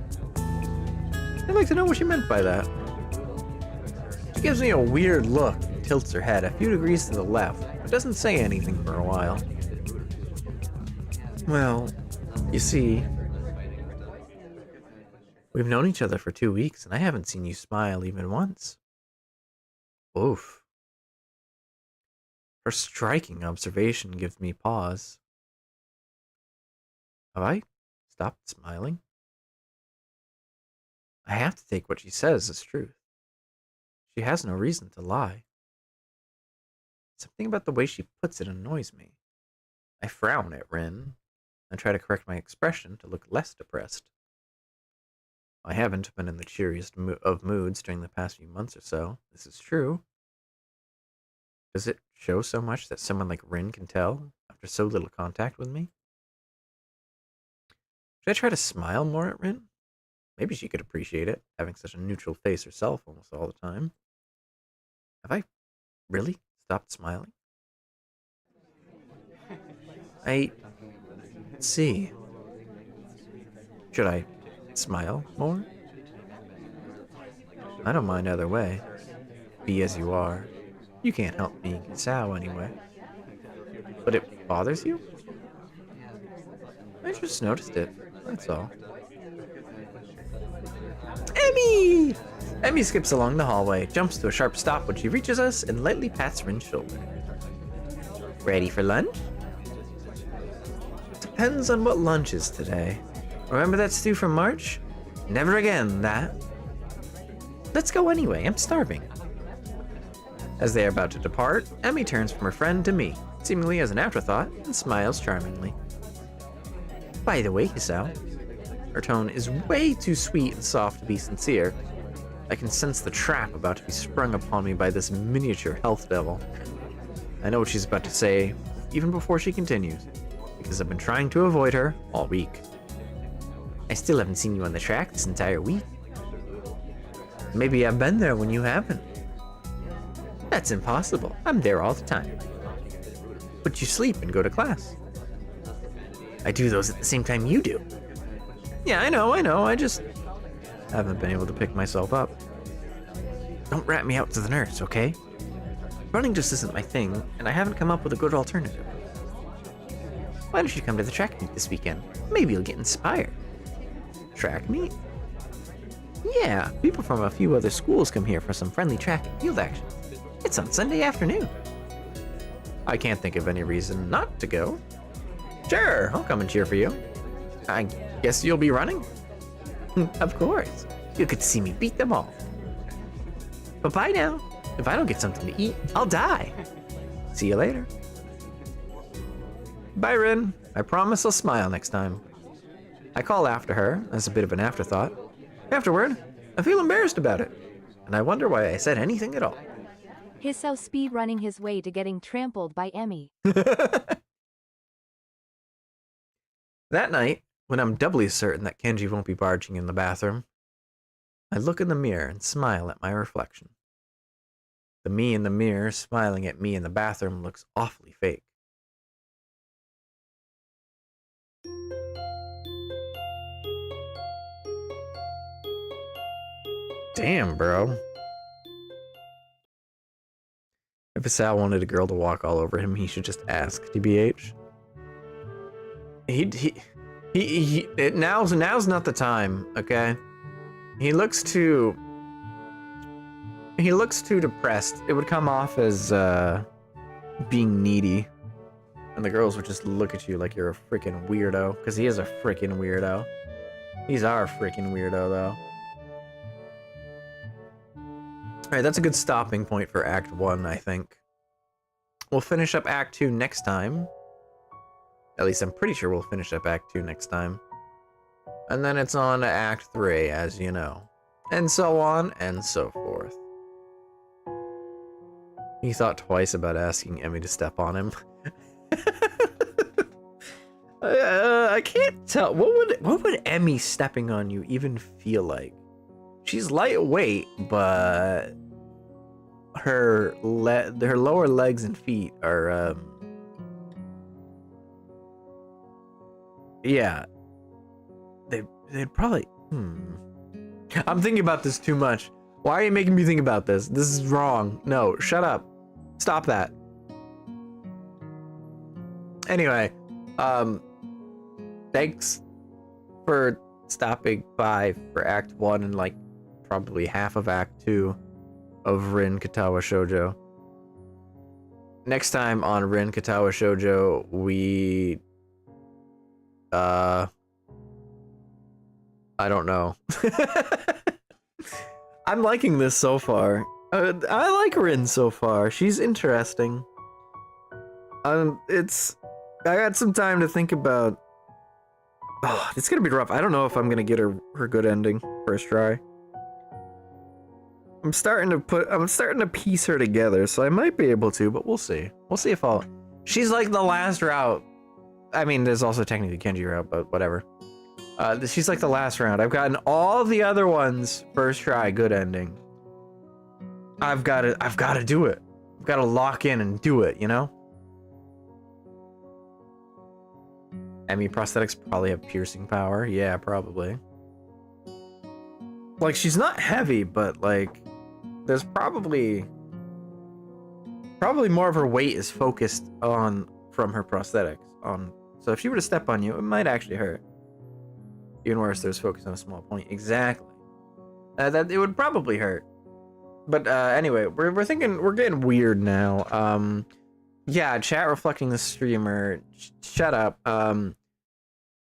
I'd like to know what you meant by that. She gives me a weird look and tilts her head a few degrees to the left, but doesn't say anything for a while. Well, you see, we've known each other for 2 weeks, and I haven't seen you smile even once. Oof. Her striking observation gives me pause. Have I stopped smiling? I have to take what she says as truth. She has no reason to lie. Something about the way she puts it annoys me. I frown at Rin and try to correct my expression to look less depressed. I haven't been in the cheeriest of moods during the past few months or so. This is true. Does it show so much that someone like Rin can tell after so little contact with me? Should I try to smile more at Rin? Maybe she could appreciate it, having such a neutral face herself almost all the time. Have I really stopped smiling? Let's see. Should I smile more? I don't mind either way. Be as you are. You can't help being Sao anyway. But it bothers you? I just noticed it, that's all. Emmy! Emmy skips along the hallway, jumps to a sharp stop when she reaches us, and lightly pats Rin's shoulder. Ready for lunch? Depends on what lunch is today. Remember that stew from March? Never again, that. Let's go anyway, I'm starving. As they are about to depart, Emmy turns from her friend to me, seemingly as an afterthought, and smiles charmingly. By the way, Hisao, her tone is way too sweet and soft to be sincere. I can sense the trap about to be sprung upon me by this miniature health devil. I know what she's about to say, even before she continues, because I've been trying to avoid her all week. I still haven't seen you on the track this entire week. Maybe I've been there when you haven't. That's impossible. I'm there all the time. But you sleep and go to class. I do those at the same time you do. Yeah, I know. I just haven't been able to pick myself up. Don't rat me out to the nurse, okay? Running just isn't my thing, and I haven't come up with a good alternative. Why don't you come to the track meet this weekend? Maybe you'll get inspired. Track meet? Yeah, people from a few other schools come here for some friendly track and field action. It's on Sunday afternoon. I can't think of any reason not to go. Sure, I'll come and cheer for you. I guess you'll be running? Of course. You could see me beat them all. But bye now. If I don't get something to eat, I'll die. See you later. Bye, Rin. I promise I'll smile next time. I call after her, as a bit of an afterthought. Afterward, I feel embarrassed about it, and I wonder why I said anything at all. Hisao speed running his way to getting trampled by Emmy. That night, when I'm doubly certain that Kenji won't be barging in the bathroom, I look in the mirror and smile at my reflection. The me in the mirror smiling at me in the bathroom looks awfully fake. Damn, bro. If Sal wanted a girl to walk all over him, he should just ask, TBH. Now's not the time, okay? He looks too depressed. It would come off as being needy, and the girls would just look at you like you're a freaking weirdo, because he is a freaking weirdo. He's our freaking weirdo, though. Alright, that's a good stopping point for Act 1, I think. We'll finish up Act 2 next time. At least I'm pretty sure we'll finish up Act 2 next time. And then it's on to Act 3, as you know. And so on, and so forth. He thought twice about asking Emmy to step on him. I can't tell. What would Emmy stepping on you even feel like? She's lightweight, but her lower legs and feet are yeah. They'd probably I'm thinking about this too much. Why are you making me think about this? This is wrong. No, shut up. Stop that. Anyway, thanks for stopping by for Act 1 and like probably half of Act 2 of RIN Katawa Shoujo. Next time on RIN Katawa Shoujo, we I don't know. I'm liking this so far. I like Rin so far. She's interesting. It's I got some time to think about. Oh, it's gonna be rough. I don't know if I'm gonna get her good ending first try. I'm starting to piece her together, so I might be able to, but we'll see. We'll see if I'll. She's like the last route. I mean, there's also technically Kenji route, but whatever. She's like the last round. I've gotten all the other ones first try, good ending. I've got to do it. I've got to lock in and do it, you know? I mean, prosthetics probably have piercing power. Yeah, probably. Like, she's not heavy, but like, there's probably more of her weight is focused on from her prosthetics. So if she were to step on you, it might actually hurt. Even worse, there's focus on a small point. Exactly. That it would probably hurt. But anyway, we're thinking we're getting weird now. Yeah, chat reflecting the streamer. Shut up.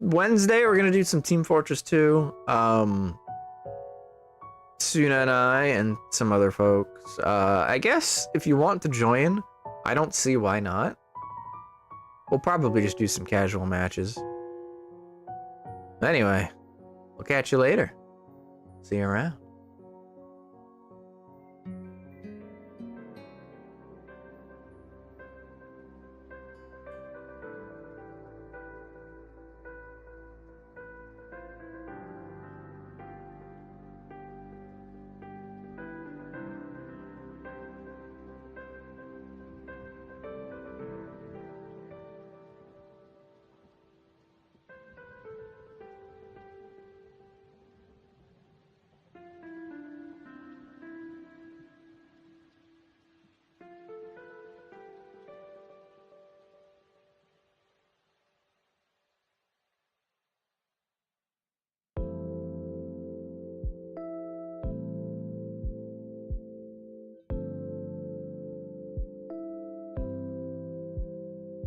Wednesday we're gonna do some Team Fortress 2. Suna and I and some other folks. I guess if you want to join, I don't see why not. We'll probably just do some casual matches. Anyway, we'll catch you later. See you around.